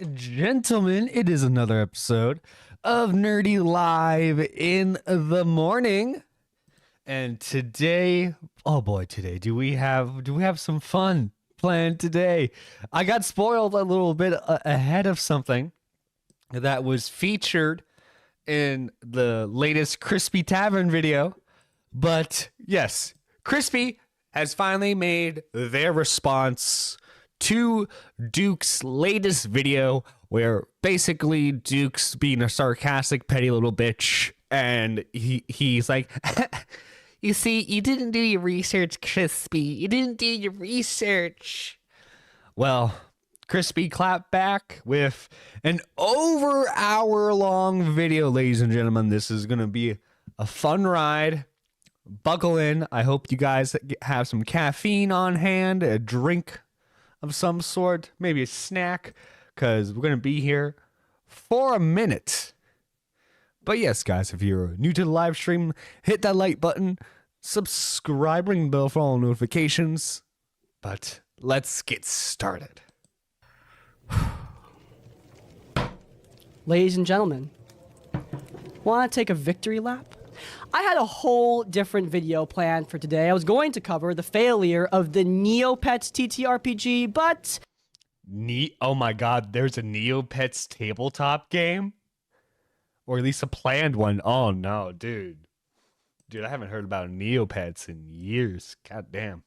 gentlemen, it is another episode of Nerdy Live in the Morning. And today, oh boy, today do we have some fun planned today? I got spoiled a little bit ahead of something that was featured in the latest Crispy Tavern video. But yes, Crispy has finally made their response to Duke's latest video, where basically Duke's being a sarcastic, petty little bitch, and he's like, you see, you didn't do your research, Crispy. You didn't do your research. Well, Crispy clapped back with an hour-long video, ladies and gentlemen. This is going to be a fun ride. Buckle in. I hope you guys have some caffeine on hand, a drink of some sort, maybe a snack, because we're going to be here for a minute. But yes, guys, if you're new to the live stream, hit that like button, subscribe, ring the bell for all notifications. But let's get started. Ladies and gentlemen, want to take a victory lap? I had a whole different video planned for today. I was going to cover the failure of the Neopets TTRPG, but... Oh my god, there's a Neopets tabletop game? Or at least a planned one. Oh no, dude. Dude, I haven't heard about Neopets in years. God damn.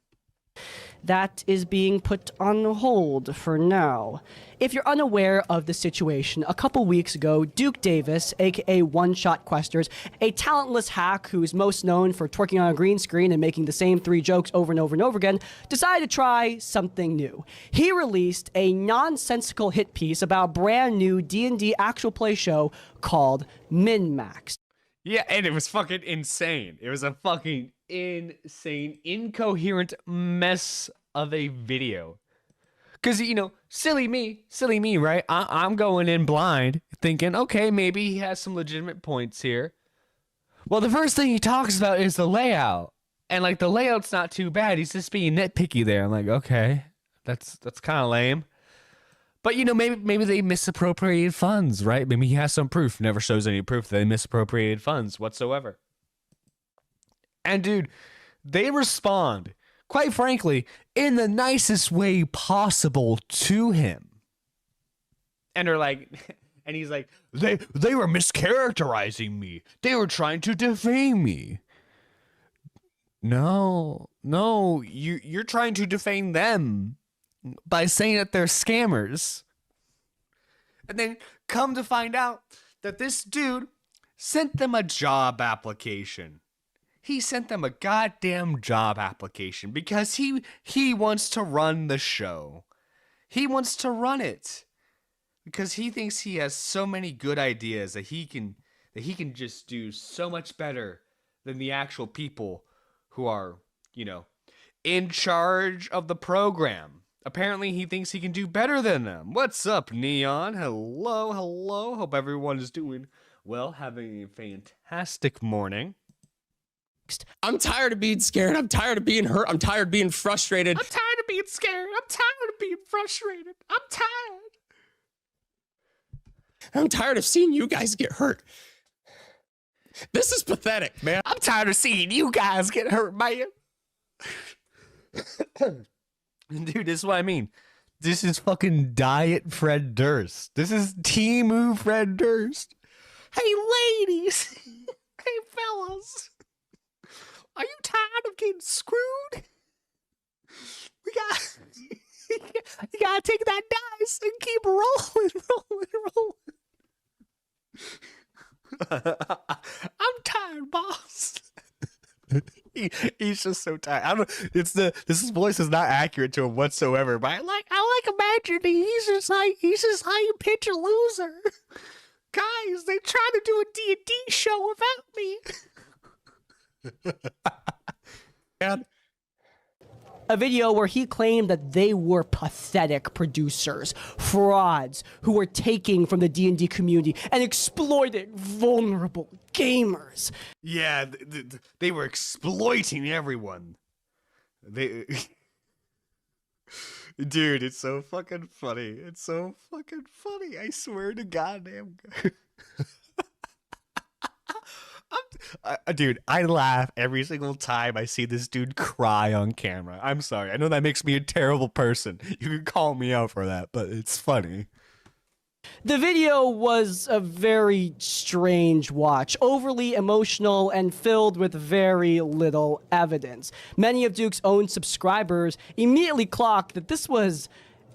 That is being put on hold for now. If you're unaware of the situation, a couple weeks ago, Duke Davis, aka One Shot Questers, a talentless hack who's most known for twerking on a green screen and making the same 3 jokes over and over and over again, decided to try something new. He released a nonsensical hit piece about a brand new D&D actual play show called Minmax. Yeah, and it was fucking insane. It was a fucking insane, incoherent mess of a video. Because, you know, silly me, right? I'm going in blind, thinking, okay, maybe he has some legitimate points here. Well, the first thing he talks about is the layout. And, like, the layout's not too bad. He's just being nitpicky there. I'm like, okay, that's kind of lame. But, you know, maybe they misappropriated funds, right? Maybe he has some proof. Never shows any proof that they misappropriated funds whatsoever. And, dude, they respond, quite frankly, in the nicest way possible to him. And they're like, and he's like, they were mischaracterizing me. They were trying to defame me. No, you're trying to defame them by saying that they're scammers. And then come to find out that this dude sent them a job application. He sent them a goddamn job application because he wants to run the show. He wants to run it because he thinks he has so many good ideas that he can just do so much better than the actual people who are, you know, in charge of the program. Apparently, he thinks he can do better than them. What's up, Neon? Hello. Hope everyone is doing well, having a fantastic morning. I'm tired of being scared. I'm tired of being hurt. I'm tired of being frustrated. I'm tired of being scared. I'm tired of being frustrated. I'm tired. I'm tired of seeing you guys get hurt. This is pathetic, man. I'm tired of seeing you guys get hurt, man. Dude, this is what I mean. This is fucking Diet Fred Durst. This is Temu Fred Durst. Hey, ladies. Hey, fellas. Are you tired of getting screwed? You gotta take that dice and keep rolling. I'm tired, boss. He's just so tired. I don't. This voice is not accurate to him whatsoever. But I like imagining he's just like you pitch a loser. Guys, they try to do a D&D show without me. Man. A video where he claimed that they were pathetic producers, frauds who were taking from the D&D community and exploiting vulnerable gamers. Yeah, they were exploiting everyone. Dude, it's so fucking funny. It's so fucking funny. I swear to goddamn. Dude, I laugh every single time I see this dude cry on camera. I'm sorry. I know that makes me a terrible person. You can call me out for that, but it's funny. The video was a very strange watch, overly emotional and filled with very little evidence. Many of Duke's own subscribers immediately clocked that this was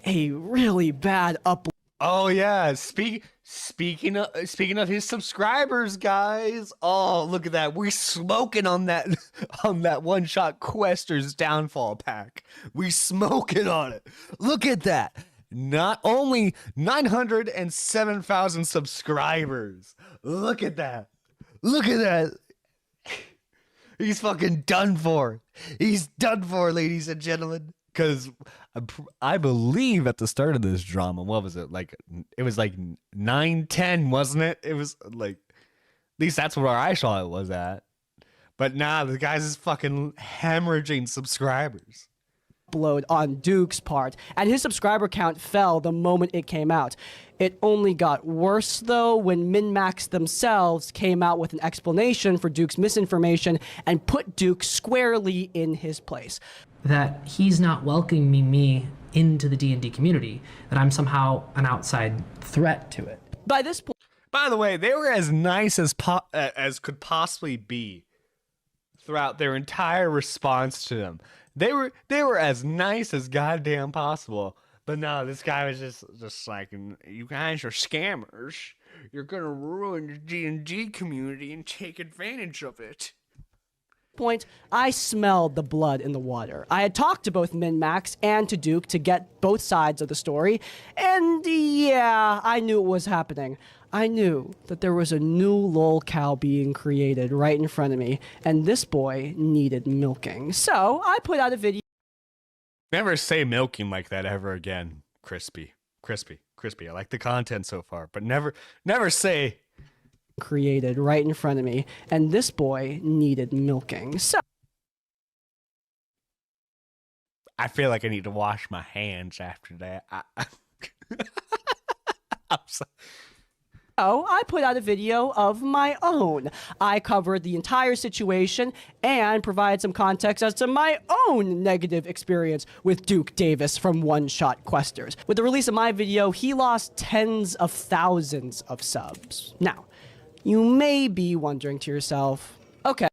a really bad upload. Oh yeah, speaking of his subscribers, guys. Oh, look at that. We're smoking on that on that one-shot Quester's downfall pack. We smoking on it. Look at that. Not only 907,000 subscribers. Look at that. Look at that. He's fucking done for. He's done for, ladies and gentlemen. Because I believe at the start of this drama, what was it? Like, it was like 910, wasn't it? It was like, at least that's where I saw it was at. But nah, the guy's is fucking hemorrhaging subscribers. Upload on Duke's part, and his subscriber count fell the moment it came out. It only got worse, though, when Minmax themselves came out with an explanation for Duke's misinformation and put Duke squarely in his place. That he's not welcoming me into the D&D community, that I'm somehow an outside threat to it. By this point, By the way, they were as nice as could possibly be throughout their entire response to them. They were as nice as goddamn possible. But no, this guy was just like, you guys are scammers. You're gonna ruin the D&D community and take advantage of it. point, I smelled the blood in the water. I had talked to both Minmax and to Duke to get both sides of the story, and yeah, I knew it was happening. I knew that there was a new lol cow being created right in front of me, and this boy needed milking. So I put out a video. Never say milking like that ever again. Crispy. I like the content so far, but never say Created right in front of me, and this boy needed milking. So I feel like I need to wash my hands after that. I'm sorry. I put out a video of my own. I covered the entire situation and provided some context as to my own negative experience with Duke Davis from One Shot Questers. With the release of my video, he lost tens of thousands of subs. Now, you may be wondering to yourself, okay.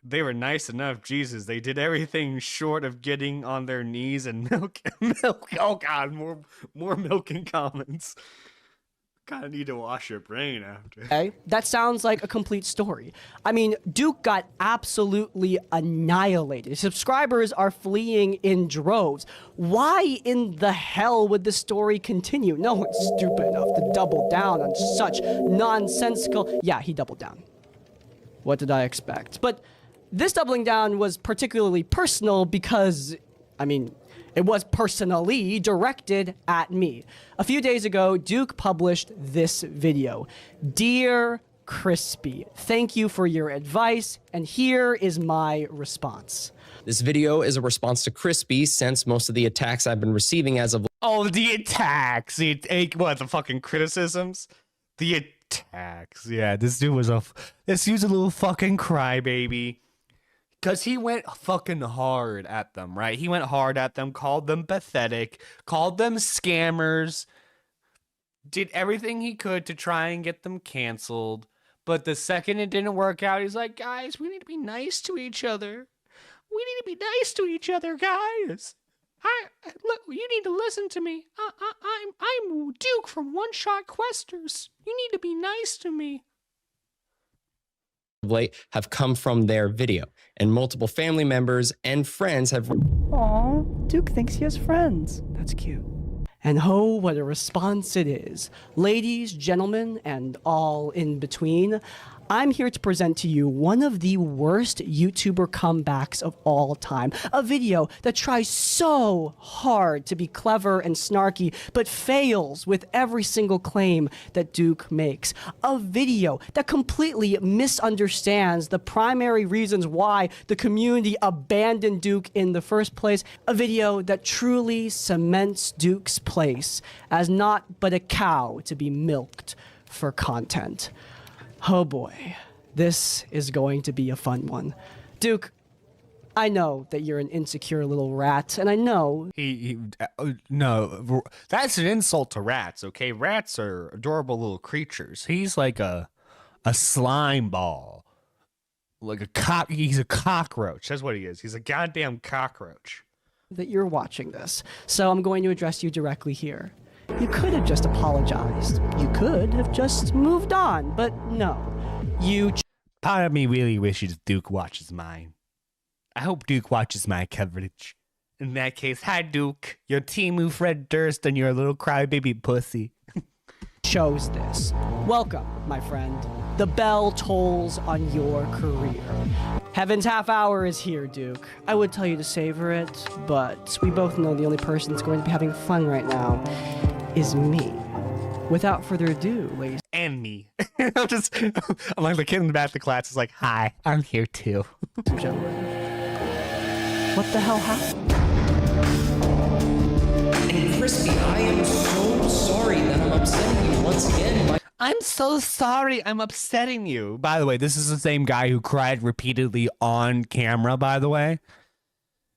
They were nice enough, Jesus. They did everything short of getting on their knees and milk. Oh God, more milking comments. Kind of need to wash your brain after. Okay, that sounds like a complete story. I mean, Duke got absolutely annihilated. His subscribers are fleeing in droves. Why in the hell would the story continue? No one's stupid enough to double down on such nonsensical... Yeah, he doubled down. What did I expect? But this doubling down was particularly personal because, I mean, it was personally directed at me. A few days ago, Duke published this video. Dear Crispy, thank you for your advice, and here is my response. This video is a response to Crispy since most of the attacks I've been receiving as of Oh, the attacks. The fucking criticisms? The attacks. Yeah, this dude's a little fucking crybaby. Because he went fucking hard at them, right? He went hard at them, called them pathetic, called them scammers, did everything he could to try and get them canceled. But the second it didn't work out, he's like, guys, we need to be nice to each other. We need to be nice to each other, guys. Look, you need to listen to me. I'm Duke from One Shot Questers. You need to be nice to me. late have come from their video, and multiple family members and friends have... Aw, Duke thinks he has friends. That's cute. And oh, what a response it is. Ladies, gentlemen, and all in between, I'm here to present to you one of the worst YouTuber comebacks of all time. A video that tries so hard to be clever and snarky, but fails with every single claim that Duke makes. A video that completely misunderstands the primary reasons why the community abandoned Duke in the first place. A video that truly cements Duke's place as not but a cow to be milked for content. Oh boy, this is going to be a fun one. Duke, I know that you're an insecure little rat, and I know... No, that's an insult to rats, okay? Rats are adorable little creatures. He's like a slime ball. Like he's a cockroach. That's what he is. He's a goddamn cockroach. ...that you're watching this, so I'm going to address you directly here. You could have just apologized. You could have just moved on, but no. Part of me really wishes Duke watches mine. I hope Duke watches my coverage. In that case, hi Duke. You're Timu Fred Durst and you're a little crybaby pussy. chose this. Welcome, my friend. The bell tolls on your career. Heaven's half hour is here, Duke. I would tell you to savor it, but we both know the only person that's going to be having fun right now is me. Without further ado, ladies. And me. I'm like the kid in the back of the class is like, hi, I'm here too. and gentlemen. What the hell happened? And Crispy, I am so sorry that I'm upsetting you once again. I'm so sorry I'm upsetting you. By the way, this is the same guy who cried repeatedly on camera, by the way.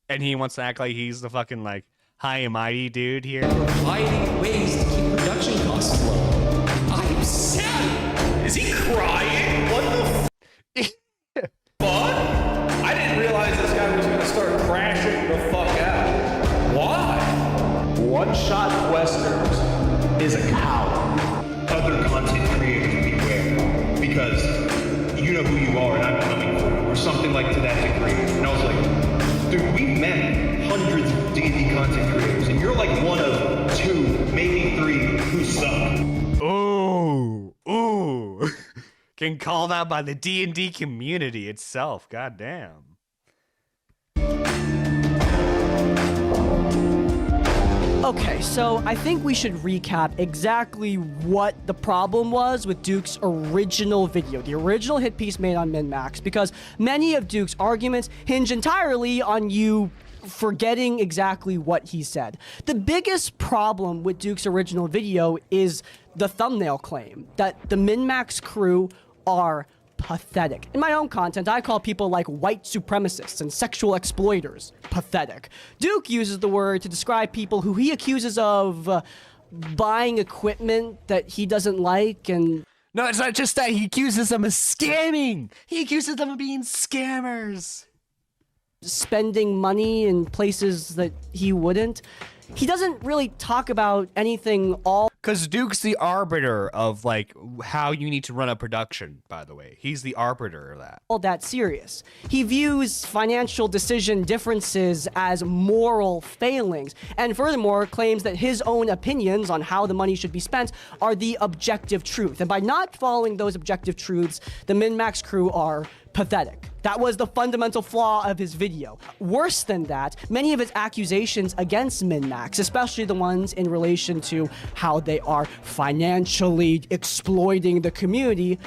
And he wants to act like he's the fucking, like, high and mighty dude here. Providing ways to keep production costs low. I'm sad. Is he crying? What the fuck? I didn't realize this guy was gonna start crashing the fuck out. Why? One-shot Westerns is a coward. Other content creators beware. Because you know who you are and I'm coming for you. Or something like to that degree. And I was like, dude, we've met hundreds of D&D content creators. And you're like one of two, maybe three, who suck. Ooh. Getting called out by the D&D community itself. Goddamn. Okay, so I think we should recap exactly what the problem was with Duke's original video, the original hit piece made on Minmax, because many of Duke's arguments hinge entirely on you forgetting exactly what he said. The biggest problem with Duke's original video is the thumbnail claim that the Minmax crew are pathetic. In my own content, I call people like white supremacists and sexual exploiters pathetic. Duke uses the word to describe people who he accuses of buying equipment that he doesn't like and... No, it's not just that. He accuses them of scamming. He accuses them of being scammers. Spending money in places that he wouldn't. He doesn't really talk about anything all... Because Duke's the arbiter of, like, how you need to run a production, by the way. He's the arbiter of that. All that serious. He views financial decision differences as moral failings, and furthermore claims that his own opinions on how the money should be spent are the objective truth. And by not following those objective truths, the Minmax crew are pathetic. That was the fundamental flaw of his video. Worse than that, many of his accusations against Minmax, especially the ones in relation to how they are financially exploiting the community.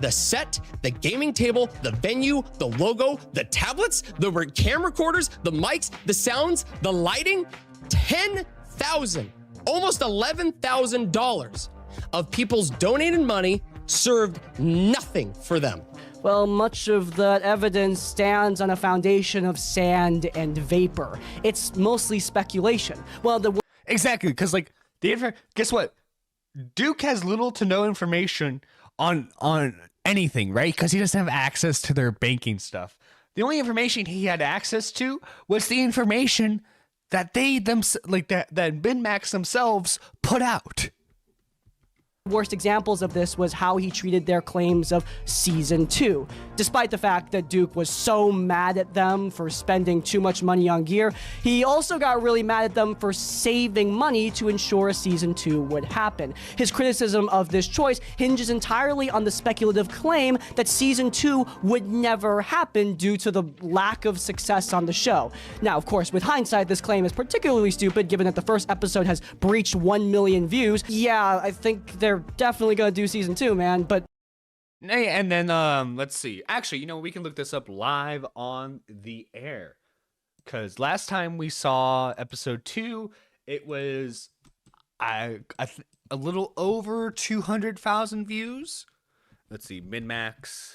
The set, the gaming table, the venue, the logo, the tablets, the cam recorders, the mics, the sounds, the lighting, $10,000, almost $11,000 of people's donated money served nothing for them. Well, much of that evidence stands on a foundation of sand and vapor. It's mostly speculation. Well, Exactly, because, like, guess what? Duke has little to no information on anything, right? Because he doesn't have access to their banking stuff. The only information he had access to was the information that that Minmax themselves put out. Worst examples of this was how he treated their claims of Season 2. Despite the fact that Duke was so mad at them for spending too much money on gear, he also got really mad at them for saving money to ensure Season 2 would happen. His criticism of this choice hinges entirely on the speculative claim that Season 2 would never happen due to the lack of success on the show. Now, of course, with hindsight, this claim is particularly stupid given that the first episode has breached 1 million views. Yeah, I think they're definitely gonna do Season 2, man, but... And then, let's see. Actually, we can look this up live on the air. Because last time we saw episode 2, it was a little over 200,000 views. Let's see, Minmax.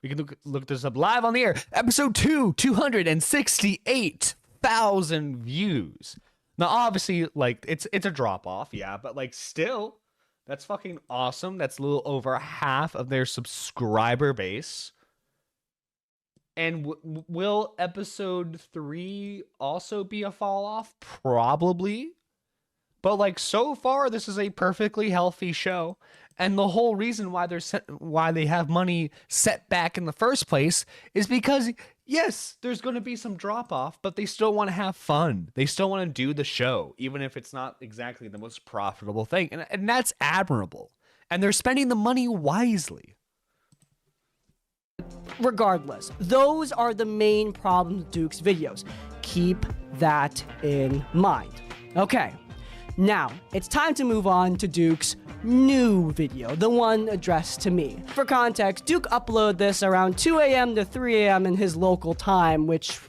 We can look this up live on the air. Episode 2, 268,000 views. Now, obviously, like, it's a drop-off, yeah, but, like, still, that's fucking awesome. That's a little over half of their subscriber base. And will episode 3 also be a fall-off? Probably. But, like, so far, this is a perfectly healthy show. And the whole reason why they have money set back in the first place is because, yes, there's going to be some drop-off, but they still want to have fun. They still want to do the show, even if it's not exactly the most profitable thing. And that's admirable. And they're spending the money wisely. Regardless, those are the main problems with Duke's videos. Keep that in mind. Okay, now it's time to move on to Duke's new video, the one addressed to me. For context, Duke uploaded this around 2 a.m. to 3 a.m. in his local time, which,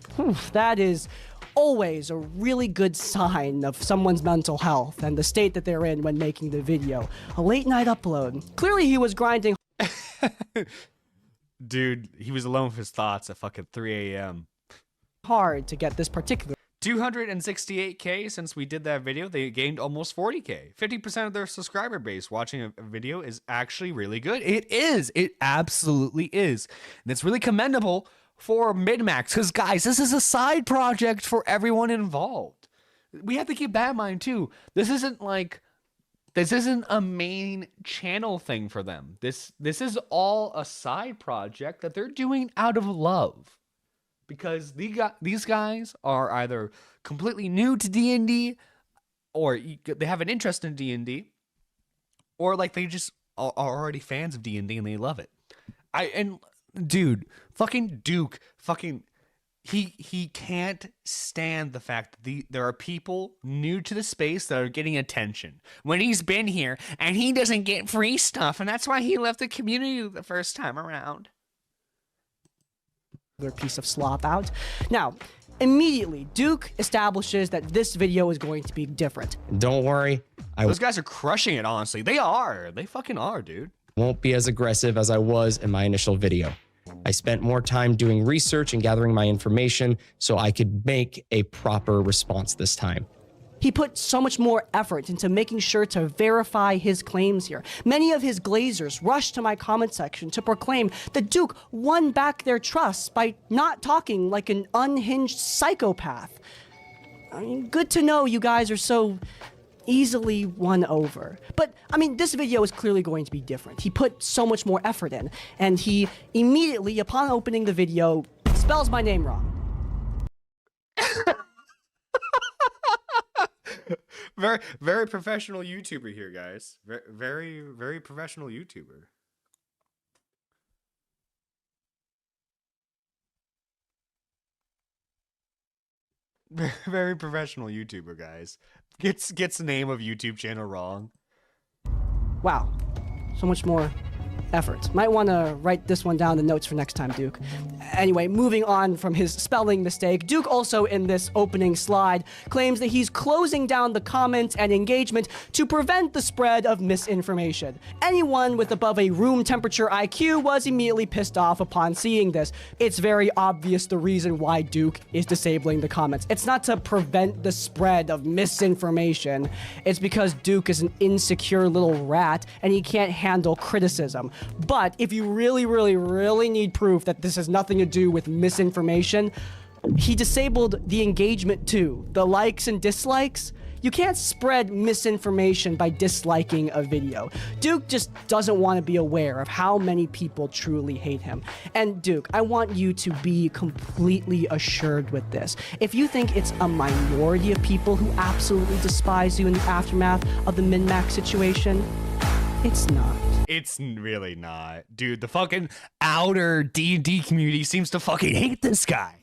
that is always a really good sign of someone's mental health and the state that they're in when making the video. A late night upload. Clearly he was grinding Dude, he was alone with his thoughts at fucking 3 a.m. hard to get this particular 268K since we did that video. They gained almost 40K. 50% of their subscriber base watching a video is actually really good. It is. It absolutely is. And it's really commendable for Minmax because, guys, this is a side project for everyone involved. We have to keep that in mind, too. This isn't a main channel thing for them. This is all a side project that they're doing out of love. Because these guys are either completely new to D&D, or they have an interest in D&D, or like they just are already fans of D&D and they love it. Dude, fucking Duke, he can't stand the fact that there are people new to the space that are getting attention when he's been here and he doesn't get free stuff, and that's why he left the community the first time around. piece of slop out. Now, immediately, Duke establishes that this video is going to be different. Don't worry. Those guys are crushing it, honestly. They are. They fucking are, dude. Won't be as aggressive as I was in my initial video. I spent more time doing research and gathering my information so I could make a proper response this time. He put so much more effort into making sure to verify his claims here. Many of his glazers rushed to my comment section to proclaim that Duke won back their trust by not talking like an unhinged psychopath. I mean, good to know you guys are so easily won over. But, I mean, this video is clearly going to be different. He put so much more effort in, and he immediately, upon opening the video, spells my name wrong. Very professional YouTuber here, guys. Very professional YouTuber. Very professional YouTuber, guys. Gets the name of YouTube channel wrong. Wow, so much more effort. Might want to write this one down in the notes for next time, Duke. Anyway, moving on from his spelling mistake, Duke also in this opening slide claims that he's closing down the comments and engagement to prevent the spread of misinformation. Anyone with above a room temperature IQ was immediately pissed off upon seeing this. It's very obvious the reason why Duke is disabling the comments. It's not to prevent the spread of misinformation. It's because Duke is an insecure little rat and he can't handle criticism. But if you really need proof that this has nothing to do with misinformation, He disabled the engagement too, the likes and dislikes. You can't spread misinformation by disliking a video. Duke just doesn't want to be aware of how many people truly hate him. And Duke, I want you to be completely assured with this. If you think it's a minority of people who absolutely despise you in the aftermath of the Minmax situation, it's not. It's really not. Dude, the fucking outer D&D community seems to fucking hate this guy.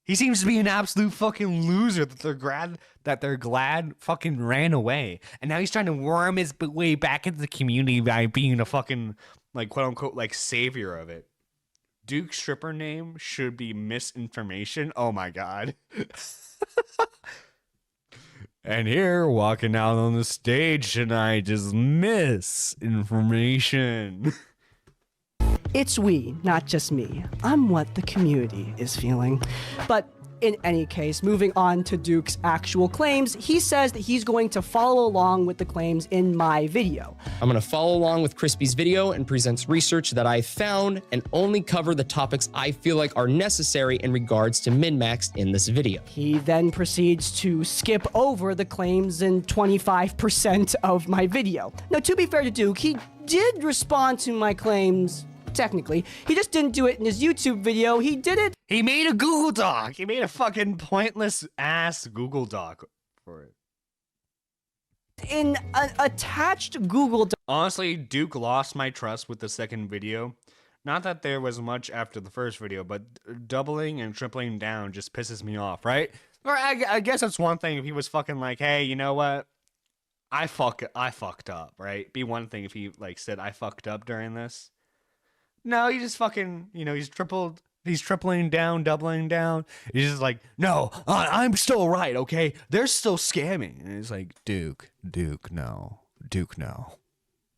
He seems to be an absolute fucking loser that they're glad fucking ran away. And now he's trying to worm his way back into the community by being a fucking, like, quote unquote, like, savior of it. Duke's stripper name should be misinformation. Oh my god. And here, walking out on the stage tonight is misinformation. It's we, not just me. I'm what the community is feeling. But in any case, moving on to Duke's actual claims, he says that he's going to follow along with the claims in my video. I'm going to follow along with Crispy's video and presents research that I found and only cover the topics I feel like are necessary in regards to Minmax in this video. He then proceeds to skip over the claims in 25% of my video. Now, to be fair to Duke, he did respond to my claims. Technically, he just didn't do it in his YouTube video. He did it. He made a Google Doc. He made a fucking pointless ass Google Doc for it. In an attached Google Doc. Honestly, Duke lost my trust with the second video. Not that there was much after the first video, but doubling and tripling down just pisses me off, right? Or I guess that's one thing if he was fucking like, hey, you know what? I fucked up, right? Be one thing if he like said I fucked up during this. No, he just fucking, you know, he's tripling down, doubling down. He's just like, no, I'm still right, okay? They're still scamming. And it's like, Duke, no. Duke, no.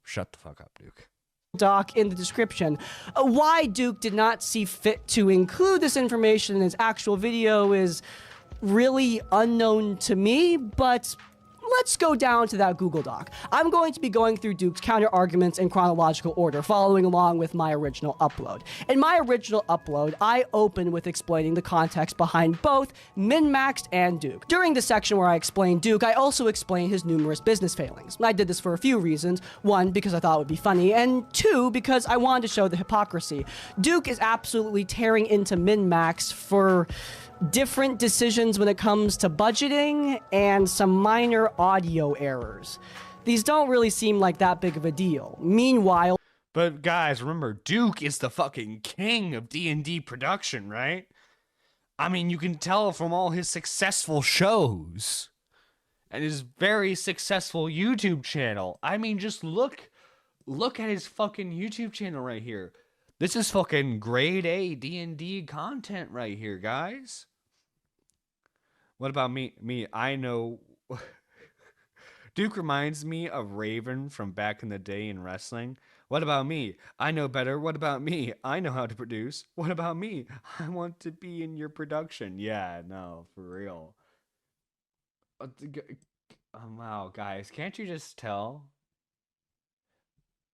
Shut the fuck up, Duke. Doc in the description. Why Duke did not see fit to include this information in his actual video is really unknown to me, but let's go down to that Google Doc. I'm going to be going through Duke's counter arguments in chronological order, following along with my original upload. In my original upload, I open with explaining the context behind both Minmax and Duke. During the section where I explained Duke, I also explained his numerous business failings. I did this for a few reasons. One, because I thought it would be funny, and two, because I wanted to show the hypocrisy. Duke is absolutely tearing into Minmax for different decisions when it comes to budgeting and some minor audio errors. These don't really seem like that big of a deal. Meanwhile, but guys, remember, Duke is the fucking king of D&D production, right? I mean, you can tell from all his successful shows and his very successful YouTube channel. I mean, just look at his fucking YouTube channel right here. This is fucking grade A D&D content right here, guys. What about me? I know. Duke reminds me of Raven from back in the day in wrestling. What about me? I know better. What about me? I know how to produce. What about me? I want to be in your production. Yeah, no, for real. Wow, guys, can't you just tell?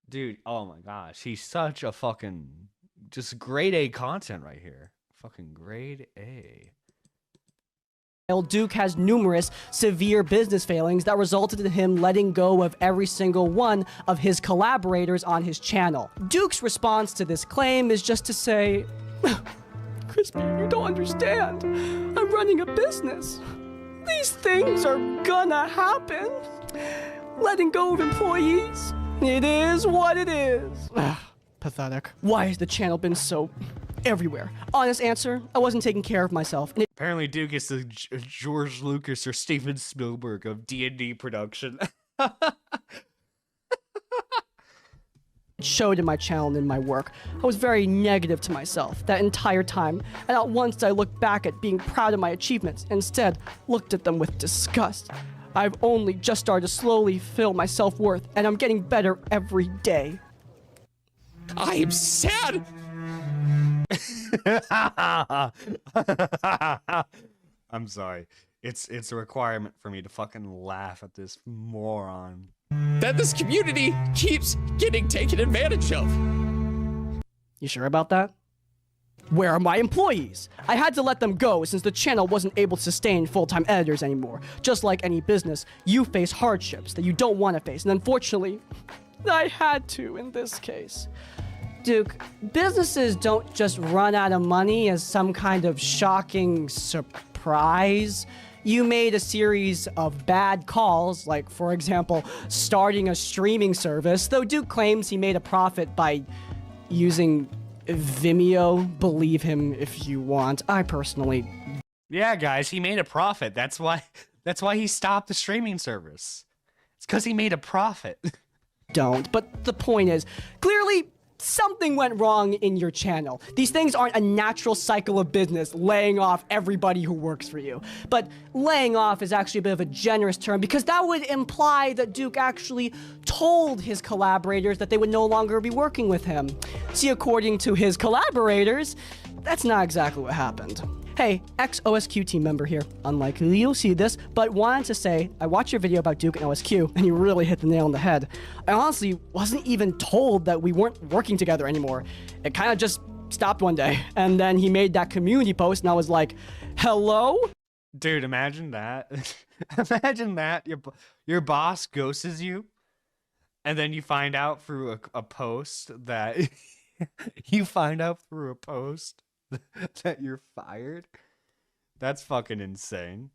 Dude, oh my gosh, he's such a fucking just grade A content right here. Fucking grade A. Duke has numerous severe business failings that resulted in him letting go of every single one of his collaborators on his channel. Duke's response to this claim is just to say, Crispy, you don't understand. I'm running a business. These things are gonna happen. Letting go of employees, it is what it is. Pathetic. Why has the channel been so everywhere? Honest answer, I wasn't taking care of myself. And apparently Duke is the George Lucas or Steven Spielberg of D&D production. it showed in my channel and in my work. I was very negative to myself that entire time, and not once did I look back at being proud of my achievements. Instead, looked at them with disgust. I've only just started to slowly feel my self-worth, and I'm getting better every day. I am sad. I'm sorry. It's a requirement for me to fucking laugh at this moron. That this community keeps getting taken advantage of. You sure about that? Where are my employees? I had to let them go since the channel wasn't able to sustain full-time editors anymore. Just like any business, you face hardships that you don't want to face, and unfortunately, I had to in this case. Duke, businesses don't just run out of money as some kind of shocking surprise. You made a series of bad calls, like, for example, starting a streaming service, though Duke claims he made a profit by using Vimeo. Believe him if you want. I personally... Yeah, guys, he made a profit. That's why he stopped the streaming service. It's because he made a profit. don't. But the point is, clearly something went wrong in your channel. These things aren't a natural cycle of business, laying off everybody who works for you. But laying off is actually a bit of a generous term because that would imply that Duke actually told his collaborators that they would no longer be working with him. See, according to his collaborators, that's not exactly what happened. Hey, ex-OSQ team member here. Unlikely you'll see this, but wanted to say, I watched your video about Duke and OSQ, and you really hit the nail on the head. I honestly wasn't even told that we weren't working together anymore. It kind of just stopped one day, and then he made that community post, and I was like, hello? Dude, imagine that. Imagine that. Your boss ghosts you, and then you find out through a post that... you find out through a post that you're fired? That's fucking insane.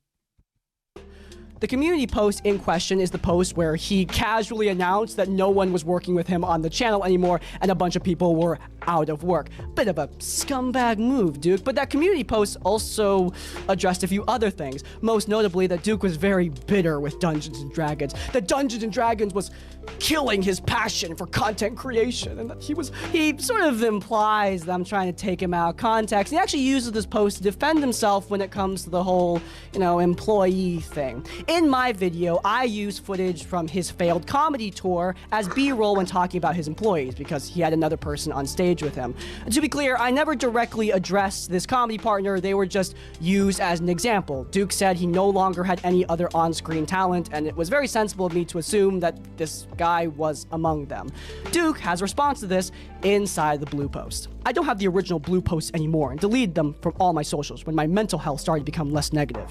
The community post in question is the post where he casually announced that no one was working with him on the channel anymore and a bunch of people were out of work. Bit of a scumbag move, Duke, but that community post also addressed a few other things. Most notably that Duke was very bitter with Dungeons & Dragons. That Dungeons & Dragons was killing his passion for content creation, and that he sort of implies that I'm trying to take him out of context. He actually uses this post to defend himself when it comes to the whole, employee thing. In my video, I use footage from his failed comedy tour as B-roll when talking about his employees because he had another person on stage with him. And to be clear, I never directly addressed this comedy partner, they were just used as an example. Duke said he no longer had any other on-screen talent, and it was very sensible of me to assume that this guy was among them. Duke has a response to this inside the blue post. I don't have the original blue posts anymore and deleted them from all my socials when my mental health started to become less negative.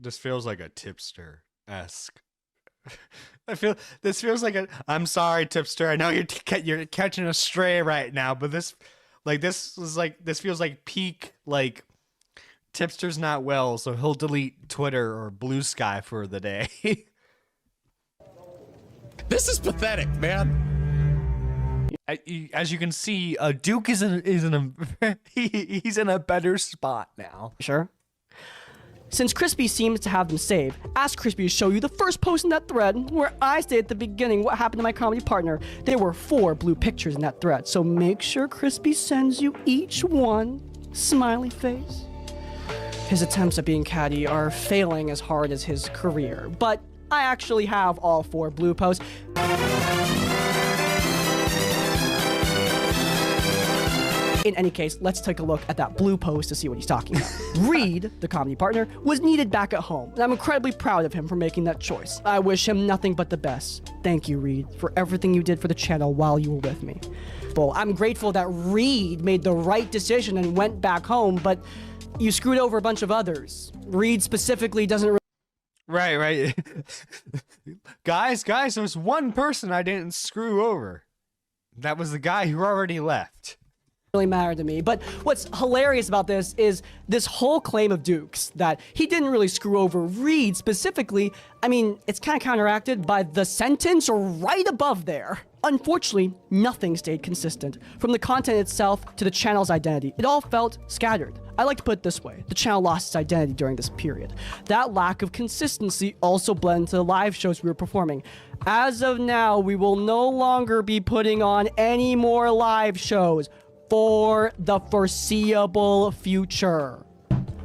This feels like a tipster-esque. This feels like I'm sorry, tipster. I know you're catching a stray right now, but this feels like peak, like, tipster's not well, so he'll delete Twitter or Blue Sky for the day. This is pathetic, man. As you can see, Duke he's in a better spot now. Sure. Since Crispy seems to have them saved, ask Crispy to show you the first post in that thread where I stated at the beginning what happened to my comedy partner. There were 4 blue pictures in that thread, so make sure Crispy sends you each one. Smiley face. His attempts at being catty are failing as hard as his career, but I actually have all 4 blue posts. In any case, let's take a look at that blue post to see what he's talking about. Reed, the comedy partner, was needed back at home, and I'm incredibly proud of him for making that choice. I wish him nothing but the best. Thank you, Reed, for everything you did for the channel while you were with me. Well, I'm grateful that Reed made the right decision and went back home, but you screwed over a bunch of others. Reed specifically doesn't really... Right. Guys, there was one person I didn't screw over. That was the guy who already left. Really matter to me. But what's hilarious about this is this whole claim of Duke's that he didn't really screw over Reed specifically. I mean, it's kind of counteracted by the sentence right above there. Unfortunately, nothing stayed consistent. From the content itself to the channel's identity, it all felt scattered. I like to put it this way, the channel lost its identity during this period. That lack of consistency also bled into the live shows we were performing. As of now, we will no longer be putting on any more live shows for the foreseeable future.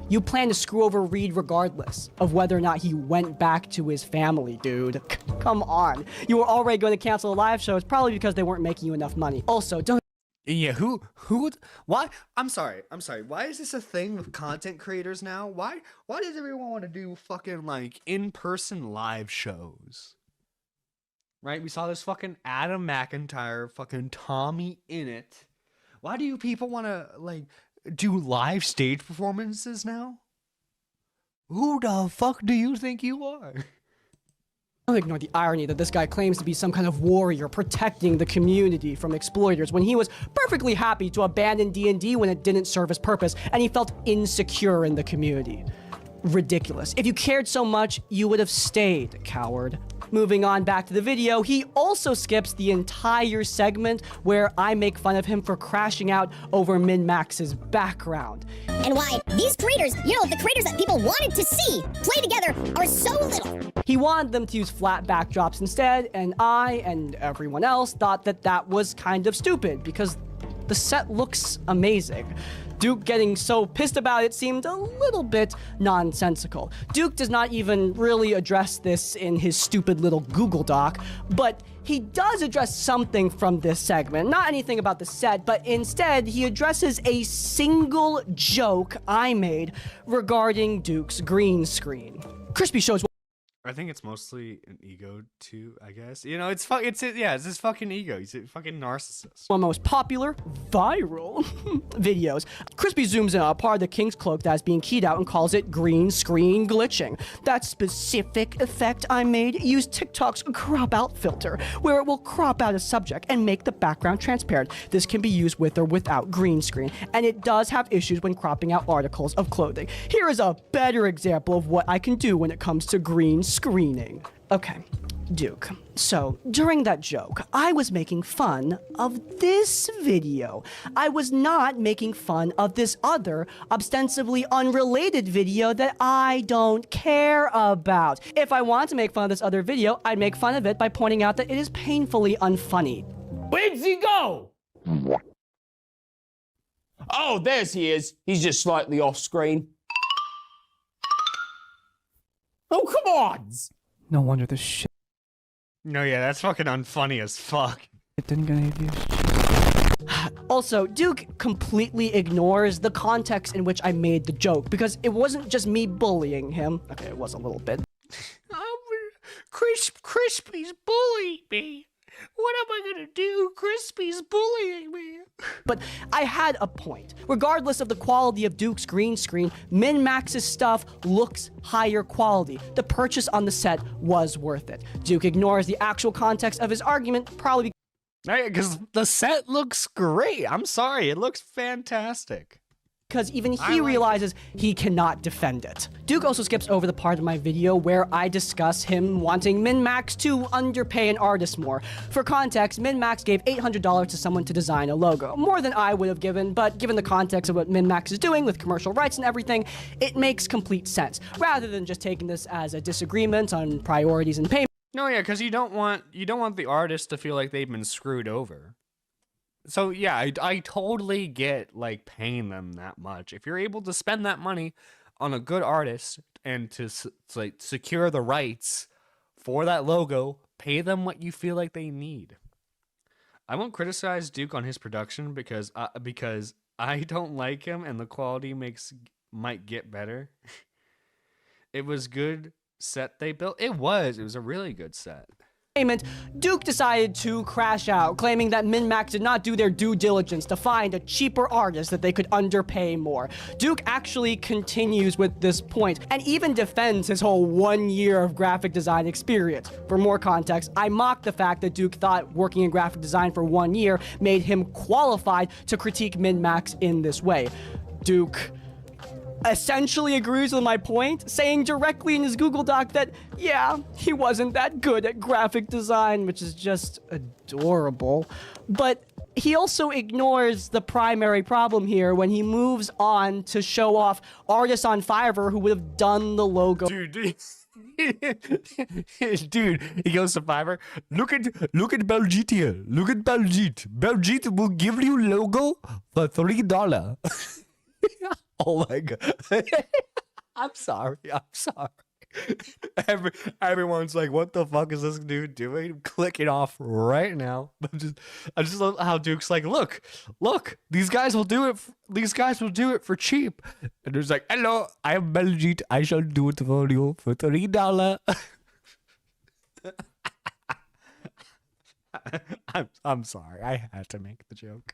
You plan to screw over Reed regardless of whether or not he went back to his family, dude. Come on. You were already going to cancel the live shows probably because they weren't making you enough money. Also, don't... Yeah, who would... Why? I'm sorry. Why is this a thing with content creators now? Why does everyone want to do fucking, like, in-person live shows? Right? We saw this fucking Adam McIntyre, fucking Tommy Innit, Why do you people want to like do live stage performances now? Who the fuck do you think you are? Don't ignore the irony that this guy claims to be some kind of warrior protecting the community from exploiters when he was perfectly happy to abandon D&D when it didn't serve his purpose and he felt insecure in the community. Ridiculous. If you cared so much, you would have stayed, coward. Moving on back to the video, he also skips the entire segment where I make fun of him for crashing out over Minmax's background. And why these creators, the creators that people wanted to see play together are so little. He wanted them to use flat backdrops instead, and I and everyone else thought that that was kind of stupid because the set looks amazing. Duke getting so pissed about it seemed a little bit nonsensical. Duke does not even really address this in his stupid little Google Doc, but he does address something from this segment. Not anything about the set, but instead he addresses a single joke I made regarding Duke's green screen. Crispy shows I think it's mostly an ego too, I guess. It's his fucking ego. He's a fucking narcissist. one of the most popular viral videos. Crispy zooms in on a part of the King's Cloak that is being keyed out and calls it green screen glitching. That specific effect I made used TikTok's crop out filter, where it will crop out a subject and make the background transparent. This can be used with or without green screen, and it does have issues when cropping out articles of clothing. Here is a better example of what I can do when it comes to green screening. Okay, Duke. So, during that joke, I was making fun of this video. I was not making fun of this other, ostensibly unrelated video that I don't care about. If I wanted to make fun of this other video, I'd make fun of it by pointing out that it is painfully unfunny. Where'd he go? Oh, there's he is. He's just slightly off screen. Oh, come on! No wonder this shit No, yeah, that's fucking unfunny as fuck. didn't get any views. Also, Duke completely ignores the context in which I made the joke, because it wasn't just me bullying him. Okay, it was a little bit. Crispy's bullying me. What am I gonna do? Crispy's bullying me. But I had a point. Regardless of the quality of Duke's green screen, Minmax's stuff looks higher quality. The purchase on the set was worth it. Duke ignores the actual context of his argument, probably Because the set looks great. I'm sorry, it looks fantastic. because even he realizes he cannot defend it. Duke also skips over the part of my video where I discuss him wanting Minmax to underpay an artist more. For context, Minmax gave $800 to someone to design a logo. More than I would have given, but given the context of what Minmax is doing with commercial rights and everything, it makes complete sense, rather than just taking this as a disagreement on priorities and payment. No, yeah, because you don't want the artist to feel like they've been screwed over. So yeah, I totally get like paying them that much. If you're able to spend that money on a good artist and to like secure the rights for that logo, pay them what you feel like they need. I won't criticize Duke on his production because I don't like him and the quality might get better. It was good set they built. It was a really good set. Duke decided to crash out, claiming that Minmax did not do their due diligence to find a cheaper artist that they could underpay more. Duke actually continues with this point and even defends his whole 1 year of graphic design experience. For more context, I mocked the fact that Duke thought working in graphic design for 1 year made him qualified to critique Minmax in this way. Duke essentially agrees with my point, saying directly in his Google Doc that, yeah, he wasn't that good at graphic design, which is just adorable. But he also ignores the primary problem here when he moves on to show off artists on Fiverr who would have done the logo. Dude, he goes to Fiverr. Look at Belgit here. Look at Belgit. Belgit will give you logo for $3. Oh my god. I'm sorry. Everyone's like, what the fuck is this dude doing? Click it off right now. I just love how Duke's like, look, these guys will do it for cheap. And there's like, hello, I am Belgit. I shall do it for you for $3. I'm sorry. I had to make the joke.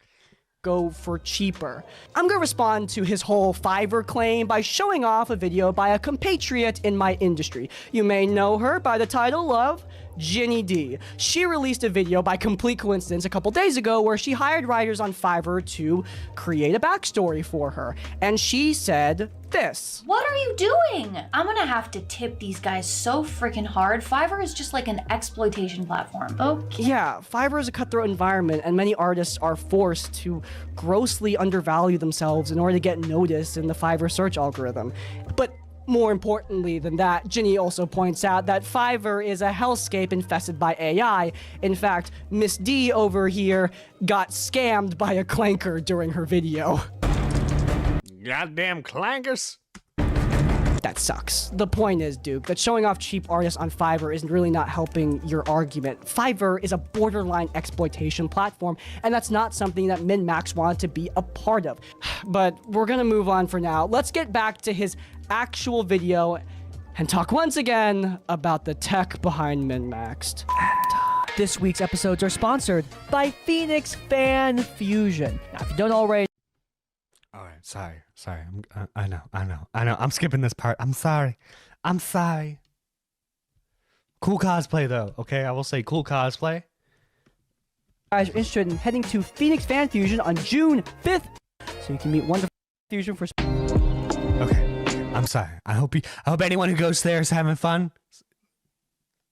go for cheaper. I'm gonna respond to his whole Fiverr claim by showing off a video by a compatriot in my industry. You may know her by the title of Ginny D. She released a video by complete coincidence a couple days ago where she hired writers on Fiverr to create a backstory for her. And she said this. What are you doing? I'm gonna have to tip these guys so freaking hard. Fiverr is just like an exploitation platform. Okay. Yeah, Fiverr is a cutthroat environment, and many artists are forced to grossly undervalue themselves in order to get noticed in the Fiverr search algorithm. But more importantly than that, Ginny also points out that Fiverr is a hellscape infested by AI. In fact, Miss D over here got scammed by a clanker during her video. Goddamn clankers. That sucks. The point is, Duke, that showing off cheap artists on Fiverr is really not helping your argument. Fiverr is a borderline exploitation platform, and that's not something that Minmax wanted to be a part of. But we're gonna move on for now. Let's get back to his actual video and talk once again about the tech behind Minmaxed. This week's episodes are sponsored by Phoenix Fan Fusion. Now, if you don't already... All right, sorry. I know. I'm skipping this part. I'm sorry. Cool cosplay, though. Okay, I will say cool cosplay. guys are interested in heading to Phoenix Fan Fusion on June 5th, so you can meet wonderful Fusion for... Okay, I'm sorry. I hope anyone who goes there is having fun.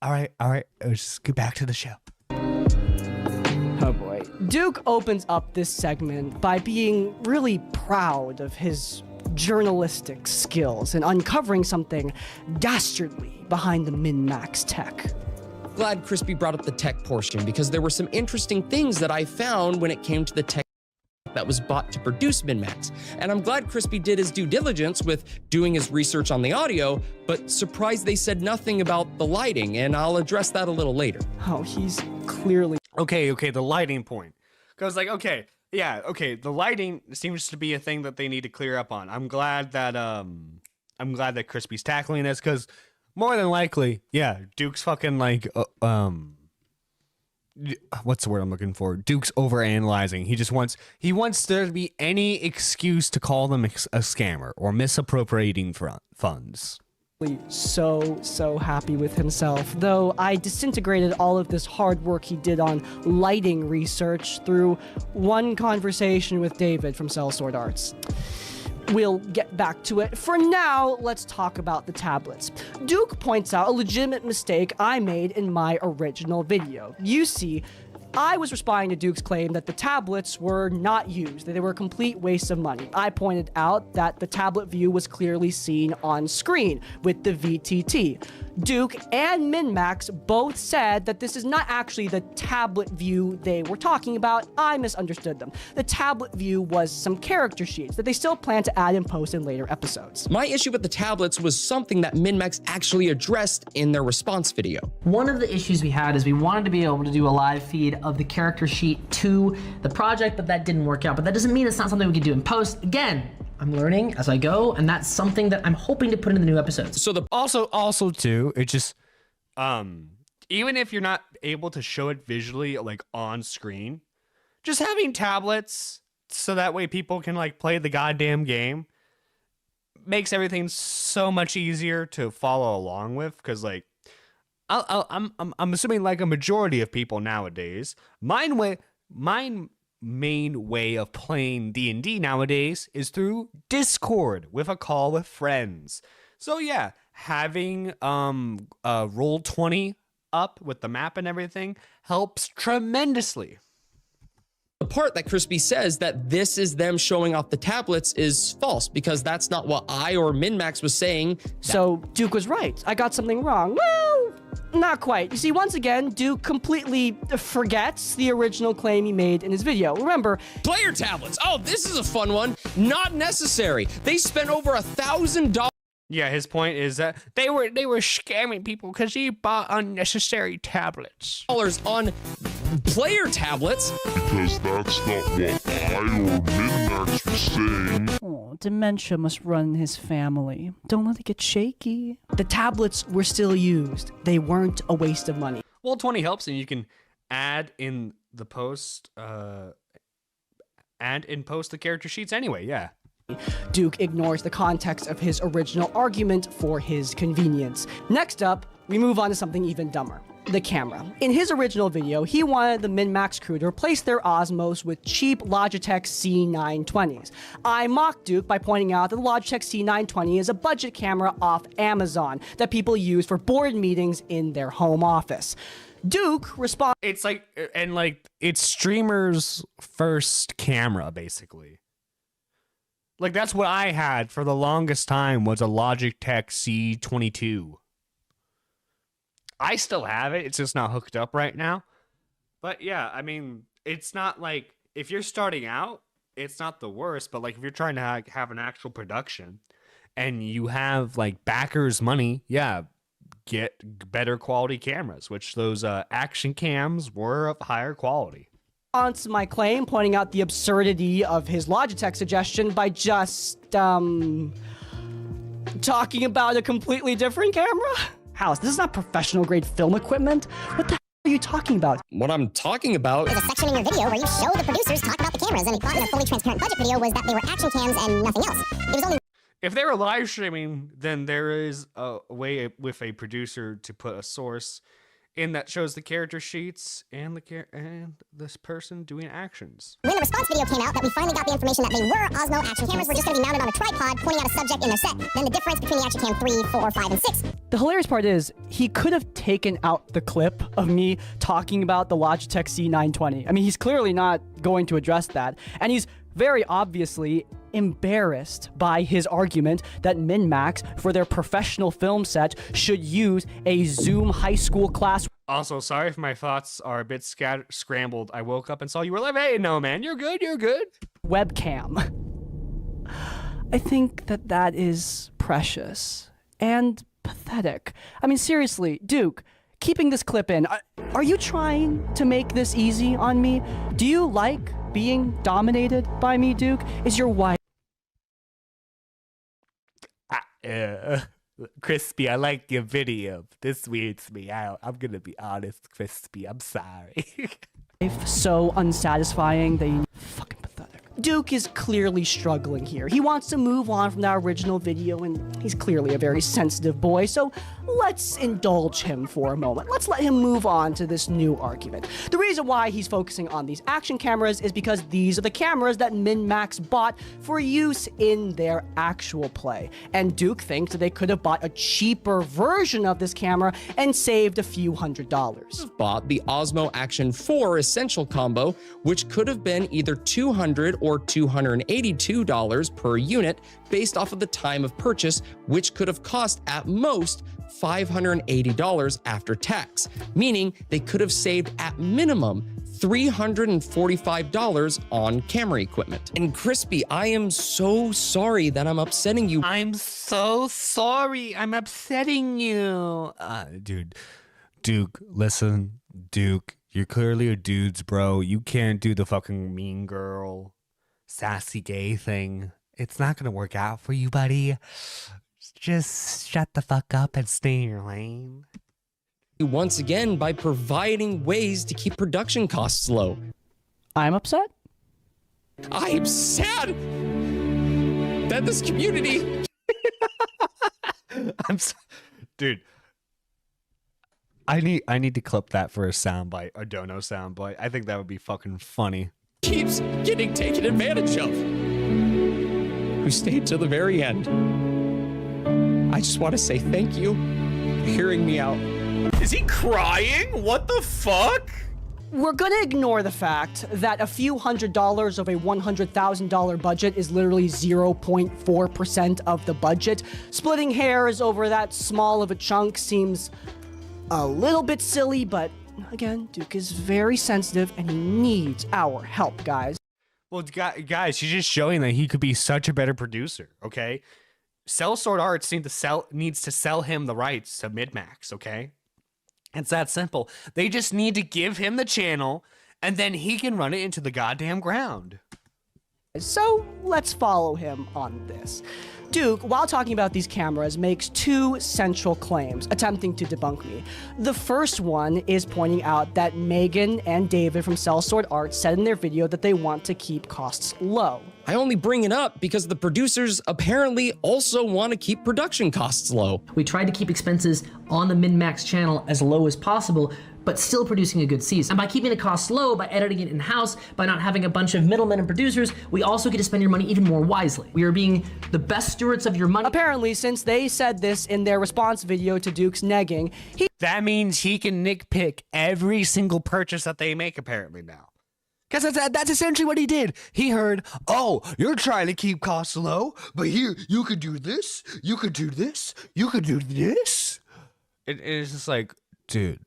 All right. Let's just get back to the show. Oh boy. Duke opens up this segment by being really proud of his journalistic skills and uncovering something dastardly behind the Minmax tech. Glad Crispy brought up the tech portion because there were some interesting things that I found when it came to the tech that was bought to produce Minmax. And I'm glad Crispy did his due diligence with doing his research on the audio, but surprised they said nothing about the lighting, and I'll address that a little later. Oh, he's clearly... Okay, the lighting point. Because, the lighting seems to be a thing that they need to clear up on. I'm glad that Crispy's tackling this, because more than likely, yeah, Duke's fucking, what's the word I'm looking for? Duke's overanalyzing. He wants there to be any excuse to call them a scammer or misappropriating funds. So happy with himself, though I disintegrated all of this hard work he did on lighting research through one conversation with David from Sellsword Arts. We'll get back to it. For now, let's talk about the tablets. Duke points out a legitimate mistake I made in my original video. You see, I was responding to Duke's claim that the tablets were not used, that they were a complete waste of money. I pointed out that the tablet view was clearly seen on screen with the VTT. Duke and Minmax both said that this is not actually the tablet view they were talking about. I misunderstood them. The tablet view was some character sheets that they still plan to add and post in later episodes. My issue with the tablets was something that Minmax actually addressed in their response video. One of the issues we had is we wanted to be able to do a live feed of the character sheet to the project, but that didn't work out. But that doesn't mean it's not something we can do in post. Again, I'm learning as I go, and that's something that I'm hoping to put in the new episodes. So also too, it just even if you're not able to show it visually on screen, just having tablets so that way people can play the goddamn game makes everything so much easier to follow along with, because I'm assuming a majority of people nowadays, my main way of playing D&D nowadays is through Discord with a call with friends. So yeah, having Roll20 up with the map and everything helps tremendously. The part that Crispy says that this is them showing off the tablets is false, because that's not what I or Minmax was saying. So Duke was right. I got something wrong. Well, not quite. You see, once again, Duke completely forgets the original claim he made in his video. Remember, Player tablets. Oh, this is a fun one. Not necessary. They spent over $1,000. Yeah, his point is that they were scamming people because he bought unnecessary tablets. On player tablets. Because that's not what I or Minmax was saying. Oh, dementia must run in his family. Don't let it get shaky. the tablets were still used. They weren't a waste of money. Roll20 helps, and you can add in the post and in post the character sheets anyway, yeah. Duke ignores the context of his original argument for his convenience. Next up, we move on to something even dumber. The camera. In his original video, he wanted the Minmax crew to replace their Osmos with cheap Logitech C920s. I mocked Duke by pointing out that the Logitech C920 is a budget camera off Amazon that people use for board meetings in their home office. Duke responded, It's like, and like, it's streamers' first camera, basically. Like, that's what I had for the longest time, was a Logitech C22. I still have it. It's just not hooked up right now. But yeah, I mean, it's not like, if you're starting out, it's not the worst. But like, if you're trying to have an actual production and you have like backers' money, yeah, get better quality cameras, which those action cams were of higher quality. to my claim, pointing out the absurdity of his Logitech suggestion by just, talking about a completely different camera? House, this is not professional grade film equipment. What the hell are you talking about? What I'm talking about... There's a section in your video where you show the producers talk about the cameras, and the thought in a fully transparent budget video was that they were action cams and nothing else. It was only... If they were live streaming, then there is a way with a producer to put a source in that shows the character sheets and this person doing actions. When the response video came out, that we finally got the information that they were Osmo action cameras were just going to be mounted on a tripod, pointing out a subject in their set. Then the difference between the action cam 3, 4, 5, and 6. The hilarious part is, he could have taken out the clip of me talking about the Logitech C920. I mean, he's clearly not going to address that. And he's very obviously embarrassed by his argument that Minmax, for their professional film set, should use a Zoom high school class. Also, sorry if my thoughts are a bit scrambled. I woke up and saw you were live. Hey, no, man, you're good, you're good. Webcam. I think that is precious and pathetic. I mean, seriously, Duke, keeping this clip in, are you trying to make this easy on me? Do you like being dominated by me, Duke? Is your wife... Crispy, I like your video. This weirds me out. I'm gonna be honest, Crispy. I'm sorry. so unsatisfying that you... Fucking pathetic. Duke is clearly struggling here. He wants to move on from that original video, and he's clearly a very sensitive boy, so let's indulge him for a moment. Let's let him move on to this new argument. The reason why he's focusing on these action cameras is because these are the cameras that Minmax bought for use in their actual play. And Duke thinks that they could have bought a cheaper version of this camera and saved a few $100s. Bought the Osmo Action 4 Essential Combo, which could have been either $200 or $282 per unit based off of the time of purchase, which could have cost at most $580 after tax, meaning they could have saved at minimum $345 on camera equipment. And Crispy, I am so sorry that I'm upsetting you. I'm so sorry I'm upsetting you. Duke, listen, Duke, you're clearly a dude's bro. You can't do the fucking mean girl, sassy gay thing. It's not gonna work out for you, buddy. Just shut the fuck up and stay in your lane. Once again, by providing ways to keep production costs low. I'm upset. I am sad that this community... Dude, I need to clip that for a soundbite, a dono soundbite. I think that would be fucking funny. Keeps getting taken advantage of. Who stayed till the very end. I just want to say thank you for hearing me out. Is he crying? What the fuck? We're gonna ignore the fact that a few $100s of a $100,000 budget is literally 0.4% of the budget. Splitting hairs over that small of a chunk seems a little bit silly, but again, Duke is very sensitive and he needs our help, guys. Well, guys, she's just showing that he could be such a better producer, okay? Sellsword Arts needs to sell him the rights to Minmax, okay? It's that simple. They just need to give him the channel, and then he can run it into the goddamn ground. So let's follow him on this. Duke, while talking about these cameras, makes two central claims, attempting to debunk me. The first one is pointing out that Megan and David from Sellsword Art said in their video that they want to keep costs low. I only bring it up because the producers apparently also want to keep production costs low. We tried to keep expenses on the Minmax channel as low as possible, but still producing a good season. And by keeping the costs low, by editing it in-house, by not having a bunch of middlemen and producers, we also get to spend your money even more wisely. We are being the best stewards of your money. Apparently, since they said this in their response video to Duke's negging, That means he can nitpick every single purchase that they make, apparently, now. Because that's essentially what he did. He heard, oh, you're trying to keep costs low, but here, you could do this, you could do this, you could do this. It's just like, dude,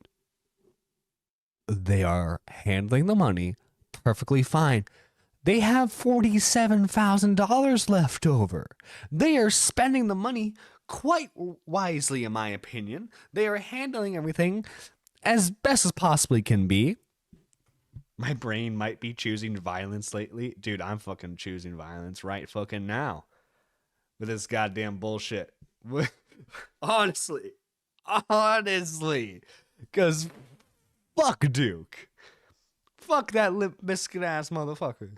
they are handling the money perfectly fine. They have $47,000 left over. They are spending the money quite wisely, in my opinion. They are handling everything as best as possibly can be. My brain might be choosing violence lately. Dude, I'm fucking choosing violence right fucking now. With this goddamn bullshit. Honestly. Because fuck Duke. Fuck that lip biscuit ass motherfucker.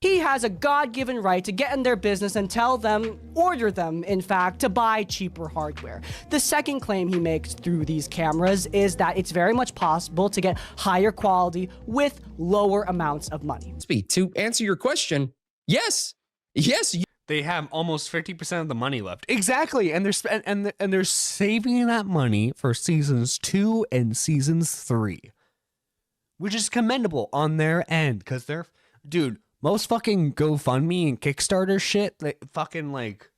he has a God-given right to get in their business and tell them, order them, in fact, to buy cheaper hardware. The second claim he makes through these cameras is that it's very much possible to get higher quality with lower amounts of money. To answer your question, yes. Yes. They have almost 50% of the money left. Exactly. And they're saving that money for seasons 2 and seasons 3. Which is commendable on their end, because they're, dude, most fucking GoFundMe and Kickstarter shit, they fucking, like,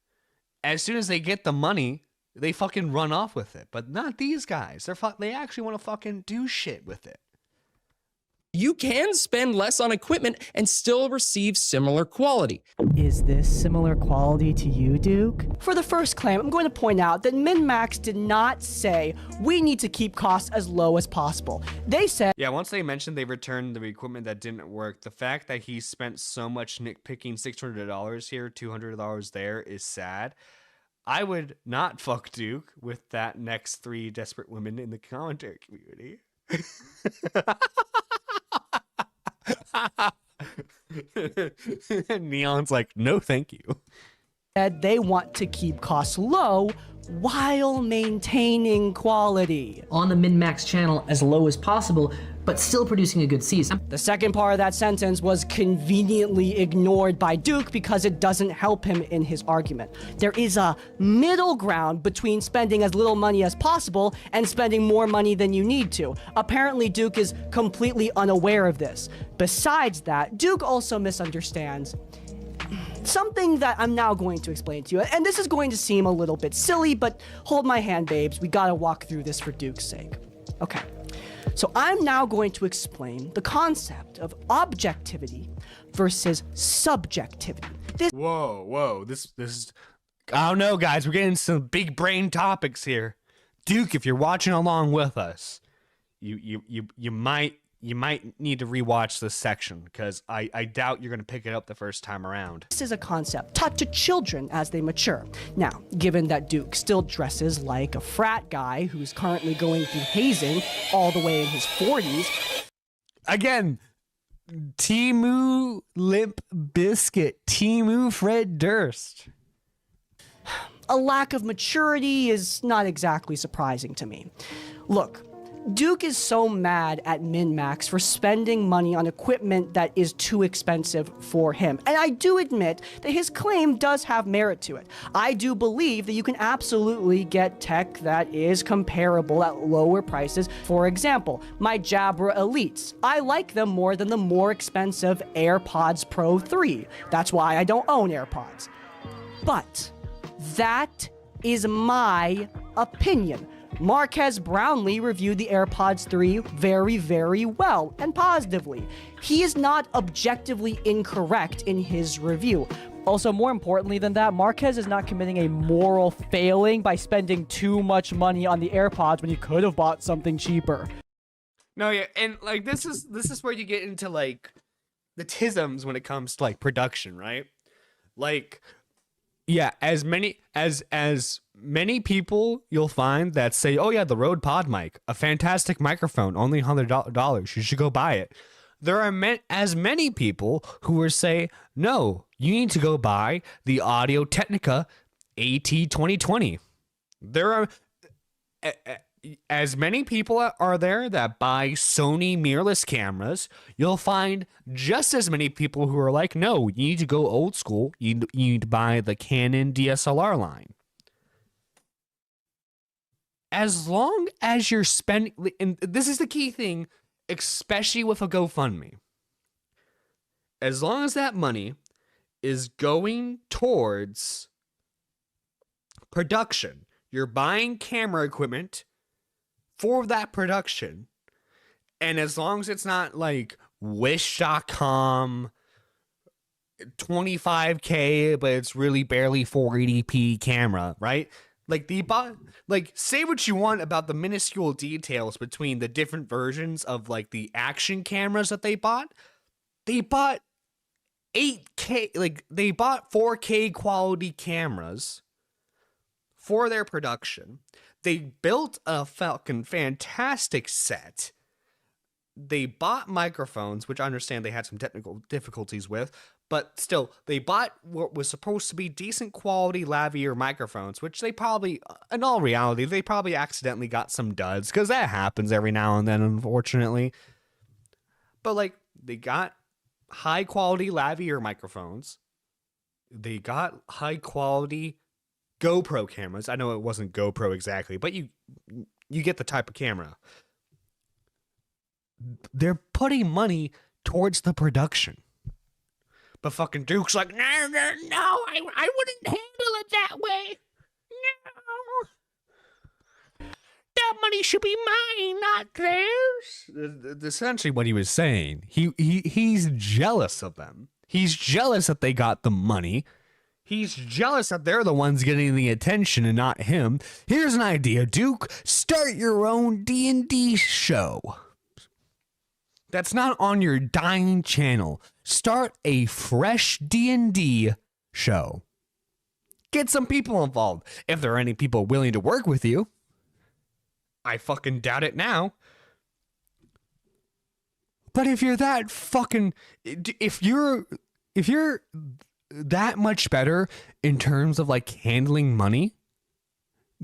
as soon as they get the money, they fucking run off with it. But not these guys. They actually want to fucking do shit with it. You can spend less on equipment and still receive similar quality. Is this similar quality to you, Duke? For the first claim, I'm going to point out that Minmax did not say we need to keep costs as low as possible. They said, yeah, once they mentioned they returned the equipment that didn't work, the fact that he spent so much nitpicking $600 here, $200 there is sad. I would not fuck Duke with that next 3 desperate women in the commentary community. Neon's like, no thank you. They want to keep costs low while maintaining quality on the Minmax channel as low as possible, but still producing a good season. The second part of that sentence was conveniently ignored by Duke because it doesn't help him in his argument. There is a middle ground between spending as little money as possible and spending more money than you need to. Apparently, Duke is completely unaware of this. Besides that, Duke also misunderstands something that I'm now going to explain to you. And this is going to seem a little bit silly, but hold my hand, babes. We gotta walk through this for Duke's sake. Okay. So I'm now going to explain the concept of objectivity versus subjectivity. Whoa, this is, I don't know, guys, we're getting some big brain topics here. Duke, if you're watching along with us, you might need to rewatch this section, because I doubt you're going to pick it up the first time around. This is a concept taught to children as they mature. Now, given that Duke still dresses like a frat guy who's currently going through hazing all the way in his 40s. Again, Timu Limp Biscuit, Timu Fred Durst. A lack of maturity is not exactly surprising to me. Look, Duke is so mad at Minmax for spending money on equipment that is too expensive for him. And I do admit that his claim does have merit to it. I do believe that you can absolutely get tech that is comparable at lower prices. For example, my Jabra Elites. I like them more than the more expensive AirPods Pro 3. That's why I don't own AirPods. But that is my opinion. Marquez Brownlee reviewed the AirPods 3 very, very well and positively. He is not objectively incorrect in his review. Also, more importantly than that, Marquez is not committing a moral failing by spending too much money on the AirPods when you could have bought something cheaper. No, yeah, and like this is where you get into like the tisms when it comes to like production, right? Like Yeah, as many people you'll find that say, "Oh yeah, the Rode Pod mic, a fantastic microphone, only $100. You should go buy it." There are as many people who will say, "No, you need to go buy the Audio Technica AT2020." There are as many people are there that buy Sony mirrorless cameras. You'll find just as many people who are like, no, you need to go old school. You need to buy the Canon DSLR line. As long as you're spending, and this is the key thing, especially with a GoFundMe. As long as that money is going towards production, you're buying camera equipment for that production, and as long as it's not like Wish.com 25K, but it's really barely 480p camera, right? Like say what you want about the minuscule details between the different versions of like the action cameras that they bought. They bought 8K, like they bought 4K quality cameras for their production. They built a fucking fantastic set. They bought microphones, which I understand they had some technical difficulties with, but still, they bought what was supposed to be decent quality lavalier microphones, which they probably, in all reality, they probably accidentally got some duds, because that happens every now and then, unfortunately. But like, they got high quality lavalier microphones. They got high quality GoPro cameras. I know it wasn't GoPro exactly, but you get the type of camera. They're putting money towards the production. But fucking Duke's like, no, I wouldn't handle it that way. No. That money should be mine, not theirs. Essentially what he was saying. He's jealous of them. He's jealous that they got the money. He's jealous that they're the ones getting the attention and not him. Here's an idea, Duke. Start your own D&D show. That's not on your dying channel. Start a fresh D&D show. Get some people involved. If there are any people willing to work with you. I fucking doubt it now. But if you're that fucking... If you're that much better in terms of like handling money,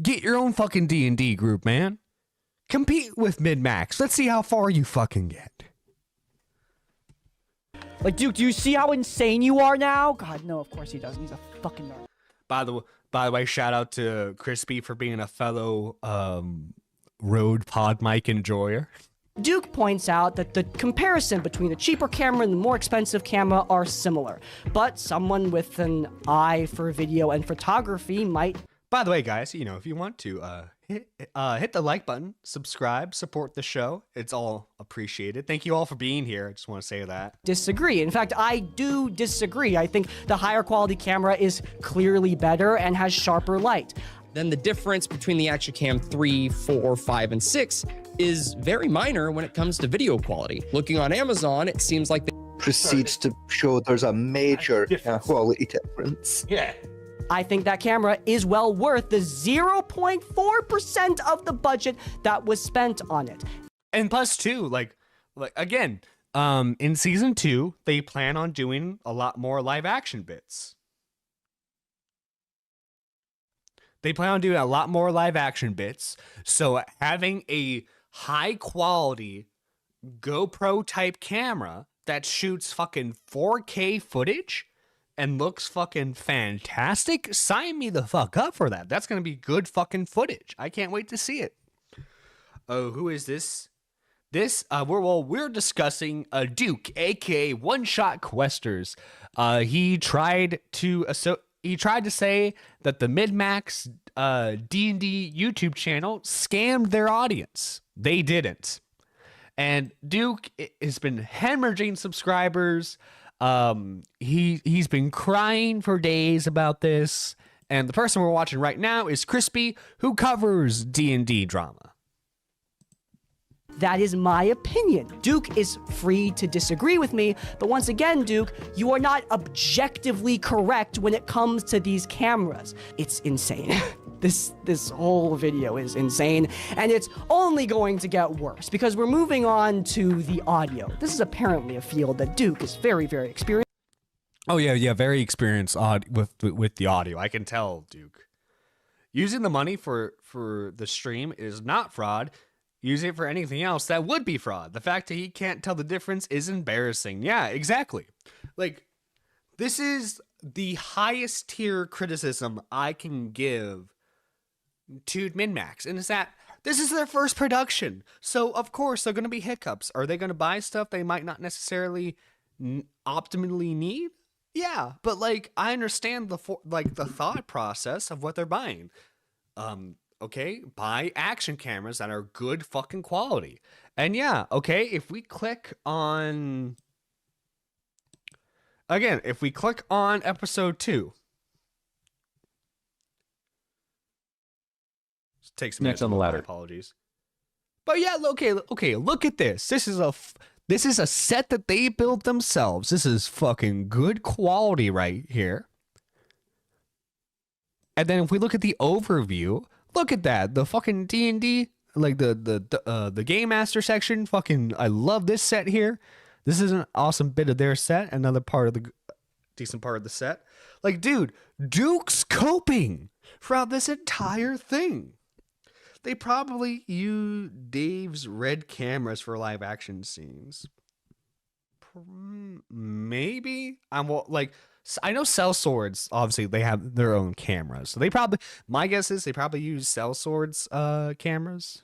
get your own fucking D&D group, man. Compete with Minmax. Let's see how far you fucking get. Like, Duke, do you see how insane you are now? God, no, of course he doesn't. He's a fucking nerd. By the way, shout out to Crispy for being a fellow Rode Pod mic enjoyer. Duke points out that the comparison between the cheaper camera and the more expensive camera are similar, but someone with an eye for video and photography might... By the way, guys, you know, if you want to hit the like button, subscribe, support the show. It's all appreciated. Thank you all for being here. I just want to say that. Disagree. In fact, I do disagree. I think the higher quality camera is clearly better and has sharper light. Then the difference between the Action Cam 3, 4, 5, and 6 is very minor when it comes to video quality. Looking on Amazon, it seems like proceeds to show there's a major quality difference. Yeah. I think that camera is well worth the 0.4% of the budget that was spent on it. And plus too, like again, in season 2, they plan on doing a lot more live action bits. So having a high quality GoPro type camera that shoots fucking 4K footage and looks fucking fantastic, sign me the fuck up for that. That's gonna be good fucking footage. I can't wait to see it. Oh, who is this? We're discussing Duke, aka One Shot Questers. He tried to say that the Minmax D&D YouTube channel scammed their audience. They didn't. And Duke has been hemorrhaging subscribers. He's been crying for days about this. And the person we're watching right now is Crispy, who covers D&D drama. That is my opinion. Duke is free to disagree with me, but once again, Duke, you are not objectively correct when it comes to these cameras. It's insane. This whole video is insane, and it's only going to get worse because we're moving on to the audio. This is apparently a field that Duke is very, very experienced. Oh yeah, very experienced with the audio. I can tell, Duke. Using the money for the stream is not fraud. Using it for anything else, that would be fraud. The fact that he can't tell the difference is embarrassing. Yeah, exactly. Like, this is the highest tier criticism I can give to Minmax, and it's that this is their first production, so of course there are going to be hiccups. Are they going to buy stuff they might not necessarily optimally need? Yeah, but like I understand the thought process of what they're buying. Okay, buy action cameras that are good fucking quality. And yeah, okay, if we click on episode 2. Takes next on the ladder. Apologies. But yeah, okay, look at this. This is a set that they built themselves. This is fucking good quality right here. And then if we look at the overview, look at that. The fucking D&D, like the Game Master section, fucking I love this set here. This is an awesome bit of their set, another part of the decent part of the set. Like, dude, Duke's coping throughout this entire thing. They probably use Dave's red cameras for live action scenes. Maybe I know Cell Swords, obviously they have their own cameras, so my guess is they probably use Cell Swords cameras.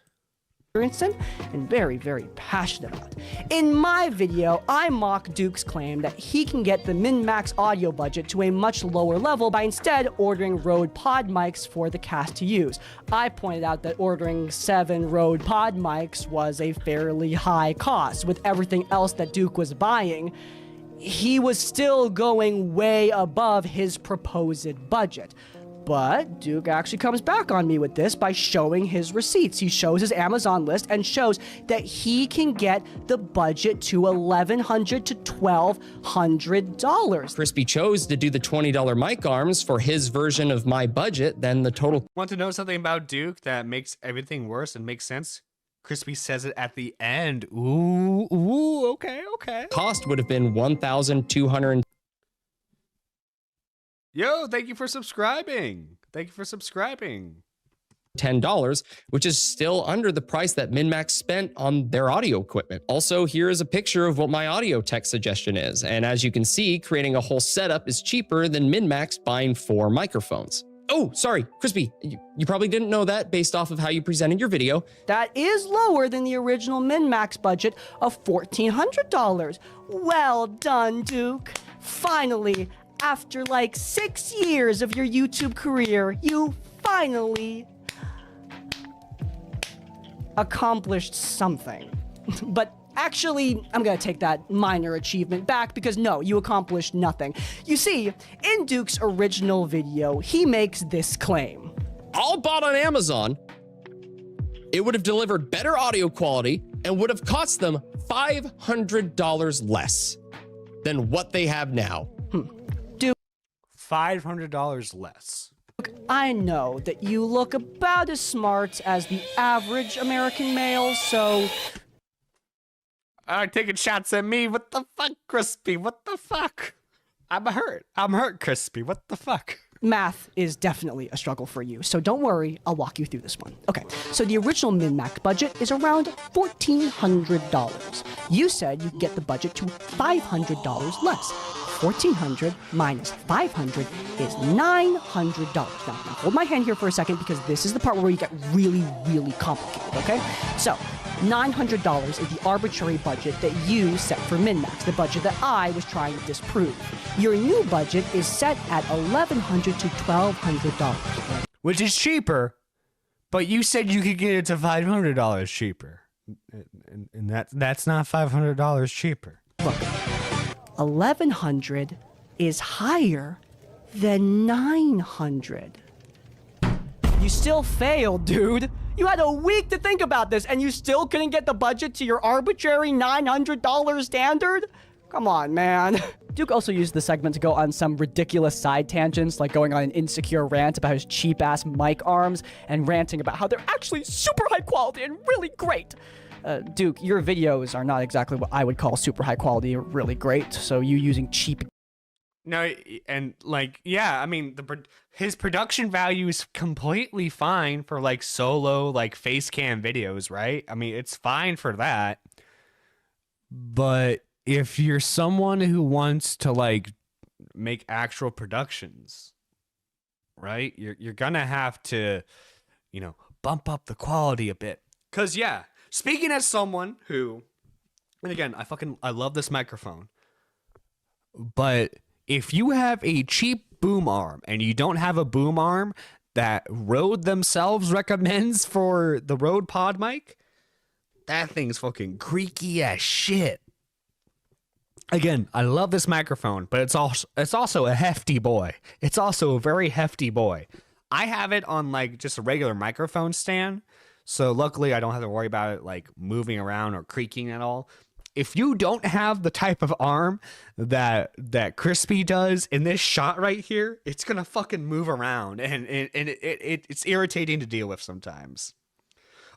And very, very passionate about. In my video, I mock Duke's claim that he can get the Minmax audio budget to a much lower level by instead ordering Rode pod mics for the cast to use. I pointed out that ordering 7 Rode pod mics was a fairly high cost. With everything else that Duke was buying, he was still going way above his proposed budget. But Duke actually comes back on me with this by showing his receipts. He shows his Amazon list and shows that he can get the budget to $1,100 to $1,200. Crispy chose to do the $20 mic arms for his version of my budget, then the total. Want to know something about Duke that makes everything worse and makes sense? Crispy says it at the end. Ooh, okay. Cost would have been $1,200. Yo, thank you for subscribing. $10, which is still under the price that Minmax spent on their audio equipment. Also, here is a picture of what my audio tech suggestion is. And as you can see, creating a whole setup is cheaper than Minmax buying 4 microphones. Oh, sorry, Crispy, you probably didn't know that based off of how you presented your video. That is lower than the original Minmax budget of $1,400. Well done, Duke. Finally, after like 6 years of your YouTube career, you finally accomplished something. But actually, I'm gonna take that minor achievement back because no, you accomplished nothing. You see, in Duke's original video, he makes this claim. All bought on Amazon, it would have delivered better audio quality and would have cost them $500 less than what they have now. Duke, $500 less. I know that you look about as smart as the average American male, so... Taking shots at me. What the fuck, Crispy? What the fuck? I'm hurt, Crispy. What the fuck? Math is definitely a struggle for you, so don't worry, I'll walk you through this one. Okay, so the original Minmax budget is around $1,400. You said you could get the budget to $500 less. $1,400 minus $500 is $900. Now, hold my hand here for a second because this is the part where you get really, really complicated, okay? So, $900 is the arbitrary budget that you set for Minmax, the budget that I was trying to disprove. Your new budget is set at $1,100 to $1,200. Which is cheaper, but you said you could get it to $500 cheaper. And that's not $500 cheaper. Look, $1,100 is higher than $900. You still failed, dude. You had a week to think about this, and you still couldn't get the budget to your arbitrary $900 standard? Come on, man. Duke also used the segment to go on some ridiculous side tangents, like going on an insecure rant about his cheap-ass mic arms and ranting about how they're actually super high quality and really great. Duke, your videos are not exactly what I would call super high quality or really great, so you using cheap... No, and like, yeah, I mean, his production value is completely fine for like solo, like face cam videos, right? I mean, it's fine for that. But if you're someone who wants to like make actual productions, right? You're gonna have to, you know, bump up the quality a bit. Cause yeah, speaking as someone who, and again, I love this microphone, but if you have a cheap boom arm and you don't have a boom arm that Rode themselves recommends for the Rode Pod mic, that thing's fucking creaky as shit. Again, I love this microphone, but it's also a hefty boy. It's also a very hefty boy. I have it on like just a regular microphone stand, so luckily I don't have to worry about it like moving around or creaking at all. If you don't have the type of arm that Crispy does in this shot right here, it's gonna fucking move around, and it's irritating to deal with sometimes.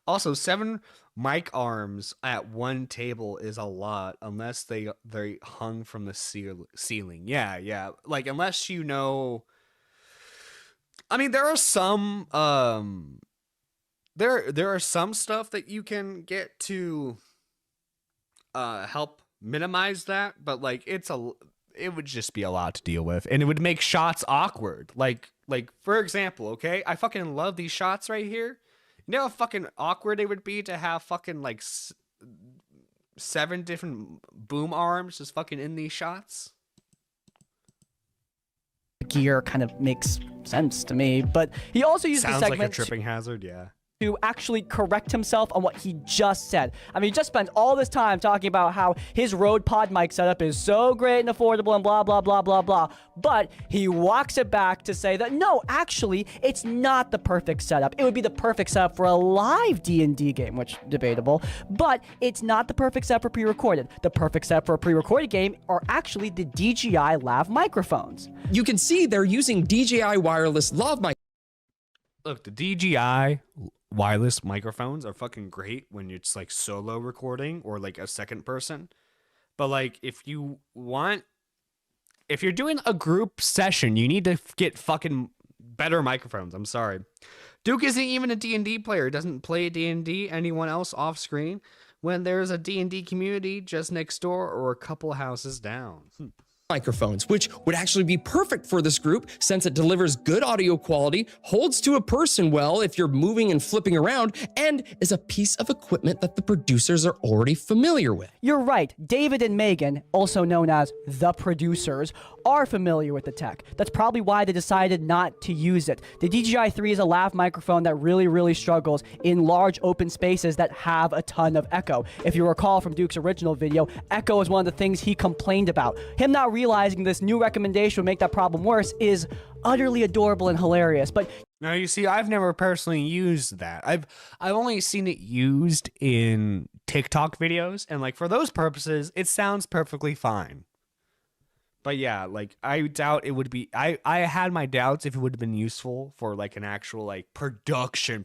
Also, 7 mic arms at one table is a lot, unless they hung from the ceiling. Yeah. Like, unless you know... I mean, there are some... There are some stuff that you can get to help minimize that, but, like, it would just be a lot to deal with, and it would make shots awkward. Like, for example, okay? I fucking love these shots right here. You know how fucking awkward it would be to have fucking like 7 different boom arms just fucking in these shots? Gear kind of makes sense to me, but he also used the Sounds segment like a tripping hazard, yeah. To actually correct himself on what he just said. I mean, he just spent all this time talking about how his Rode Pod mic setup is so great and affordable and blah, blah, blah, blah, blah. But he walks it back to say that, no, actually, it's not the perfect setup. It would be the perfect setup for a live D&D game, which, debatable. But it's not the perfect setup for pre-recorded. The perfect setup for a pre-recorded game are actually the DJI lav microphones. You can see they're using DJI wireless lav mic. Look, the DJI wireless microphones are fucking great when it's like solo recording or like a second person, but like if you're doing a group session, you need to get fucking better microphones. I'm sorry, Duke isn't even a D&D player, doesn't play D&D anyone else off screen when there's a D&D community just next door or a couple houses down. Microphones, which would actually be perfect for this group since it delivers good audio quality, holds to a person well if you're moving and flipping around, and is a piece of equipment that the producers are already familiar with. You're right. David and Megan, also known as the producers, are familiar with the tech. That's probably why they decided not to use it. The DJI 3 is a lav microphone that really struggles in large open spaces that have a ton of echo. If you recall from Duke's original video, echo is one of the things he complained about. Him not realizing this new recommendation would make that problem worse is utterly adorable and hilarious. But now, you see, I've never personally used that. I've only seen it used in TikTok videos, and like for those purposes, it sounds perfectly fine. But yeah, like I doubt it would be. I had my doubts if it would have been useful for like an actual like production.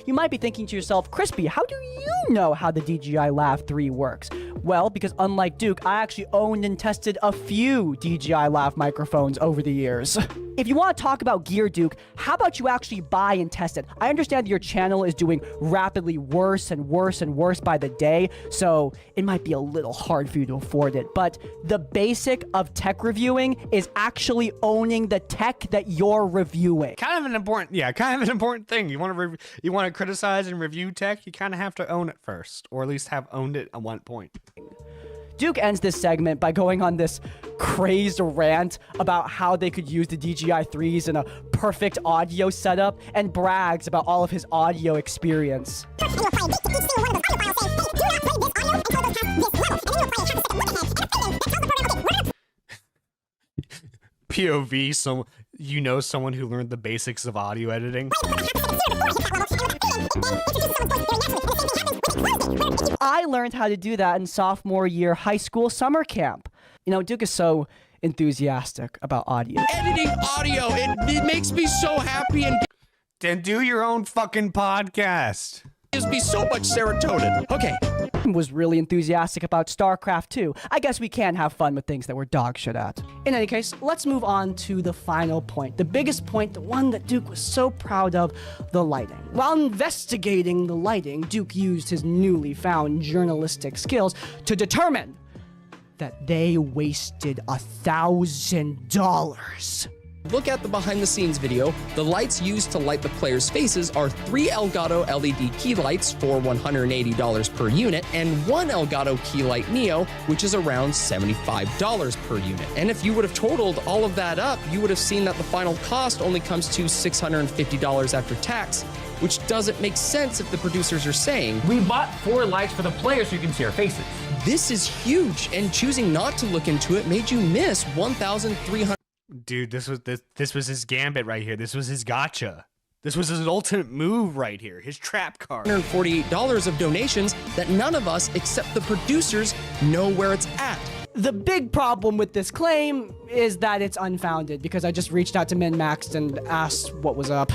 you might be thinking to yourself, Crispy, how do you know how the DJI Lav 3 works? Well, because unlike Duke, I actually owned and tested a few DJI Lav microphones over the years. If you want to talk about gear, Duke, how about you actually buy and test it? I understand that your channel is doing rapidly worse and worse and worse by the day, so it might be a little hard for you to afford it, but the basic of tech reviewing is actually owning the tech that you're reviewing. Kind of an important thing. You want to criticize and review tech, you kind of have to own it first, or at least have owned it at one point. Duke ends this segment by going on this crazed rant about how they could use the DJI 3s in a perfect audio setup and brags about all of his audio experience. POV, someone who learned the basics of audio editing. I learned how to do that in sophomore year high school summer camp. You know, Duke is so enthusiastic about audio. Editing audio, it makes me so happy and Then do your own fucking podcast. gives me so much serotonin. Okay. Was really enthusiastic about StarCraft 2. I guess we can have fun with things that we're dog shit at. In any case, let's move on to the final point. The biggest point, the one that Duke was so proud of, the lighting. While investigating the lighting, Duke used his newly found journalistic skills to determine that they wasted $1,000. Look at the behind the scenes video. The lights used to light the players' faces are 3 Elgato LED key lights for $180 per unit and 1 Elgato key light Neo, which is around $75 per unit. And if you would have totaled all of that up, you would have seen that the final cost only comes to $650 after tax, which doesn't make sense if the producers are saying, We bought 4 lights for the players so you can see our faces. this is huge, and choosing not to look into it made you miss $1,300. Dude, this was his gambit right here. This was his gotcha. This was his ultimate move right here. His trap card. $148 of donations that none of us except the producers know where it's at. The big problem with this claim is that it's unfounded, because I just reached out to Minmax and asked what was up.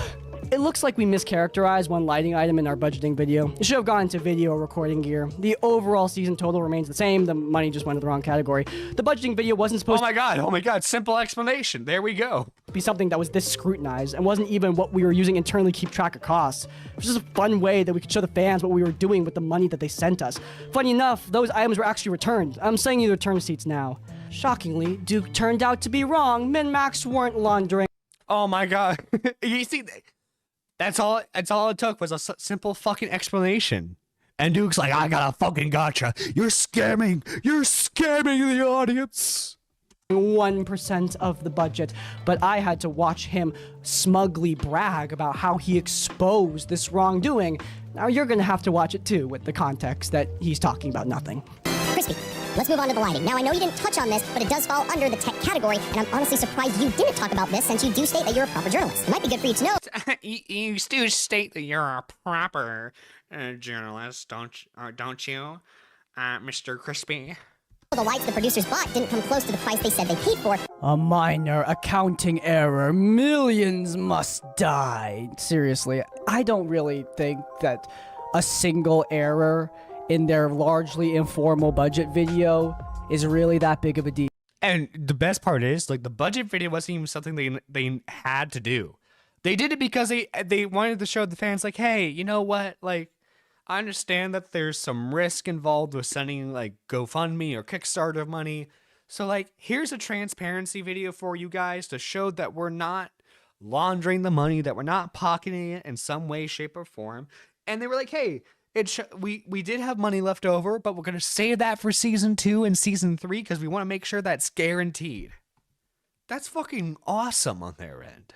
It looks like we mischaracterized one lighting item in our budgeting video. It should have gone into video recording gear. The overall season total remains the same. The money just went to the wrong category. The budgeting video wasn't supposed Oh my god, simple explanation. There we go. to be something that was this scrutinized and wasn't even what we were using internally to keep track of costs. It was just a fun way that we could show the fans what we were doing with the money that they sent us. Funny enough, those items were actually returned. I'm sending you the return receipts now. Shockingly, Duke turned out to be wrong. Minmax weren't laundering. Oh my god. You see, that's all it took was a simple fucking explanation. And Duke's like, I got a fucking gotcha. You're scamming the audience. 1% of the budget, but I had to watch him smugly brag about how he exposed this wrongdoing. Now you're gonna have to watch it too, with the context that he's talking about nothing. Crispy, let's move on to the lighting. Now, I know you didn't touch on this, but it does fall under the tech category, and I'm honestly surprised you didn't talk about this since you do state that you're a proper journalist. It might be good for you to know. You do state that you're a proper journalist, don't you, Mr. Crispy? The lights the producers bought didn't come close to the price they said they paid for. A minor accounting error. Millions must die. Seriously, I don't really think that a single error in their largely informal budget video is really that big of a deal. And the best part is, like, the budget video wasn't even something they had to do. They did it because they wanted to show the fans, like, hey, you know what? Like, I understand that there's some risk involved with sending, like, GoFundMe or Kickstarter money. So, like, here's a transparency video for you guys to show that we're not laundering the money, that we're not pocketing it in some way, shape, or form. And they were like, hey, we did have money left over, but we're going to save that for season 2 and season 3 because we want to make sure that's guaranteed. That's fucking awesome on their end.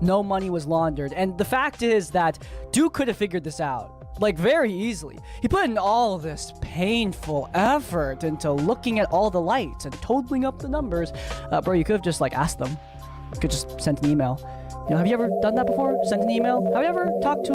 No money was laundered, and the fact is that Duke could have figured this out, like, very easily. He put in all this painful effort into looking at all the lights and totaling up the numbers. Bro, you could have just, like, asked them. You could just send an email. You know, have you ever done that before? Send an email? Have you ever talked to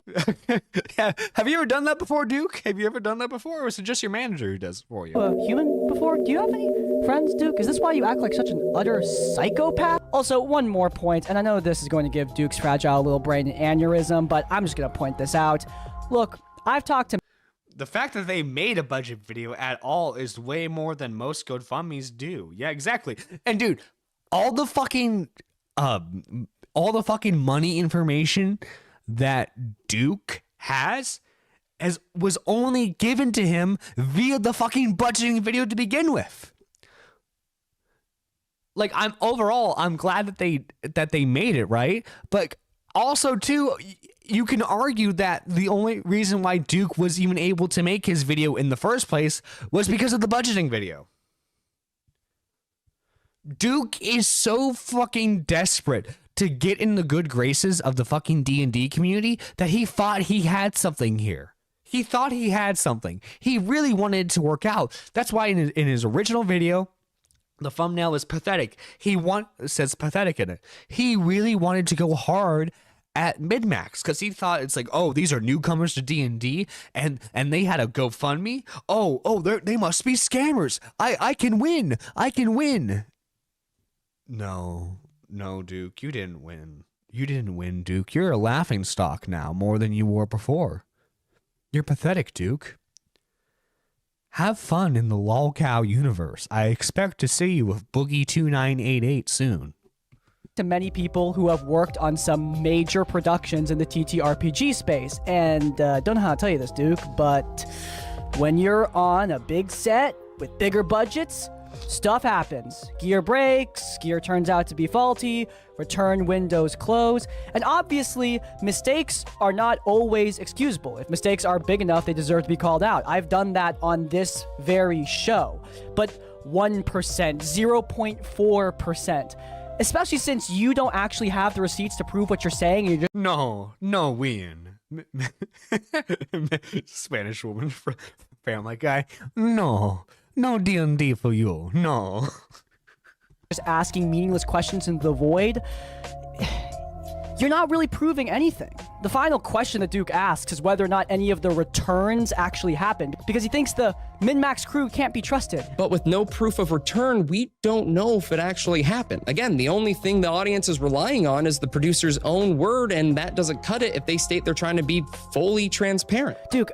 Yeah, have you ever done that before, Duke? Have you ever done that before, or is it just your manager who does it for you? a human before? Do you have any friends, Duke? Is this why you act like such an utter psychopath? Also, one more point, and I know this is going to give Duke's fragile little brain an aneurysm, but I'm just going to point this out. Look, I've talked to... The fact that they made a budget video at all is way more than most GoFundMes do. Yeah, exactly. And dude, all the fucking money information that Duke was only given to him via the fucking budgeting video to begin with. Like, I'm glad that they made it, right? But also too, you can argue that the only reason why Duke was even able to make his video in the first place was because of the budgeting video. Duke is so fucking desperate to get in the good graces of the fucking D&D community that he thought he had something here. He thought he had something. He really wanted it to work out. That's why in his original video, the thumbnail is pathetic. It says pathetic in it. He really wanted to go hard at Minmax because he thought it's like, oh, these are newcomers to D&D and they had a GoFundMe. Oh, they must be scammers. I can win. I can win. No, Duke, you didn't win. You didn't win, Duke. You're a laughingstock now more than you were before. You're pathetic, Duke. Have fun in the lolcow universe. I expect to see you with Boogie 2988 soon. To many people who have worked on some major productions in the TTRPG space, and don't know how to tell you this, Duke, but when you're on a big set with bigger budgets, stuff happens. Gear breaks, gear turns out to be faulty, return windows close, and obviously, mistakes are not always excusable. If mistakes are big enough, they deserve to be called out. I've done that on this very show. But 1%, 0.4%, especially since you don't actually have the receipts to prove what you're saying. You're just No, win. Spanish woman from Family Guy. No D&D for you. No. just asking meaningless questions into the void. You're not really proving anything. The final question that Duke asks is whether or not any of the returns actually happened, because he thinks the Minmax crew can't be trusted. But with no proof of return, we don't know if it actually happened. Again, the only thing the audience is relying on is the producer's own word, and that doesn't cut it if they state they're trying to be fully transparent. Duke,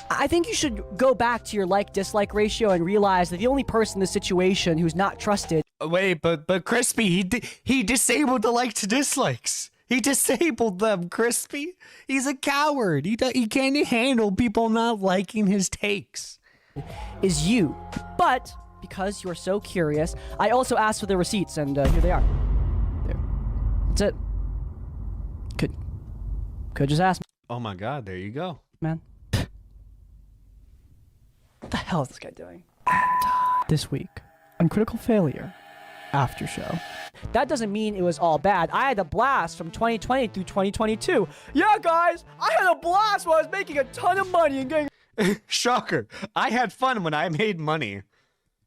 I think you should go back to your like-dislike ratio and realize that the only person in this situation who's not trusted. Wait, but Crispy, he disabled the likes to dislikes. He disabled them, Crispy. He's a coward. He can't handle people not liking his takes. Is you. But because you're so curious, I also asked for the receipts, and here they are. There. That's it. Could just ask me. Oh my God, there you go. Man. What the hell is this guy doing? This week on Critical Failure After Show. That doesn't mean it was all bad. I had a blast from 2020 through 2022. Yeah, guys, I had a blast while I was making a ton of money and getting Shocker. I had fun when I made money.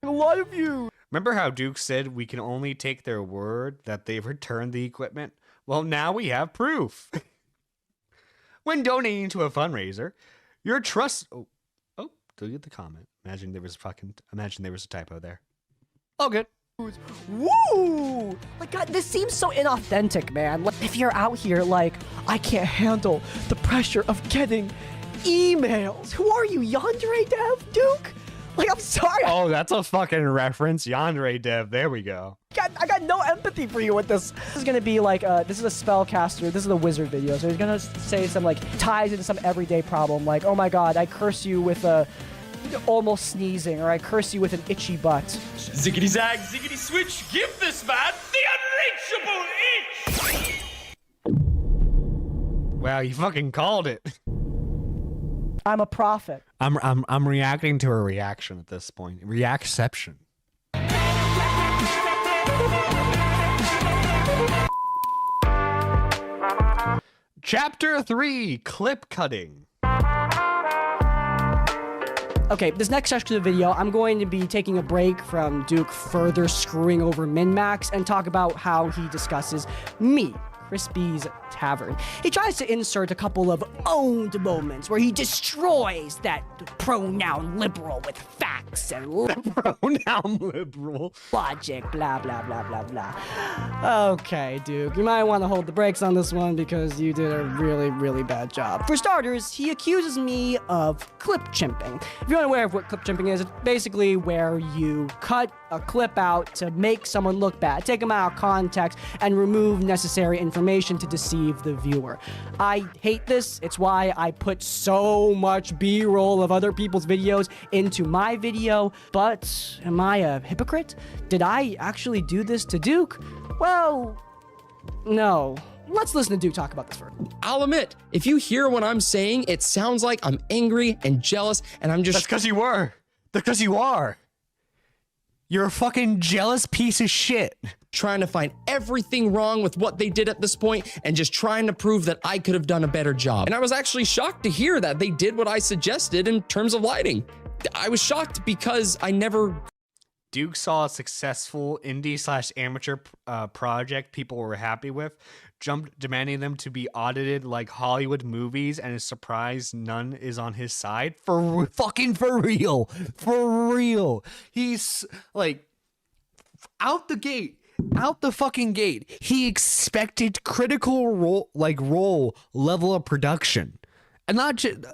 a lot of views. Remember how Duke said we can only take their word that they've returned the equipment? Well, now we have proof. When donating to a fundraiser, your trust... Oh, delete the comment. Imagine there was a typo there. All good. Woo! Like, God, this seems so inauthentic, man. Like, if you're out here like, I can't handle the pressure of getting emails. Who are you, Yandere Dev, Duke? Like, I'm sorry. Oh, that's a fucking reference. Yandere Dev. There we go. I got no empathy for you with this. This is gonna be like, this is a spellcaster. This is a wizard video. So he's gonna say some, like, ties into some everyday problem. Like, oh my God, I curse you with almost sneezing, or I curse you with an itchy butt. Ziggity zag, ziggity switch, give this man the unreachable itch! Wow, you fucking called it. I'm a prophet. I'm reacting to a reaction at this point. Reacception. Chapter 3, clip cutting. Okay, this next section of the video, I'm going to be taking a break from Duke further screwing over Minmax and talk about how he discusses me, Crispy's Tavern. He tries to insert a couple of owned moments where he destroys that pronoun liberal with facts and Pronoun liberal. logic, blah, blah, blah, blah, blah. Okay, Duke, you might want to hold the brakes on this one because you did a really, really bad job. For starters, he accuses me of clip chimping. If you're unaware of what clip chimping is, it's basically where you cut a clip out to make someone look bad, take them out of context, and remove necessary information to deceive the viewer. I hate this. It's why I put so much B-roll of other people's videos into my video. But am I a hypocrite? Did I actually do this to Duke? Well, no. Let's listen to Duke talk about this first. I'll admit, if you hear what I'm saying, it sounds like I'm angry and jealous, and I'm just... That's because you were. That's because you are. You're a fucking jealous piece of shit. Trying to find everything wrong with what they did at this point and just trying to prove that I could have done a better job. And I was actually shocked to hear that they did what I suggested in terms of lighting. I was shocked because I never... Duke saw a successful indie/amateur project people were happy with, jumped demanding them to be audited like Hollywood movies and is surprised none is on his side? For real. He's like out the fucking gate. He expected critical role level of production. And not just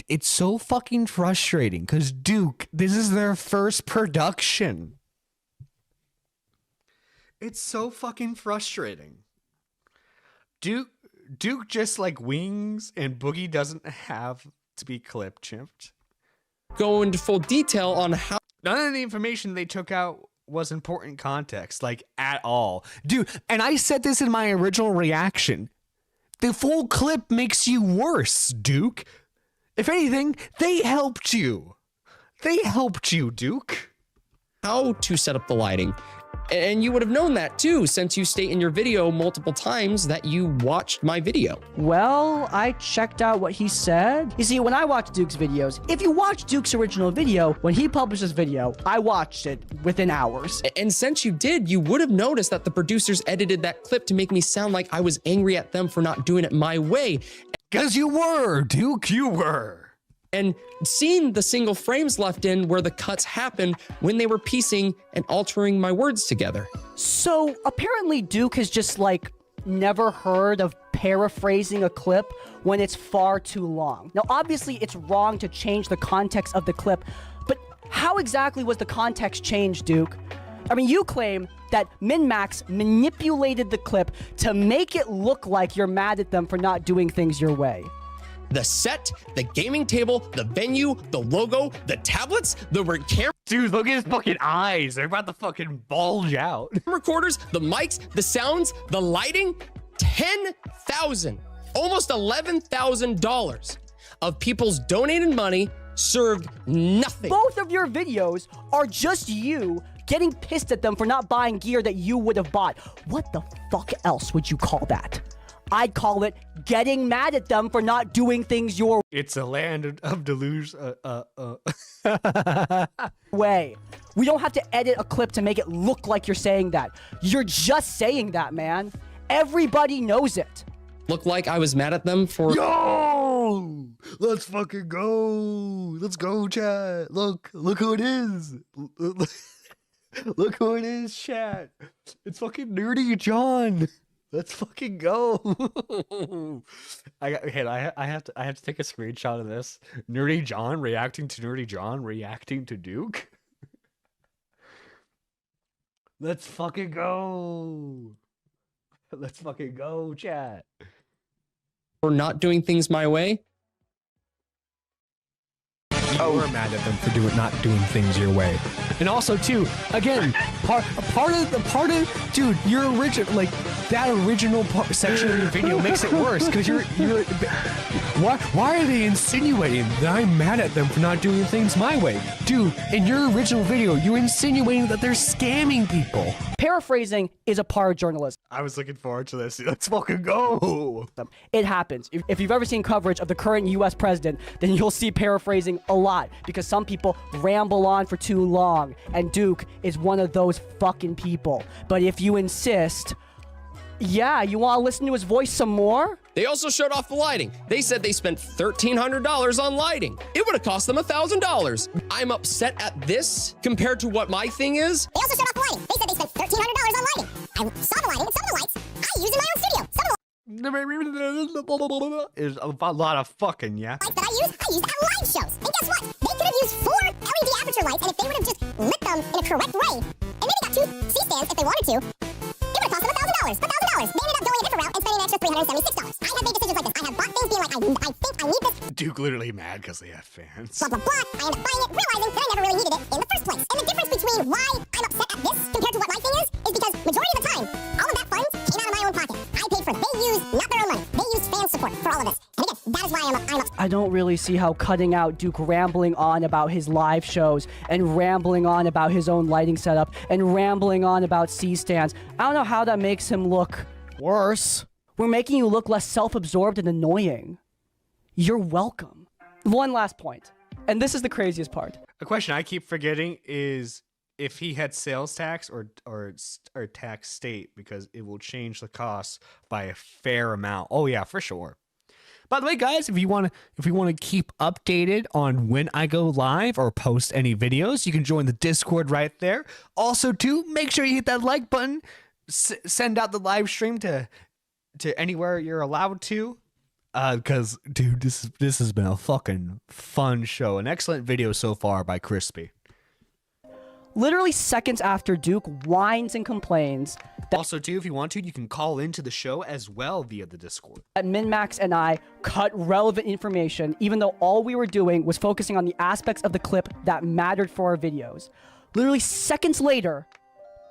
it's so fucking frustrating cuz Duke, this is their first production. It's so fucking frustrating. Duke just like wings and Boogie doesn't have to be clip chipped. Go into full detail on how None of the information they took out was important context, like at all. Dude, and I said this in my original reaction. The full clip makes you worse, Duke. If anything, they helped you. Duke. how to set up the lighting. And you would have known that too, since you state in your video multiple times that you watched my video. Well, I checked out what he said. You see, when I watch Duke's videos, if you watch Duke's original video, when he publishes video, I watched it within hours. And since you did, you would have noticed that the producers edited that clip to make me sound like I was angry at them for not doing it my way. Because you were, Duke, you were. And seeing the single frames left in where the cuts happened when they were piecing and altering my words together. So apparently Duke has just like never heard of paraphrasing a clip when it's far too long. Now, obviously it's wrong to change the context of the clip, but how exactly was the context changed, Duke? I mean, you claim that Minmax manipulated the clip to make it look like you're mad at them for not doing things your way. The set, the gaming table, the venue, the logo, the tablets, the camera. Dude, look at his fucking eyes. They're about to fucking bulge out. Recorders, the mics, the sounds, the lighting. $10,000, almost $11,000 of people's donated money served nothing. Both of your videos are just you getting pissed at them for not buying gear that you would have bought. What the fuck else would you call that? I'd call it getting mad at them for not doing things your It's a land of delusion. way. We don't have to edit a clip to make it look like you're saying that. You're just saying that, man. Everybody knows it. Look like I was mad at them for... Yo! Let's fucking go. Let's go, chat. Look who it is. Look who it is, chat. It's fucking Nerdy John. Let's fucking go. I have to take a screenshot of this. Nerdy John reacting to Nerdy John reacting to Duke. Let's fucking go. Let's fucking go, chat. For not doing things my way. You were mad at them for not doing things your way. And also too, again, part of dude, your original, like that original section of your video makes it worse because you're why are they insinuating that I'm mad at them for not doing things my way? Dude, in your original video, you're insinuating that they're scamming people. Paraphrasing is a part of journalism. I was looking forward to this. Let's fucking go. It happens. If you've ever seen coverage of the current US president, then you'll see paraphrasing a lot because some people ramble on for too long, and Duke is one of those fucking people. But if you insist, yeah, you want to listen to his voice some more? They also showed off the lighting. They said they spent $1,300 on lighting. It would have cost them $1,000. I'm upset at this compared to what my thing is. They also showed off the lighting. They said they spent $1,300 on lighting. I saw the lighting and some of the lights I use in my own studio. Some of the There's a lot of fucking, yeah. lights that I used at live shows. And guess what? They could have used 4 LED aperture lights, and if they would have just lit them in a correct way, and maybe got 2 C-stands if they wanted to, it would have cost them $1,000. But $1,000. They ended up going a different route and spending an extra $376. I have made decisions like this. I have bought things being like, I think I need this. Duke literally mad because they have fans. Blah, blah, blah. I end up buying it, realizing that I never really needed it in the first place. And the difference between why I'm upset at this compared to what my thing is because majority of the time, all of that funds came out of my own pocket. I paid for it. They used not their own money. They used fan support for all of this. And again, that is why I'm upset. I don't really see how cutting out Duke rambling on about his live shows and rambling on about his own lighting setup and rambling on about C-stands, I don't know how that makes him look worse. We're making you look less self-absorbed and annoying. You're welcome. One last point, and this is the craziest part. A question I keep forgetting is if he had sales tax or tax state, because it will change the cost by a fair amount. Oh yeah, for sure. By the way, guys, if you want to keep updated on when I go live or post any videos, you can join the Discord right there. Also, too, make sure you hit that like button. Send out the live stream to anywhere you're allowed to. Because, dude, this has been a fucking fun show. An excellent video so far by Crispy. Literally seconds after Duke whines and complains that Also, too, if you want to, you can call into the show as well via the Discord. Minmax and I cut relevant information, even though all we were doing was focusing on the aspects of the clip that mattered for our videos. Literally seconds later,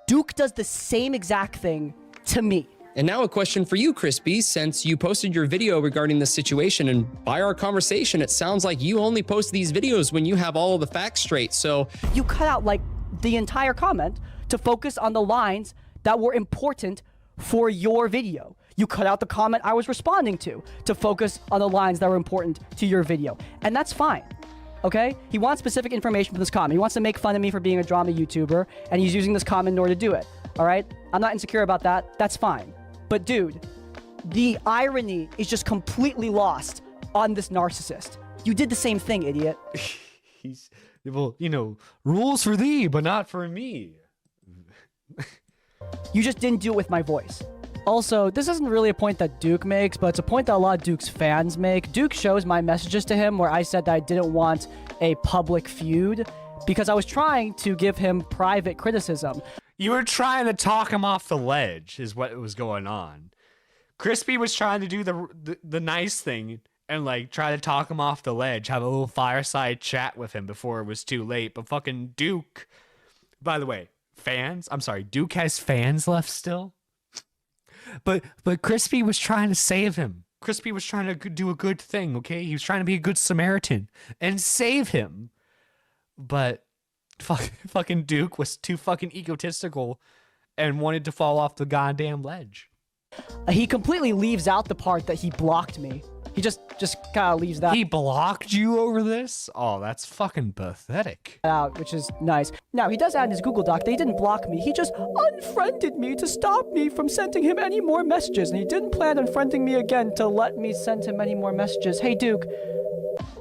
Duke does the same exact thing to me. And now a question for you, Crispy, since you posted your video regarding this situation, and by our conversation, it sounds like you only post these videos when you have all of the facts straight, so... You cut out, like, the entire comment to focus on the lines that were important for your video. You cut out the comment I was responding to focus on the lines that were important to your video. And that's fine, okay? He wants specific information for this comment. He wants to make fun of me for being a drama YouTuber, and he's using this comment in order to do it, all right? I'm not insecure about that. That's fine. But dude, the irony is just completely lost on this narcissist. You did the same thing, idiot. He's, well, you know, rules for thee, but not for me. You just didn't do it with my voice. Also, this isn't really a point that Duke makes, but it's a point that a lot of Duke's fans make. Duke shows my messages to him where I said that I didn't want a public feud because I was trying to give him private criticism. You were trying to talk him off the ledge, is what was going on. Crispy was trying to do the nice thing and like try to talk him off the ledge, have a little fireside chat with him before it was too late. But fucking Duke, by the way, fans, I'm sorry, Duke has fans left still. But Crispy was trying to save him. Crispy was trying to do a good thing, okay? He was trying to be a good Samaritan and save him. But fucking Duke was too fucking egotistical and wanted to fall off the goddamn ledge. He completely leaves out the part that he blocked me. He just kind of leaves that He blocked you over this? Oh, that's fucking pathetic. out, which is nice. Now, he does add in his Google Doc that he didn't block me. He just unfriended me to stop me from sending him any more messages. And he didn't plan on friending me again to let me send him any more messages. Hey, Duke,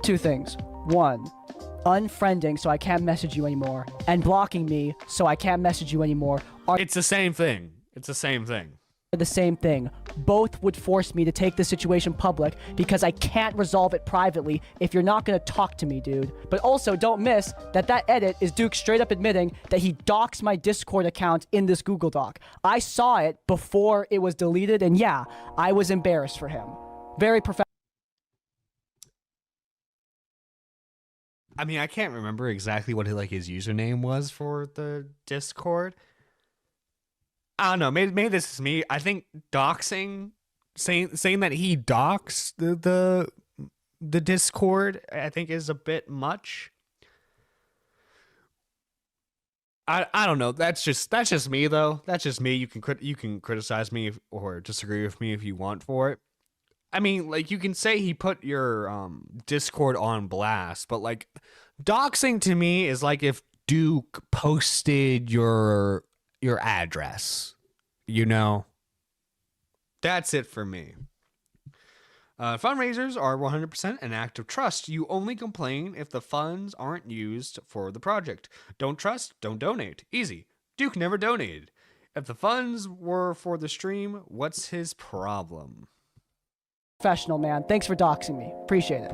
two things. One, unfriending so I can't message you anymore, and blocking me so I can't message you anymore are It's the same thing. It's the same thing. the same thing. Both would force me to take the situation public because I can't resolve it privately if you're not gonna talk to me, dude. But also, don't miss that edit is Duke straight up admitting that he doxed my Discord account in this Google Doc. I saw it before it was deleted, and yeah, I was embarrassed for him. Very professional. I mean, I can't remember exactly what his username was for the Discord. I don't know. Maybe this is me. I think doxing, saying that he doxed the Discord, I think is a bit much. I don't know. That's just me though. That's just me. You can criticize me or disagree with me if you want for it. I mean, like, you can say he put your Discord on blast, but like, doxing to me is like if Duke posted your address, you know? That's it for me. Fundraisers are 100% an act of trust. You only complain if the funds aren't used for the project. Don't trust, don't donate. Easy. Duke never donated. If the funds were for the stream, what's his problem? Professional, man. Thanks for doxing me. Appreciate it.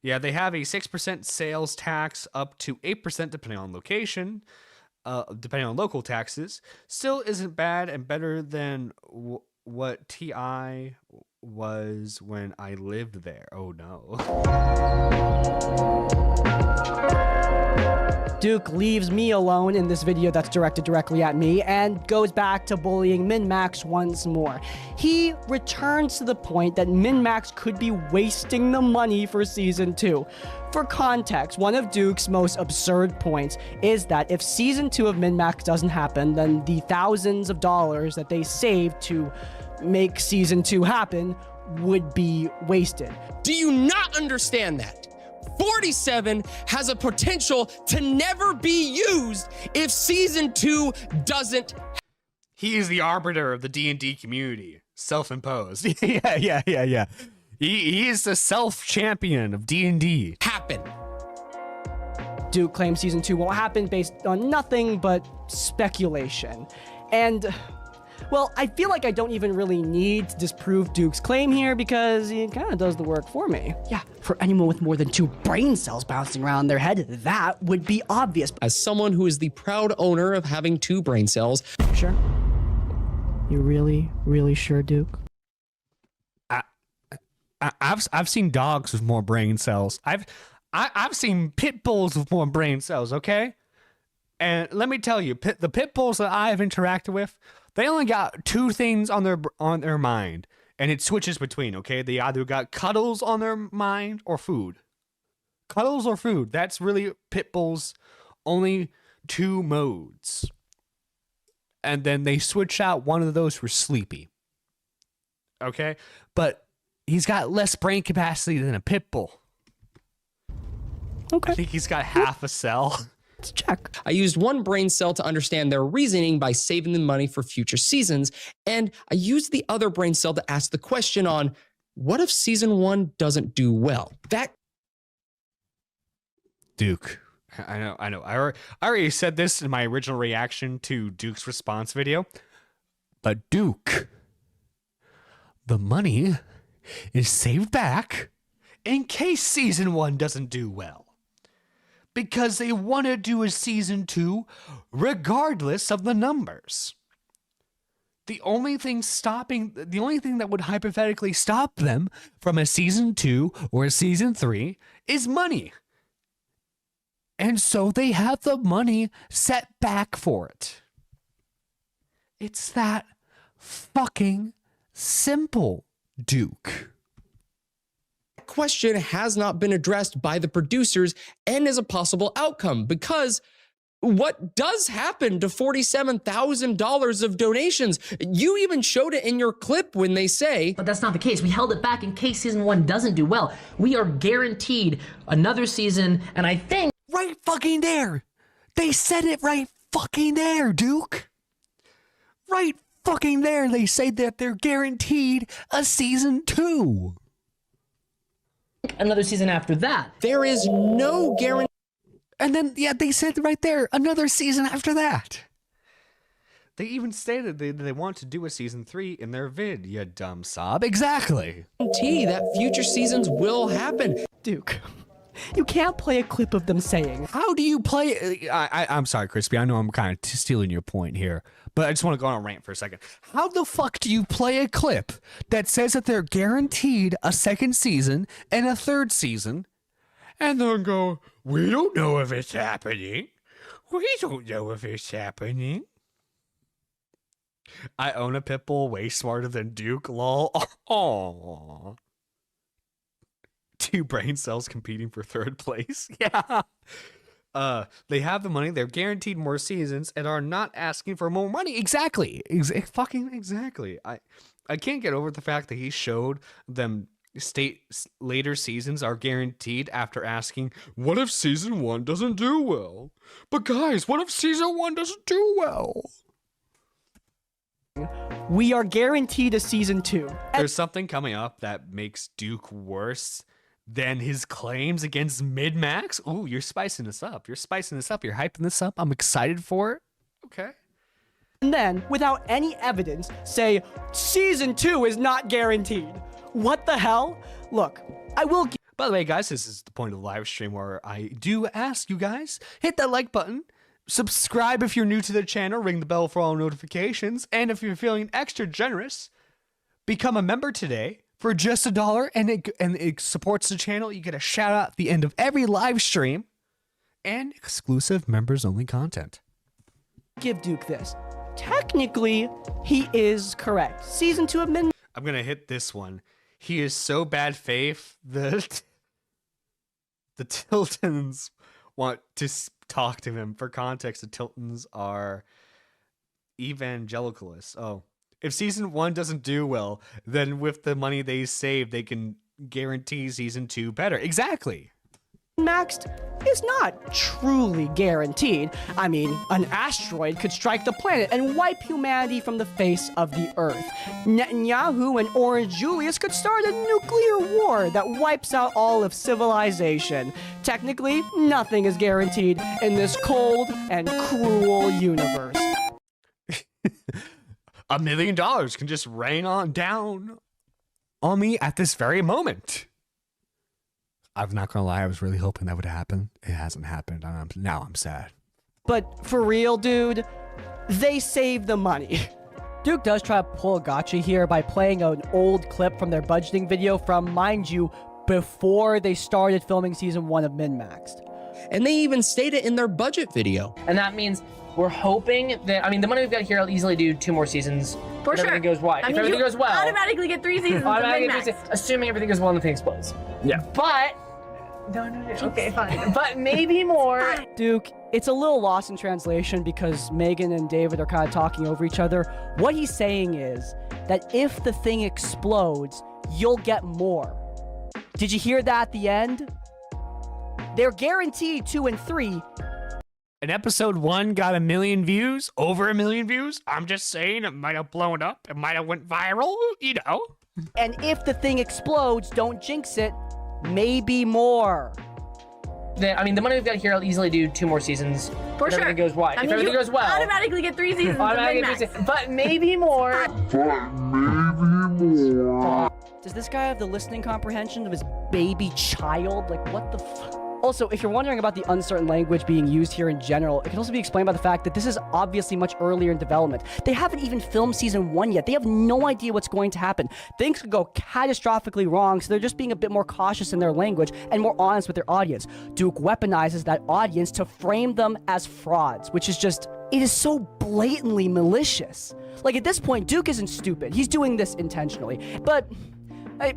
Yeah, they have a 6% sales tax up to 8% depending on location, depending on local taxes. Still isn't bad and better than what TI was when I lived there. Oh no. Duke leaves me alone in this video that's directed directly at me and goes back to bullying Minmax once more. He returns to the point that Minmax could be wasting the money for Season 2. For context, one of Duke's most absurd points is that if Season 2 of Minmax doesn't happen, then the thousands of dollars that they saved to make Season 2 happen would be wasted. Do you not understand that? 47 has a potential to never be used if season 2 doesn't. He is the arbiter of the D&D community. Self-imposed. Yeah. He is the self-champion of D&D. Happen. Duke claims season 2 won't happen based on nothing but speculation. And, well, I feel like I don't even really need to disprove Duke's claim here because he kind of does the work for me. Yeah, for anyone with more than 2 brain cells bouncing around their head, that would be obvious. As someone who is the proud owner of having 2 brain cells. Sure? You really sure, Duke? I've seen dogs with more brain cells. I've seen pit bulls with more brain cells, okay? And let me tell you, the pit bulls that I've interacted with, they only got 2 things on their mind, and it switches between, okay? They either got cuddles on their mind or food. Cuddles or food. That's really pit bulls' only 2 modes. And then they switch out one of those for sleepy. Okay? But he's got less brain capacity than a pit bull. Okay. I think he's got half a cell. Let's check. I used 1 brain cell to understand their reasoning by saving them money for future seasons, and I used the other brain cell to ask the question on, what if season 1 doesn't do well? That... Duke. I know. I already said this in my original reaction to Duke's response video. But Duke, the money is saved back in case season 1 doesn't do well. Because they want to do a season 2 regardless of the numbers. The only thing that would hypothetically stop them from a season 2 or a season 3 is money. And so they have the money set back for it. It's that fucking simple, Duke. Question has not been addressed by the producers and is a possible outcome because what does happen to $47,000 of donations? You even showed it in your clip when they say, but that's not the case. We held it back in case season 1 doesn't do well. We are guaranteed another season, and I think right fucking there. They said it right fucking there, Duke. Right fucking there. They say that they're guaranteed a season 2. Another season after that. There is no guarantee. And then, yeah, they said right there, another season after that. They even stated they want to do a season 3 in their vid, you dumb sob. Exactly. That future seasons will happen. Duke, you can't play a clip of them saying, how do you play? I'm sorry, Crispy. I know I'm kind of stealing your point here, but I just want to go on a rant for a second. How the fuck do you play a clip that says that they're guaranteed a second season and a 3rd season, and then go, we don't know if it's happening. We don't know if it's happening. I own a pit bull way smarter than Duke, lol. Aww. 2 brain cells competing for 3rd place. Yeah. They have the money. They're guaranteed more seasons and are not asking for more money. Exactly. Fucking exactly. I can't get over the fact that he showed them later seasons are guaranteed after asking, what if season 1 doesn't do well? But guys, what if season 1 doesn't do well? we are guaranteed a season 2. There's something coming up that makes Duke worse than his claims against Minmax. Ooh, you're spicing this up. You're spicing this up. You're hyping this up. I'm excited for it. Okay. And then, without any evidence, say, season 2 is not guaranteed. What the hell? Look, I will... By the way, guys, this is the point of the live stream where I do ask you guys, hit that like button, subscribe if you're new to the channel, ring the bell for all notifications, and if you're feeling extra generous, become a member today for just $1, and it supports the channel. You get a shout out at the end of every live stream and exclusive members only content. Give Duke this. Technically, he is correct. Season 2 of Minmax. I'm gonna hit this one. He is so bad faith that the Tiltons want to talk to him. For context, the Tiltons are evangelicalists. Oh, if season 1 doesn't do well, then with the money they save, they can guarantee season 2 better. Exactly. min-maxed is not truly guaranteed. I mean, an asteroid could strike the planet and wipe humanity from the face of the Earth. Netanyahu and Orange Julius could start a nuclear war that wipes out all of civilization. Technically, nothing is guaranteed in this cold and cruel universe. $1 million can just rain on down on me at this very moment. I'm not gonna lie, I was really hoping that would happen. It hasn't happened, and now I'm sad. But for real, dude, they save the money. Duke does try to pull a gotcha here by playing an old clip from their budgeting video from, mind you, before they started filming season 1 of Minmaxed. And they even stated in their budget video. And that means we're hoping that, I mean, the money we've got here will easily do 2 more seasons. For if sure. everything goes well. I mean, if everything you goes well. automatically get 3 seasons of Automatically Minmax. 3 seasons, assuming everything goes well and the thing explodes. Yeah. But, no. Okay, fine. But maybe more. Duke, it's a little lost in translation because Megan and David are kind of talking over each other. What he's saying is that if the thing explodes, you'll get more. Did you hear that at the end? They're guaranteed 2 and 3. And episode 1 got 1 million views, over 1 million views. I'm just saying, it might have blown up. It might have went viral, you know. And if the thing explodes, don't jinx it, maybe more. I mean, the money we've got here will easily do 2 more seasons. For if sure. everything goes well. I If mean, everything you goes well. automatically get 3 seasons of Automatically Minmax. 3 seasons. But maybe more. Does this guy have the listening comprehension of his baby child? Like, what the fuck? Also, if you're wondering about the uncertain language being used here in general, it can also be explained by the fact that this is obviously much earlier in development. They haven't even filmed season 1 yet. They have no idea what's going to happen. Things could go catastrophically wrong, so they're just being a bit more cautious in their language and more honest with their audience. Duke weaponizes that audience to frame them as frauds, which is just... it is so blatantly malicious. Like, at this point, Duke isn't stupid. He's doing this intentionally. But...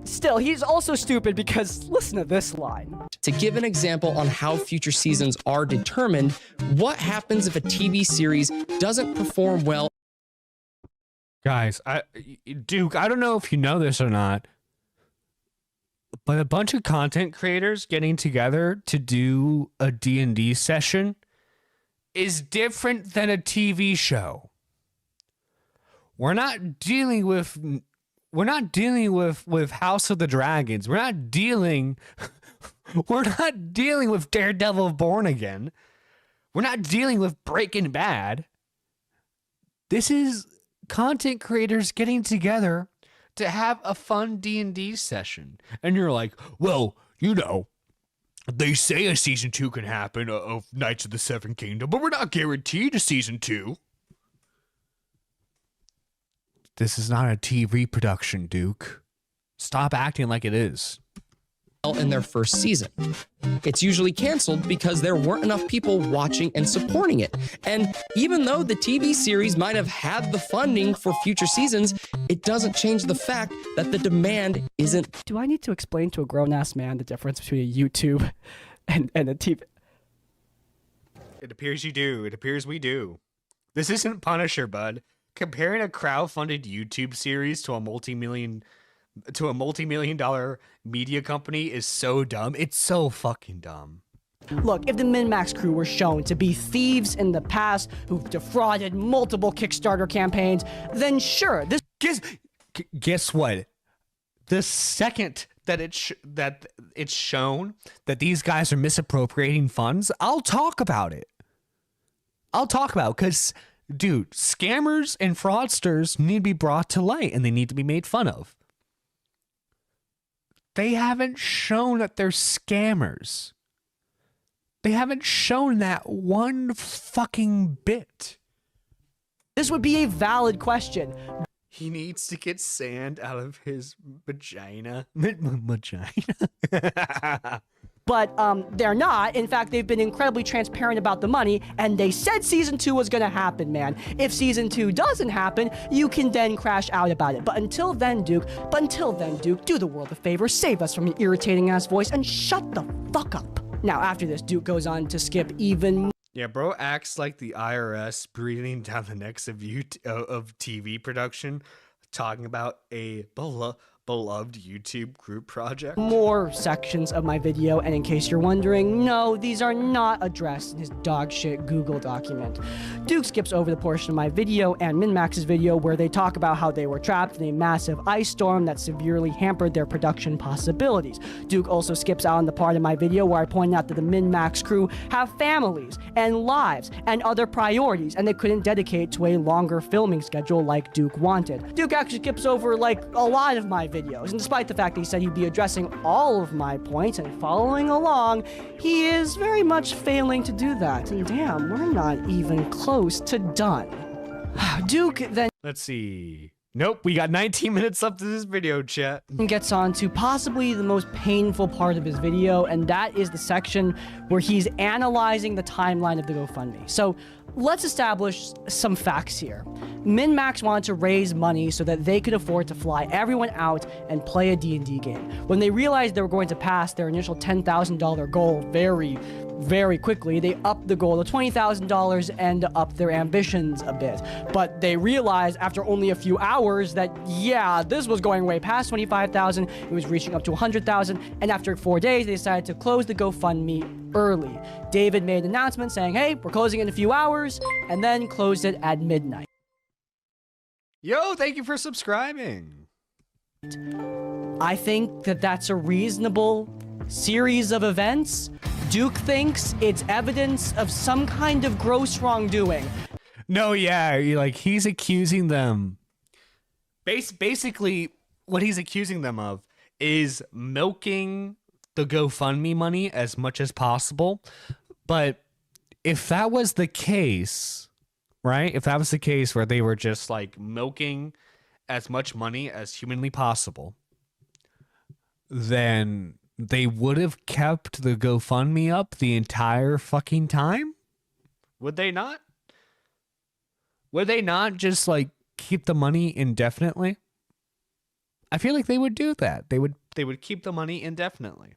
still, he's also stupid because listen to this line. To give an example on how future seasons are determined, what happens if a TV series doesn't perform well? Guys, Duke, I don't know if you know this or not, but a bunch of content creators getting together to do a D&D session is different than a TV show. We're not dealing with House of the Dragons. We're not dealing with Daredevil Born Again. We're not dealing with Breaking Bad. This is content creators getting together to have a fun D&D session. And you're like, well, you know, they say a season 2 can happen of Knights of the Seven Kingdom, but we're not guaranteed a season 2. This is not a TV production, Duke. Stop acting like it is. In their first season. It's usually canceled because there weren't enough people watching and supporting it. And even though the TV series might have had the funding for future seasons, it doesn't change the fact that the demand isn't. Do I need to explain to a grown-ass man the difference between a YouTube and a TV? It appears you do. It appears we do. This isn't Punisher, bud. Comparing a crowdfunded YouTube series to a multi-million dollar media company is so dumb. It's so fucking dumb. Look, if the Minmax crew were shown to be thieves in the past who've defrauded multiple Kickstarter campaigns, then sure, this... Guess what? The second that it's shown that these guys are misappropriating funds, I'll talk about it. Because, dude, scammers and fraudsters need to be brought to light and they need to be made fun of. They haven't shown that they're scammers. They haven't shown that one fucking bit. This would be a valid question. He needs to get sand out of his vagina. Vagina. But they're not. In fact, they've been incredibly transparent about the money, and they said season 2 was gonna happen, man. If season 2 doesn't happen, you can then crash out about it. But until then, Duke, do the world a favor, save us from your irritating ass voice, and shut the fuck up. Now, after this, Duke goes on to skip even. Yeah, bro acts like the IRS breathing down the necks of TV production, talking about a beloved YouTube group project. More sections of my video, and in case you're wondering, no, these are not addressed in his dogshit Google document. Duke skips over the portion of my video and Minmax's video where they talk about how they were trapped in a massive ice storm that severely hampered their production possibilities. Duke also skips out on the part of my video where I point out that the Minmax crew have families and lives and other priorities, and they couldn't dedicate to a longer filming schedule like Duke wanted. Duke actually skips over like a lot of my videos, and despite the fact that he said he'd be addressing all of my points and following along, he is very much failing to do that. And damn, we're not even close to done. Duke then Let's see. Nope, we got 19 minutes up to this video, chat. gets on to possibly the most painful part of his video, and that is the section where he's analyzing the timeline of the GoFundMe. So let's establish some facts here. Minmax wanted to raise money so that they could afford to fly everyone out and play a D&D game. When they realized they were going to pass their initial $10,000 goal very quickly, they upped the goal to $20,000 and upped their ambitions a bit. But they realized after only a few hours that, yeah, this was going way past $25,000, it was reaching up to $100,000, and after 4 days, they decided to close the GoFundMe early. David made an announcement saying, hey, we're closing in a few hours, and then closed it at midnight. Yo, thank you for subscribing. I think that that's a reasonable series of events. Duke thinks it's evidence of some kind of gross wrongdoing. No, yeah, like he's accusing them. Basically, what he's accusing them of is milking the GoFundMe money as much as possible. But if that was the case, right? If that was the case where they were just like milking as much money as humanly possible, then they would have kept the GoFundMe up the entire fucking time? Would they not? Would they not just like keep the money indefinitely? I feel like they would do that. They would keep the money indefinitely.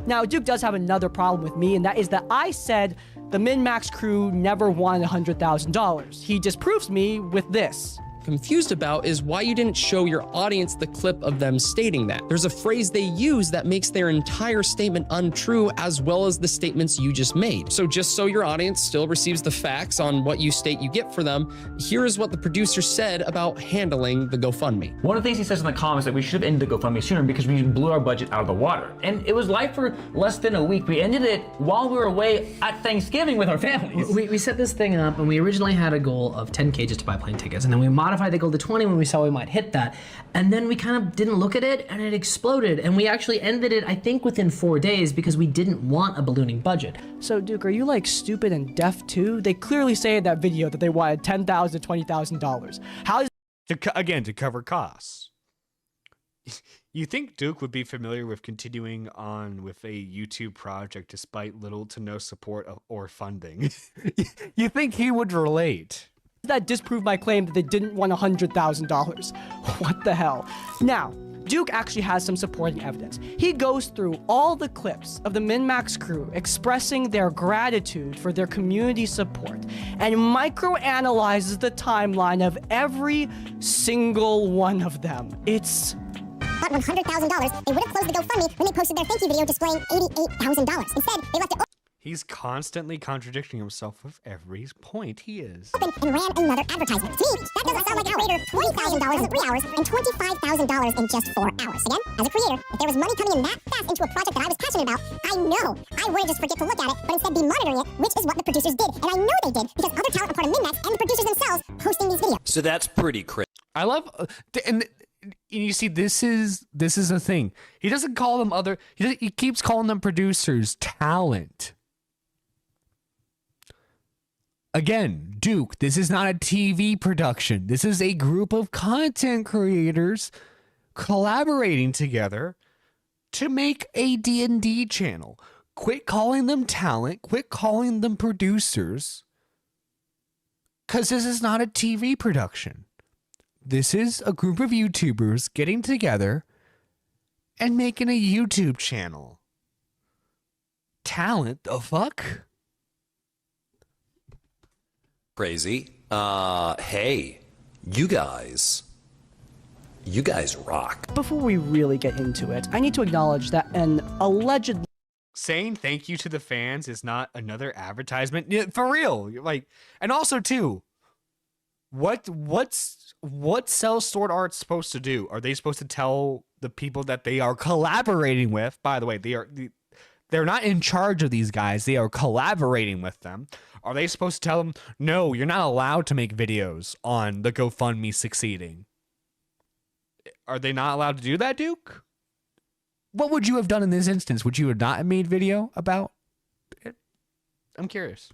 Now, Duke does have another problem with me, and that is that I said the Minmax crew never won $100,000. He disproves me with this. Confused about is why you didn't show your audience the clip of them stating that. There's a phrase they use that makes their entire statement untrue, as well as the statements you just made. So just so your audience still receives the facts on what you state you get for them, here is what the producer said about handling the GoFundMe. One of the things he says in the comments that we should have ended the GoFundMe sooner because we blew our budget out of the water. And it was live for less than a week. We ended it while we were away at Thanksgiving with our families. We set this thing up, and we originally had a goal of 10K just to buy plane tickets, and then we modified the goal to 20 when we saw we might hit that. And then we kind of didn't look at it, and it exploded. And we actually ended it, I think, within 4 days because we didn't want a ballooning budget. So, Duke, are you like stupid and deaf too? They clearly say in that video that they wanted $10,000 to $20,000. How is to cover costs? You think Duke would be familiar with continuing on with a YouTube project despite little to no support or funding? You think he would relate? that disprove my claim that they didn't want $100,000. What the hell? Now, Duke actually has some supporting evidence. He goes through all the clips of the Minmax crew expressing their gratitude for their community support and microanalyzes the timeline of every single one of them. It's... But $100,000, they would have closed the GoFundMe when they posted their thank you video displaying $88,000. Instead, they left it He's constantly contradicting himself with every point he is. open and ran another advertisement. To me, that doesn't sound like a creator. $20,000 in 3 hours and $25,000 in just 4 hours. Again, as a creator, if there was money coming in that fast into a project that I was passionate about, I know I wouldn't just forget to look at it, but instead be monitoring it, which is what the producers did. And I know they did because other talent are part of Minmax and the producers themselves posting these videos. So that's pretty crazy. I love, and you see, this is a thing. He doesn't call them other. He keeps calling them producers, talent. Again, Duke, this is not a TV production. This is a group of content creators collaborating together to make a D&D channel. Quit calling them talent. Quit calling them producers. Because this is not a TV production. This is a group of YouTubers getting together and making a YouTube channel. Talent, the fuck? Crazy. Hey, you guys. You guys rock. Before we really get into it, I need to acknowledge that an alleged Saying thank you to the fans is not another advertisement. Yeah, for real. Like, and also too, what Cell Sword Art's supposed to do? Are they supposed to tell the people that they are collaborating with? By the way, they're not in charge of these guys. They are collaborating with them. Are they supposed to tell them, no, you're not allowed to make videos on the GoFundMe succeeding? Are they not allowed to do that, Duke? What would you have done in this instance? Would you have not made video about it? I'm curious.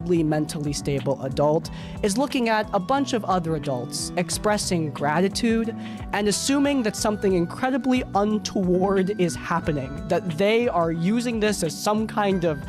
mentally stable adult is looking at a bunch of other adults expressing gratitude and assuming that something incredibly untoward is happening, that they are using this as some kind of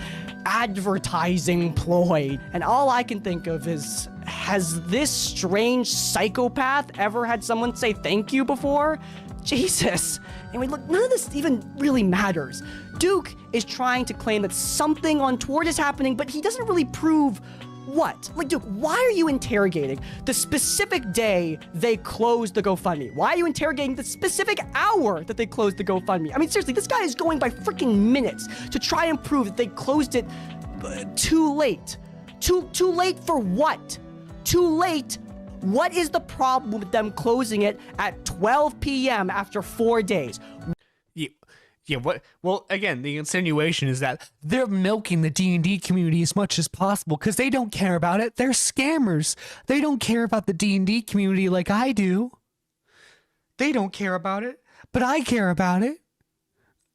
advertising ploy. And all I can think of is, has this strange psychopath ever had someone say thank you before? Jesus. Anyway, look, none of this even really matters. Duke is trying to claim that something untoward is happening, but he doesn't really prove what. Like, Duke, why are you interrogating the specific day they closed the GoFundMe? Why are you interrogating the specific hour that they closed the GoFundMe? I mean, seriously, this guy is going by freaking minutes to try and prove that they closed it too late. Too late for what? Too late. What is the problem with them closing it at 12 p.m. after 4 days? Yeah, what? Well, again, the insinuation is that they're milking the D&D community as much as possible because they don't care about it. They're scammers. They don't care about the D&D community like I do. They don't care about it, but I care about it.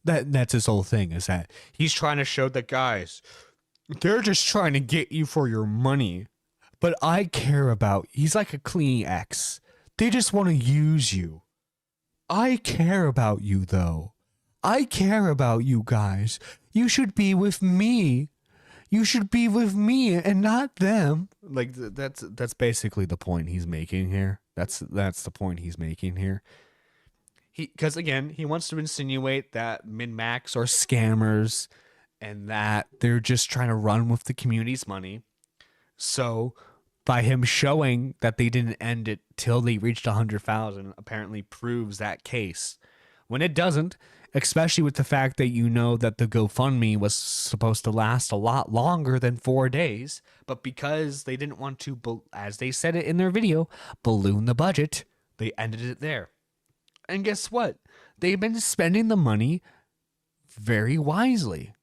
That's his whole thing, is that he's trying to show that, guys, they're just trying to get you for your money. But I care about, he's like a clean ex. They just want to use you. I care about you, though. I care about you guys. You should be with me. You should be with me and not them. Like, that's basically the point he's making here. That's the point he's making here. Because again, he wants to insinuate that Minmax are scammers and that they're just trying to run with the community's money. So by him showing that they didn't end it till they reached 100,000 apparently proves that case. When it doesn't, especially with the fact that you know that the GoFundMe was supposed to last a lot longer than 4 days, but because they didn't want to, as they said it in their video, balloon the budget, they ended it there. And guess what? They've been spending the money very wisely.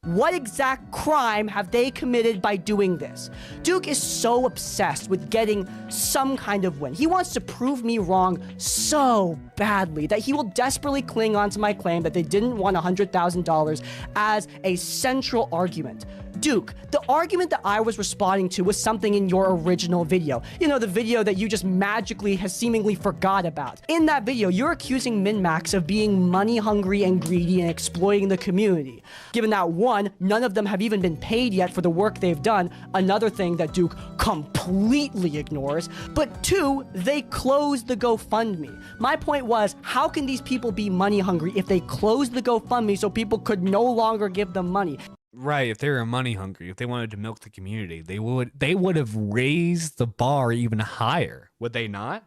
What exact crime have they committed by doing this? Duke is so obsessed with getting some kind of win. He wants to prove me wrong so badly that he will desperately cling on to my claim that they didn't want $100,000 as a central argument. Duke, the argument that I was responding to was something in your original video. You know, the video that you just magically has seemingly forgot about. In that video, you're accusing Minmax of being money hungry and greedy and exploiting the community. Given that, one, none of them have even been paid yet for the work they've done, another thing that Duke completely ignores, but two, they closed the GoFundMe. My point was, how can these people be money hungry if they closed the GoFundMe so people could no longer give them money? Right, if they were money hungry, if they wanted to milk the community, they would have raised the bar even higher, would they not?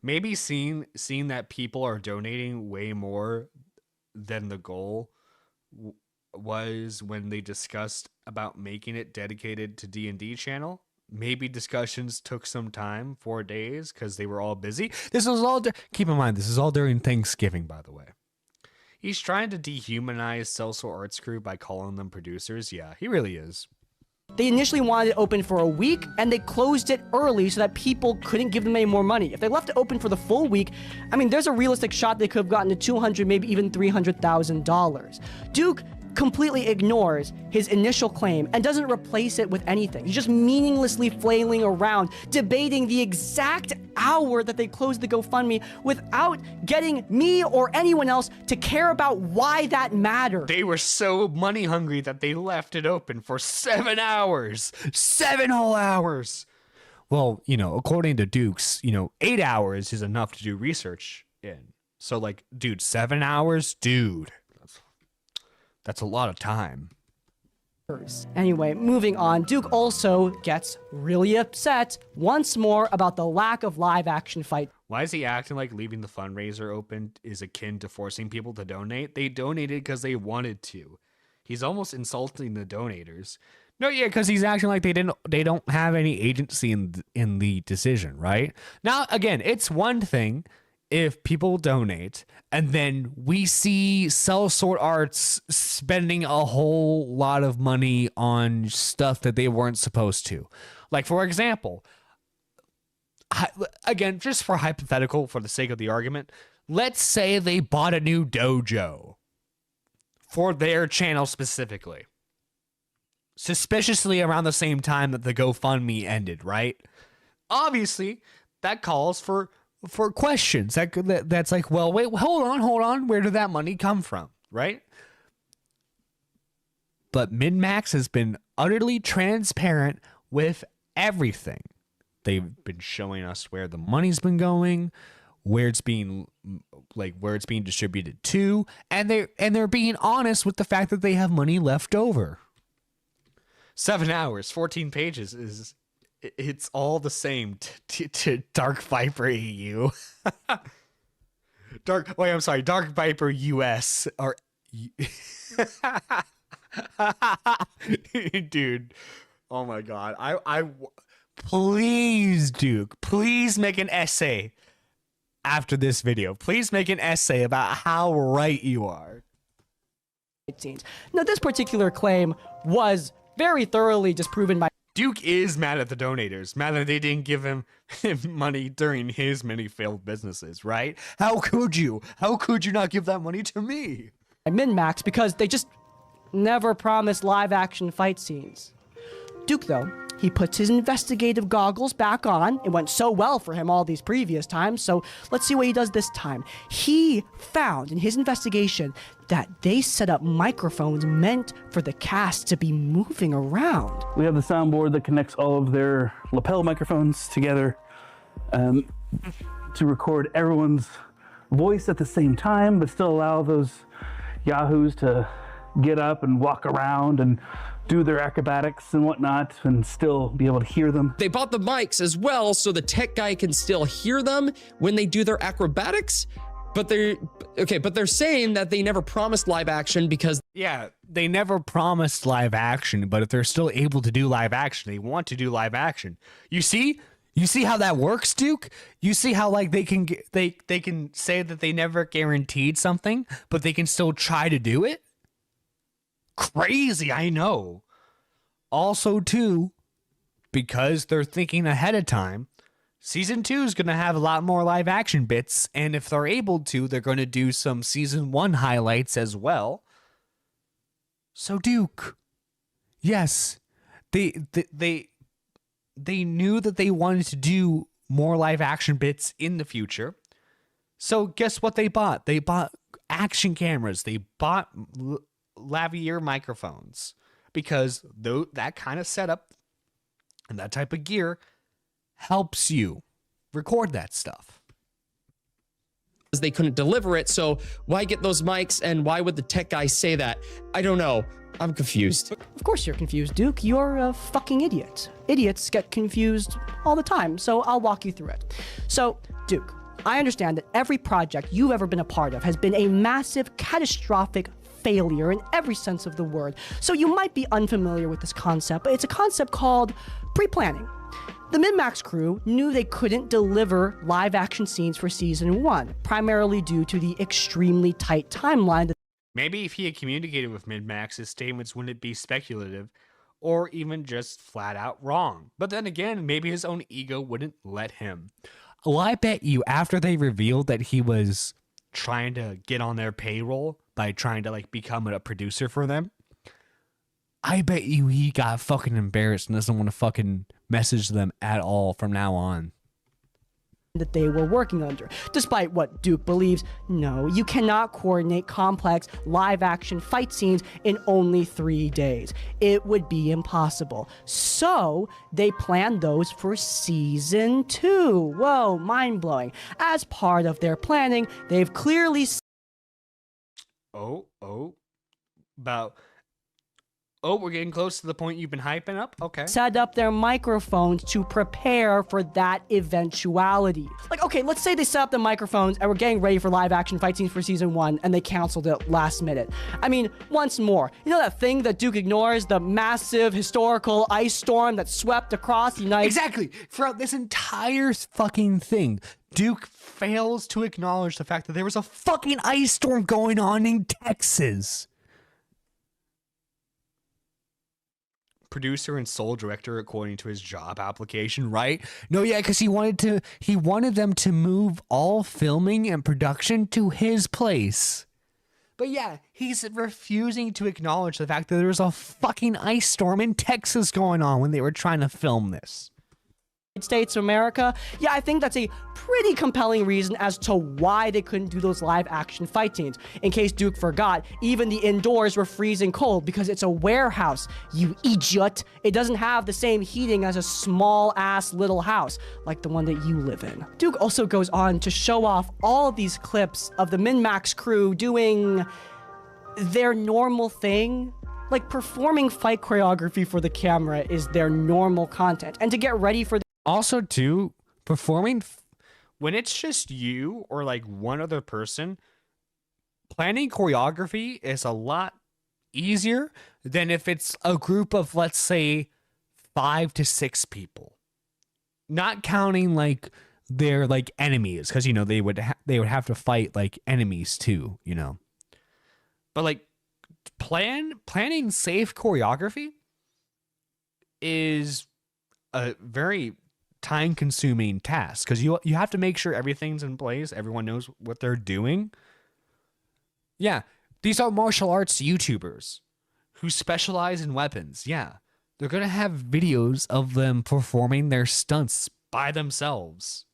Maybe seeing that people are donating way more than the goal was when they discussed about making it dedicated to D&D channel. Maybe discussions took some time, 4 days, because they were all busy. This was all, keep in mind, this is all during Thanksgiving, by the way. He's trying to dehumanize Cell Sword Art's crew by calling them producers. Yeah, he really is. They initially wanted it open for a week, and they closed it early so that people couldn't give them any more money. If they left it open for the full week, I mean, there's a realistic shot they could have gotten to $200,000, maybe even $300,000. Duke completely ignores his initial claim and doesn't replace it with anything. He's just meaninglessly flailing around, debating the exact hour that they closed the GoFundMe without getting me or anyone else to care about why that mattered. They were so money hungry that they left it open for 7 hours. 7 whole hours. Well, you know, according to Dukes, 8 hours is enough to do research in. So, like, dude, 7 hours? Dude. That's a lot of time. Anyway, moving on, Duke also gets really upset once more about the lack of live action fight. Why is he acting like leaving the fundraiser open is akin to forcing people to donate? They donated because they wanted to. He's almost insulting the donators. No, yeah, because he's acting like they don't have any agency in the decision, right? Now, again, it's one thing if people donate and then we see Cell Sword Arts spending a whole lot of money on stuff that they weren't supposed to. Like, for example, again, just for hypothetical, for the sake of the argument, let's say they bought a new dojo for their channel specifically, suspiciously around the same time that the GoFundMe ended, right? Obviously, that calls for questions. That's like, well, wait, hold on. Where did that money come from, right? But Minmax has been utterly transparent with everything. They've been showing us where the money's been going, where it's being distributed to, and they're being honest with the fact that they have money left over. 7 hours, 14 pages it's all the same to Dark Viper EU. Dark Viper US or dude. Oh my god. I please, Duke, please make an essay after this video. Please make an essay about how right you are. Now, this particular claim was very thoroughly disproven by Duke is mad at the donators, mad that they didn't give him money during his many failed businesses, right? How could you? How could you not give that money to me? Minmax, because they just never promised live action fight scenes. Duke, though, he puts his investigative goggles back on. It went so well for him all these previous times, so let's see what he does this time. He found in his investigation that they set up microphones meant for the cast to be moving around. We have the soundboard that connects all of their lapel microphones together to record everyone's voice at the same time, but still allow those yahoos to get up and walk around and do their acrobatics and whatnot and still be able to hear them. They bought the mics as well so the tech guy can still hear them when they do their acrobatics, but they're saying that they never promised live action because they never promised live action, but if they're still able to do live action, they want to do live action. You see how that works, Duke? You see how like they can say that they never guaranteed something, but they can still try to do it? Crazy, I know. Also, too, because they're thinking ahead of time, Season 2 is going to have a lot more live action bits, and if they're able to, they're going to do some Season 1 highlights as well. So, Duke, yes, they knew that they wanted to do more live action bits in the future. So, guess what they bought? They bought action cameras. They bought lavalier microphones because that kind of setup and that type of gear helps you record that stuff. They couldn't deliver it, so why get those mics and why would the tech guy say that? I don't know. I'm confused. Of course you're confused, Duke. You're a fucking idiot. Idiots get confused all the time, so I'll walk you through it. So, Duke, I understand that every project you've ever been a part of has been a massive, catastrophic failure in every sense of the word. So you might be unfamiliar with this concept, but it's a concept called pre-planning. The Minmax crew knew they couldn't deliver live action scenes for season 1, primarily due to the extremely tight timeline. Maybe if he had communicated with Minmax, his statements wouldn't be speculative or even just flat out wrong. But then again, maybe his own ego wouldn't let him. Well, I bet you after they revealed that he was trying to get on their payroll by trying to like become a producer for them, I bet you he got fucking embarrassed and doesn't want to fucking message them at all from now on. That they were working under. Despite what Duke believes, no, you cannot coordinate complex live action fight scenes in only 3 days. It would be impossible. So they planned those for season 2. Whoa, mind-blowing. As part of their planning, they've clearly Oh, we're getting close to the point you've been hyping up? Okay. Set up their microphones to prepare for that eventuality. Like, okay, let's say they set up the microphones and we're getting ready for live action fight scenes for season 1 and they canceled it last minute. I mean, once more, you know that thing that Duke ignores, the massive historical ice storm that swept across the United States? Exactly. Throughout this entire fucking thing, Duke fails to acknowledge the fact that there was a fucking ice storm going on in Texas. Producer and sole director according to his job application, right? No, yeah, because he wanted them to move all filming and production to his place. But yeah, he's refusing to acknowledge the fact that there was a fucking ice storm in Texas going on when they were trying to film this. States of America. Yeah, I think that's a pretty compelling reason as to why they couldn't do those live action fight scenes. In case Duke forgot, even the indoors were freezing cold because it's a warehouse, you idiot. It doesn't have the same heating as a small ass little house like the one that you live in. Duke also goes on to show off all these clips of the Minmax crew doing their normal thing. Like, performing fight choreography for the camera is their normal content. And to get ready for also, too, performing when it's just you or like one other person, planning choreography is a lot easier than if it's a group of, let's say, 5 to 6 people. Not counting like their like enemies, because you know they would have to fight like enemies too, you know. But like planning safe choreography is a very time-consuming task because you have to make sure everything's in place, everyone knows what they're doing. Yeah, these are martial arts YouTubers who specialize in weapons. Yeah, they're gonna have videos of them performing their stunts by themselves.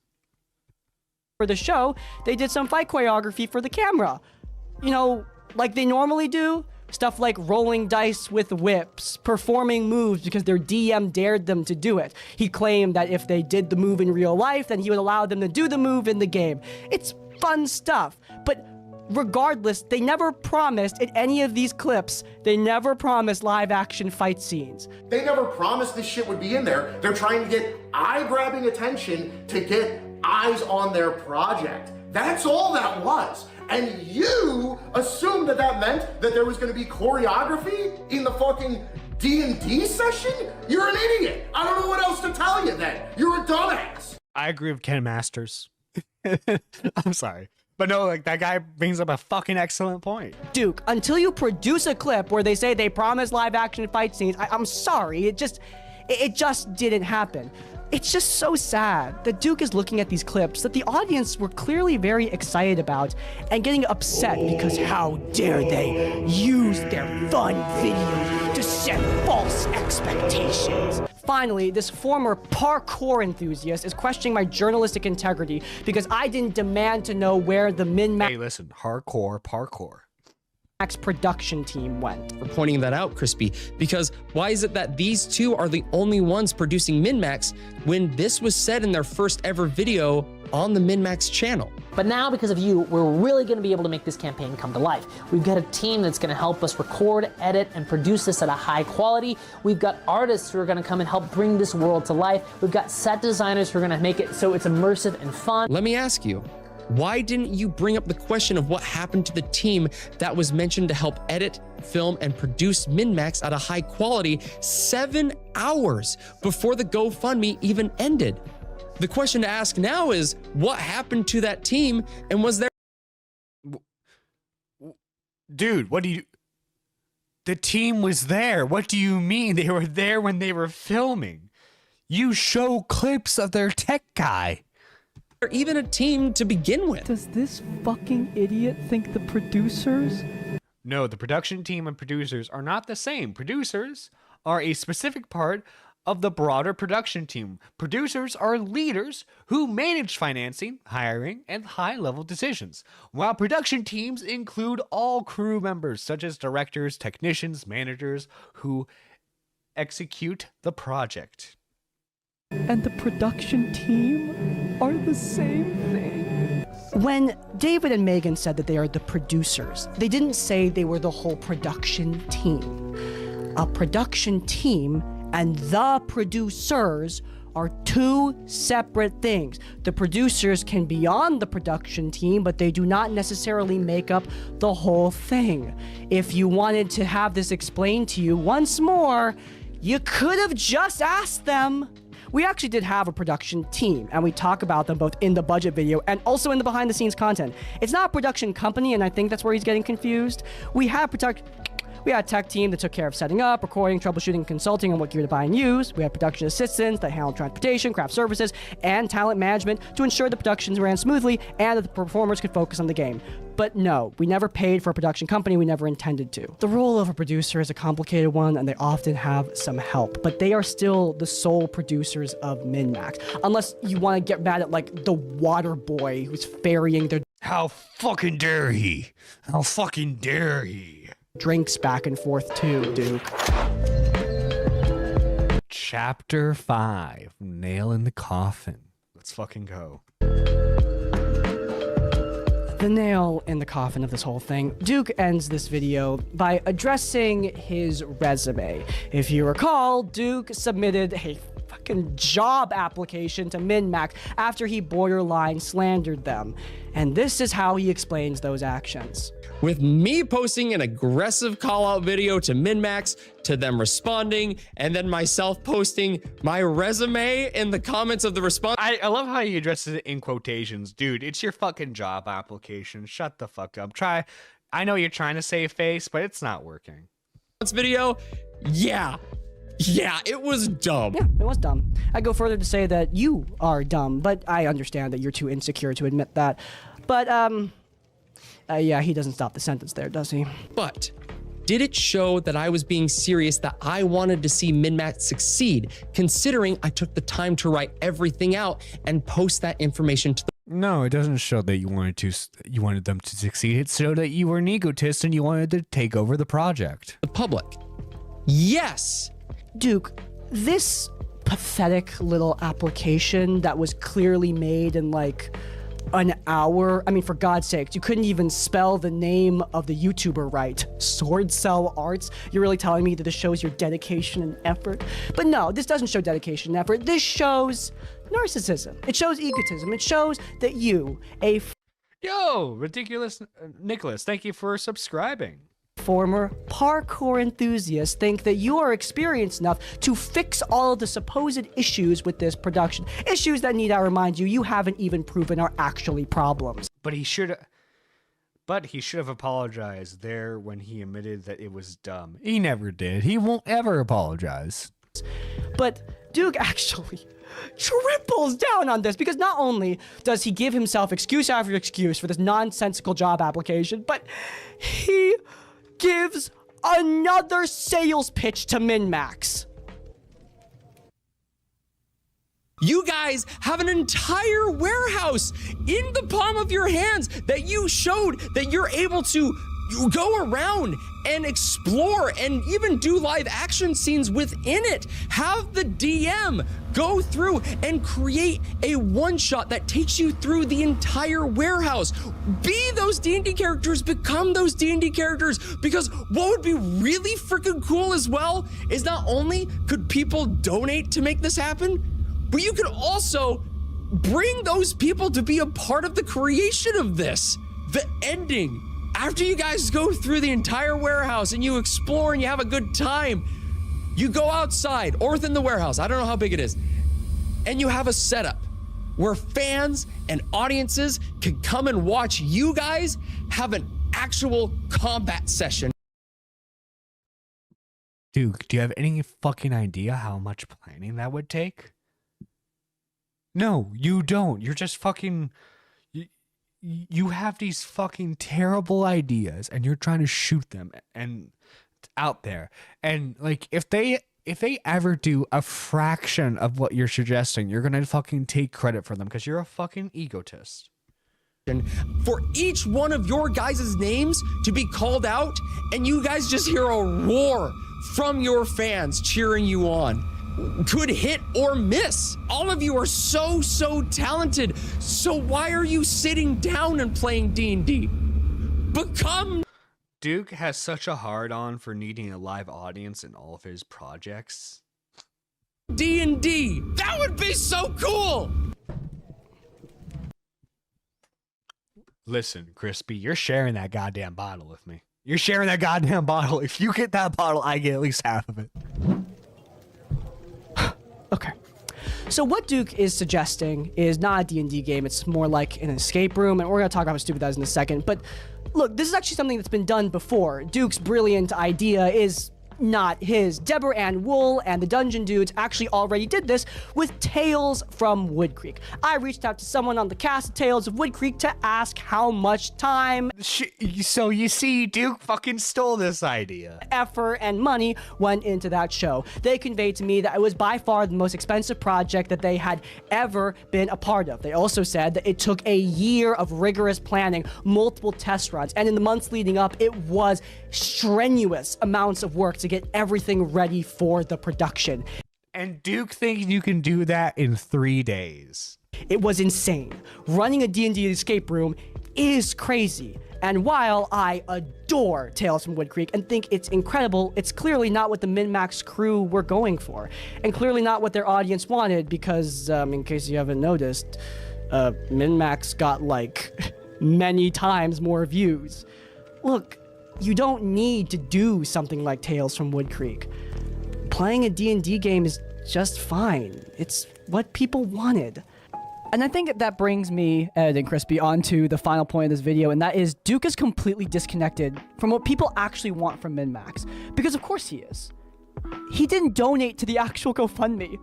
For the show, they did some fight choreography for the camera. You know, like they normally do. Stuff like rolling dice with whips, performing moves because their DM dared them to do it. He claimed that if they did the move in real life, then he would allow them to do the move in the game. It's fun stuff, but regardless, they never promised in any of these clips, they never promised live action fight scenes. They never promised this shit would be in there. They're trying to get eye-grabbing attention to get eyes on their project. That's all that was. And you assumed that that meant that there was going to be choreography in the fucking D&D session? You're an idiot. I don't know what else to tell you then. You're a dumbass. I agree with Ken Masters. I'm sorry. But no, like that guy brings up a fucking excellent point. Duke, until you produce a clip where they say they promise live action fight scenes, I'm sorry, it just didn't happen. It's just so sad that Duke is looking at these clips that the audience were clearly very excited about and getting upset because how dare they use their fun videos to set false expectations. Finally, this former parkour enthusiast is questioning my journalistic integrity because I didn't demand to know where the Minmax Hey, listen, parkour. production team went. For pointing that out, Crispy, because why is it that these two are the only ones producing Minmax when this was said in their first ever video on the Minmax channel? But now, because of you, we're really going to be able to make this campaign come to life. We've got a team that's going to help us record, edit, and produce this at a high quality. We've got artists who are going to come and help bring this world to life. We've got set designers who are going to make it so it's immersive and fun. Let me ask you, why didn't you bring up the question of what happened to the team that was mentioned to help edit, film, and produce Minmax at a high quality 7 hours before the GoFundMe even ended? The question to ask now is, what happened to that team, and was there... Dude, what do you... The team was there. What do you mean? They were there when they were filming. You show clips of their tech guy. Or even a team to begin with. Does this fucking idiot think the producers? No, the production team and producers are not the same. Producers are a specific part of the broader production team. Producers are leaders who manage financing, hiring, and high-level decisions, while production teams include all crew members, such as directors, technicians, managers, who execute the project. And the production team are the same thing. When David and Megan said that they are the producers, they didn't say they were the whole production team. A production team and the producers are two separate things. The producers can be on the production team, but they do not necessarily make up the whole thing. If you wanted to have this explained to you once more, you could have just asked them. We actually did have a production team, and we talk about them both in the budget video and also in the behind the scenes content. It's not a production company, and I think that's where he's getting confused. We had a tech team that took care of setting up, recording, troubleshooting, consulting on what gear to buy and use. We had production assistants that handled transportation, craft services, and talent management to ensure the productions ran smoothly and that the performers could focus on the game. But no, we never paid for a production company, we never intended to. The role of a producer is a complicated one, and they often have some help, but they are still the sole producers of Minmax. Unless you want to get mad at, like, the water boy who's ferrying their— How fucking dare he? How fucking dare he? Drinks back and forth too, Duke. Chapter 5, Nail in the Coffin. Let's fucking go. The nail in the coffin of this whole thing, Duke ends this video by addressing his resume. If you recall, Duke submitted a fucking job application to Minmax after he borderline slandered them. And this is how he explains those actions. With me posting an aggressive call-out video to Minmax, to them responding, and then myself posting my resume in the comments of the response. I love how he addresses it in quotations. Dude, it's your fucking job application. Shut the fuck up. I know you're trying to save face, but it's not working. Video, yeah, it was dumb. Yeah, it was dumb. I go further to say that you are dumb, but I understand that you're too insecure to admit that. But, yeah, he doesn't stop the sentence there, does he? But did it show that I was being serious, that I wanted to see Minmax succeed, considering I took the time to write everything out and post that information to the— No, it doesn't show that you wanted them to succeed. It showed that you were an egotist and you wanted to take over the project. The public. Yes. Duke, this pathetic little application that was clearly made in like an hour. I mean, for God's sakes, you couldn't even spell the name of the YouTuber right. Sword Cell Arts? You're really telling me that this shows your dedication and effort? But no, this doesn't show dedication and effort. This shows narcissism. It shows egotism. It shows that you, Yo, ridiculous Nicholas, thank you for subscribing. Former parkour enthusiasts think that you are experienced enough to fix all of the supposed issues with this production. Issues that, need I remind you, you haven't even proven are actually problems. But he should have apologized there when he admitted that it was dumb. He never did. He won't ever apologize. But Duke actually triples down on this, because not only does he give himself excuse after excuse for this nonsensical job application, but he gives another sales pitch to Minmax. You guys have an entire warehouse in the palm of your hands that you showed that you're able to go around and explore and even do live action scenes within it. Have the DM go through and create a one-shot that takes you through the entire warehouse. Be those D&D characters, become those D&D characters, because what would be really freaking cool as well is not only could people donate to make this happen, but you could also bring those people to be a part of the creation of this. The ending. After you guys go through the entire warehouse and you explore and you have a good time, you go outside or within the warehouse, I don't know how big it is, and you have a setup where fans and audiences can come and watch you guys have an actual combat session. Duke, do you have any fucking idea how much planning that would take? No, you don't. You're just fucking... You have these fucking terrible ideas and you're trying to shoot them and out there. And like, if they ever do a fraction of what you're suggesting, you're going to fucking take credit for them because you're a fucking egotist. For each one of your guys' names to be called out and you guys just hear a roar from your fans cheering you on. Could hit or miss. All of you are so talented. So why are you sitting down and playing D&D? Become... Duke has such a hard-on for needing a live audience in all of his projects. D&D. That would be so cool. Listen, Crispy, you're sharing that goddamn bottle with me. You're sharing that goddamn bottle. If you get that bottle, I get at least half of it. Okay. So what Duke is suggesting is not a D&D game. It's more like an escape room, and we're going to talk about how stupid that is in a second. But look, this is actually something that's been done before. Duke's brilliant idea is not his. Deborah Ann Wool and the Dungeon Dudes actually already did this with Tales from Wood Creek. I reached out to someone on the cast of Tales of Wood Creek to ask how much time, so you see, Duke fucking stole this idea. Effort and money went into that show. They conveyed to me that it was by far the most expensive project that they had ever been a part of. They also said that it took a year of rigorous planning, multiple test runs, and in the months leading up, it was strenuous amounts of work to get everything ready for the production. And Duke thinks you can do that in 3 days. It was insane. Running a D&D escape room is crazy. And while I adore Tales from Wood Creek and think it's incredible, it's clearly not what the Minmax crew were going for. And clearly not what their audience wanted because, in case you haven't noticed, Minmax got like many times more views. Look, you don't need to do something like Tales from Wood Creek. Playing a D&D game is just fine. It's what people wanted. And I think that brings me, Ed and Crispy, onto the final point of this video, and that is Duke is completely disconnected from what people actually want from Minmax. Because of course he is. He didn't donate to the actual GoFundMe.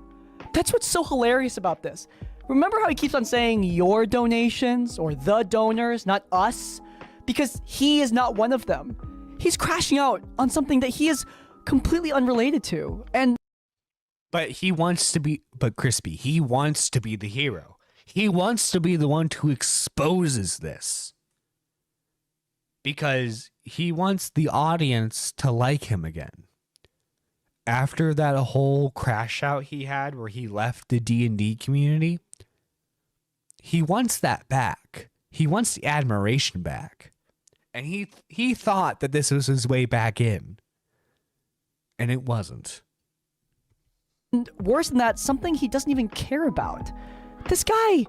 That's what's so hilarious about this. Remember how he keeps on saying your donations, or the donors, not us? Because he is not one of them. He's crashing out on something that he is completely unrelated to. But Crispy, he wants to be the hero. He wants to be the one who exposes this. Because he wants the audience to like him again. After that whole crash out he had where he left the D&D community, he wants that back. He wants the admiration back. And he thought that this was his way back in. And it wasn't. And worse than that, something he doesn't even care about. This guy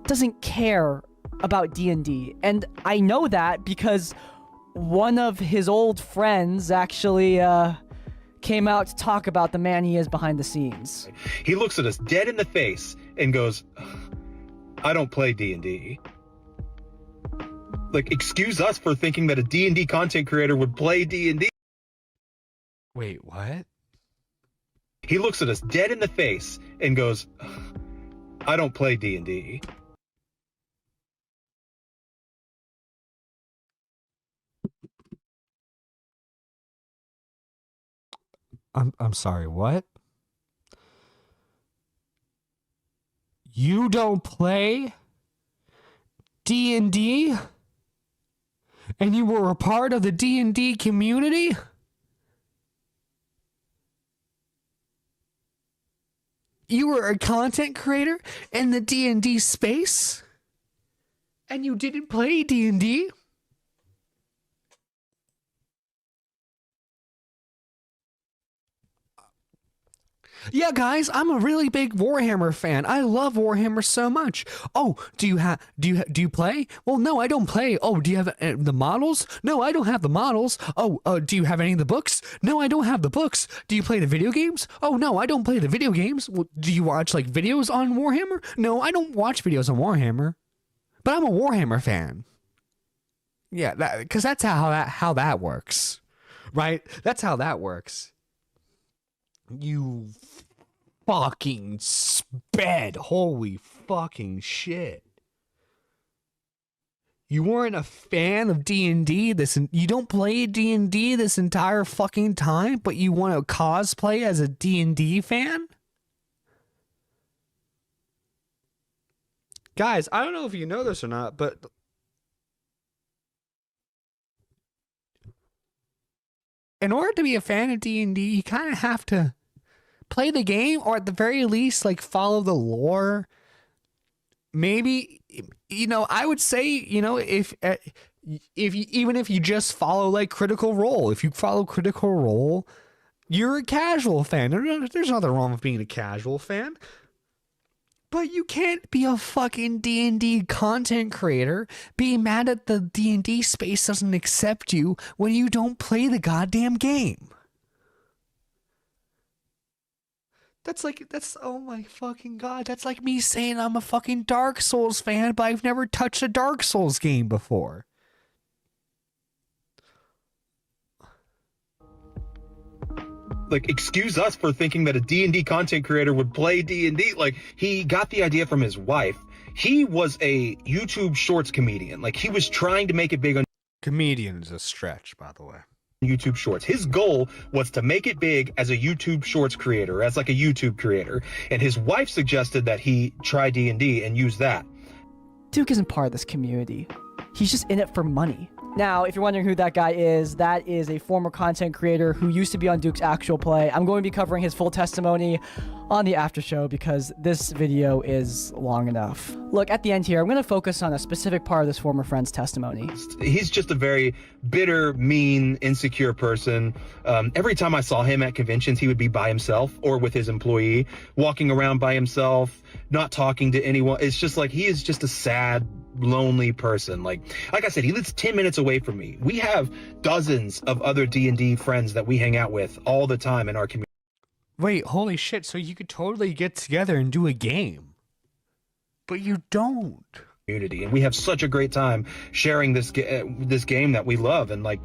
doesn't care about D&D. And I know that because one of his old friends actually came out to talk about the man he is behind the scenes. He looks at us dead in the face and goes, I don't play D&D. Like, excuse us for thinking that a D&D content creator would play D&D. Wait, what? He looks at us dead in the face and goes, I don't play D&D. I'm sorry, what? You don't play D&D? And you were a part of the D&D community? You were a content creator in the D&D space? And you didn't play D&D? Yeah, guys, I'm a really big Warhammer fan. I love Warhammer so much. Oh, do you play? Well, no, I don't play. Oh, do you have the models? No, I don't have the models. Oh, do you have any of the books? No, I don't have the books. Do you play the video games? Oh, no, I don't play the video games. Well, do you watch like videos on Warhammer? No, I don't watch videos on Warhammer. But I'm a Warhammer fan. Yeah, because that's how that works, right? That's how that works. You fucking sped. Holy fucking shit. You weren't a fan of D&D you don't play D&D this entire fucking time, but you want to cosplay as a D&D fan? Guys, I don't know if you know this or not, but in order to be a fan of D&D, you kind of have to play the game, or at the very least, like, follow the lore. Maybe, I would say, if Even if you just follow like Critical Role, if you follow Critical Role, you're a casual fan. There's nothing wrong with being a casual fan. But you can't be a fucking D&D content creator, be mad at the D&D space doesn't accept you when you don't play the goddamn game. That's oh my fucking god, that's like me saying I'm a fucking Dark Souls fan, but I've never touched a Dark Souls game before. Like, excuse us for thinking that a D&D content creator would play D&D. Like, he got the idea from his wife. He was a YouTube Shorts comedian. Like, he was trying to make it big on comedian is a stretch, by the way. YouTube Shorts. His goal was to make it big as a YouTube Shorts creator, as like a YouTube creator. And his wife suggested that he try D&D and use that. Duke isn't part of this community. He's just in it for money. Now, if you're wondering who that guy is, that is a former content creator who used to be on Duke's Actual Play. I'm going to be covering his full testimony on the after show because this video is long enough. Look, at the end here, I'm going to focus on a specific part of this former friend's testimony. He's just a very bitter, mean, insecure person. Every time I saw him at conventions, he would be by himself or with his employee, walking around by himself, not talking to anyone. It's just like he is just a sad, lonely person. Like I said, he lives 10 minutes away from me. We have dozens of other D&D friends that we hang out with all the time in our community. Wait, holy shit, so you could totally get together and do a game. But you don't. And we have such a great time sharing this game that we love. And like,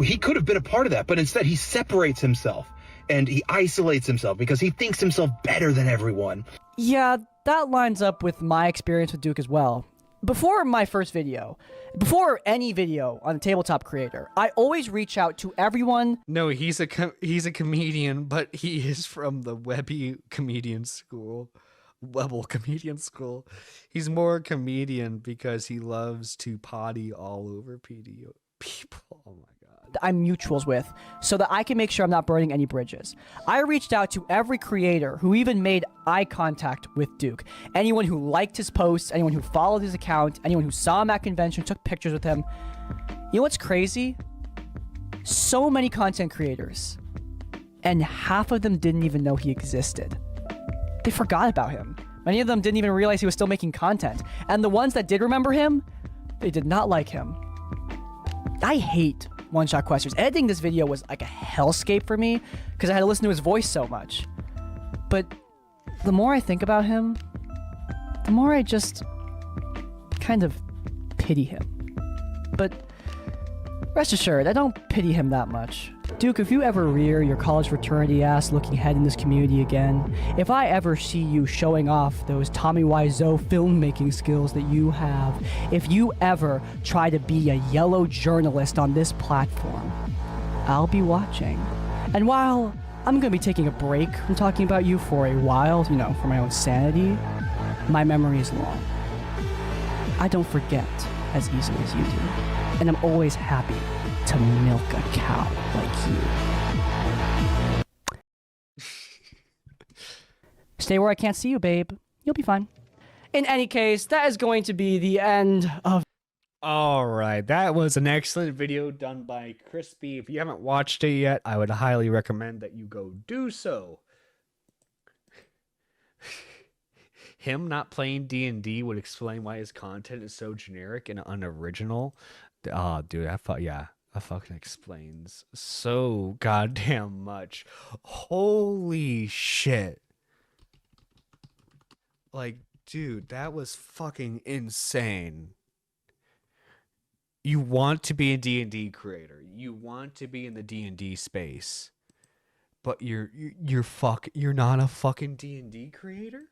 he could have been a part of that, but instead he separates himself and he isolates himself because he thinks himself better than everyone. Yeah, that lines up with my experience with Duke as well. Before my first video, before any video on a tabletop creator, I always reach out to everyone. No, he's a comedian, but he is from the Webby comedian school. Webble comedian school. He's more a comedian because he loves to potty all over people. Oh my god. I'm mutuals with, so that I can make sure I'm not burning any bridges. I reached out to every creator who even made eye contact with Duke. Anyone who liked his posts, anyone who followed his account, anyone who saw him at convention, took pictures with him. You know what's crazy? So many content creators, and half of them didn't even know he existed. They forgot about him. Many of them didn't even realize he was still making content. And the ones that did remember him, they did not like him. I hate one-shot questions. Editing this video was like a hellscape for me because I had to listen to his voice so much. But the more I think about him, the more I just kind of pity him. But rest assured, I don't pity him that much. Duke, if you ever rear your college fraternity ass looking ahead in this community again, if I ever see you showing off those Tommy Wiseau filmmaking skills that you have, if you ever try to be a yellow journalist on this platform, I'll be watching. And while I'm going to be taking a break from talking about you for a while, you know, for my own sanity, my memory is long. I don't forget as easily as you do. And I'm always happy to milk a cow like you. Stay where I can't see you, babe. You'll be fine. In any case, that is going to be the end of... Alright, that was an excellent video done by Crispy. If you haven't watched it yet, I would highly recommend that you go do so. Him not playing D&D would explain why his content is so generic and unoriginal. Oh, dude, that fucking explains so goddamn much. Holy shit. Like, dude, that was fucking insane. You want to be a D&D creator. You want to be in the D&D space. But you're not a fucking D&D creator?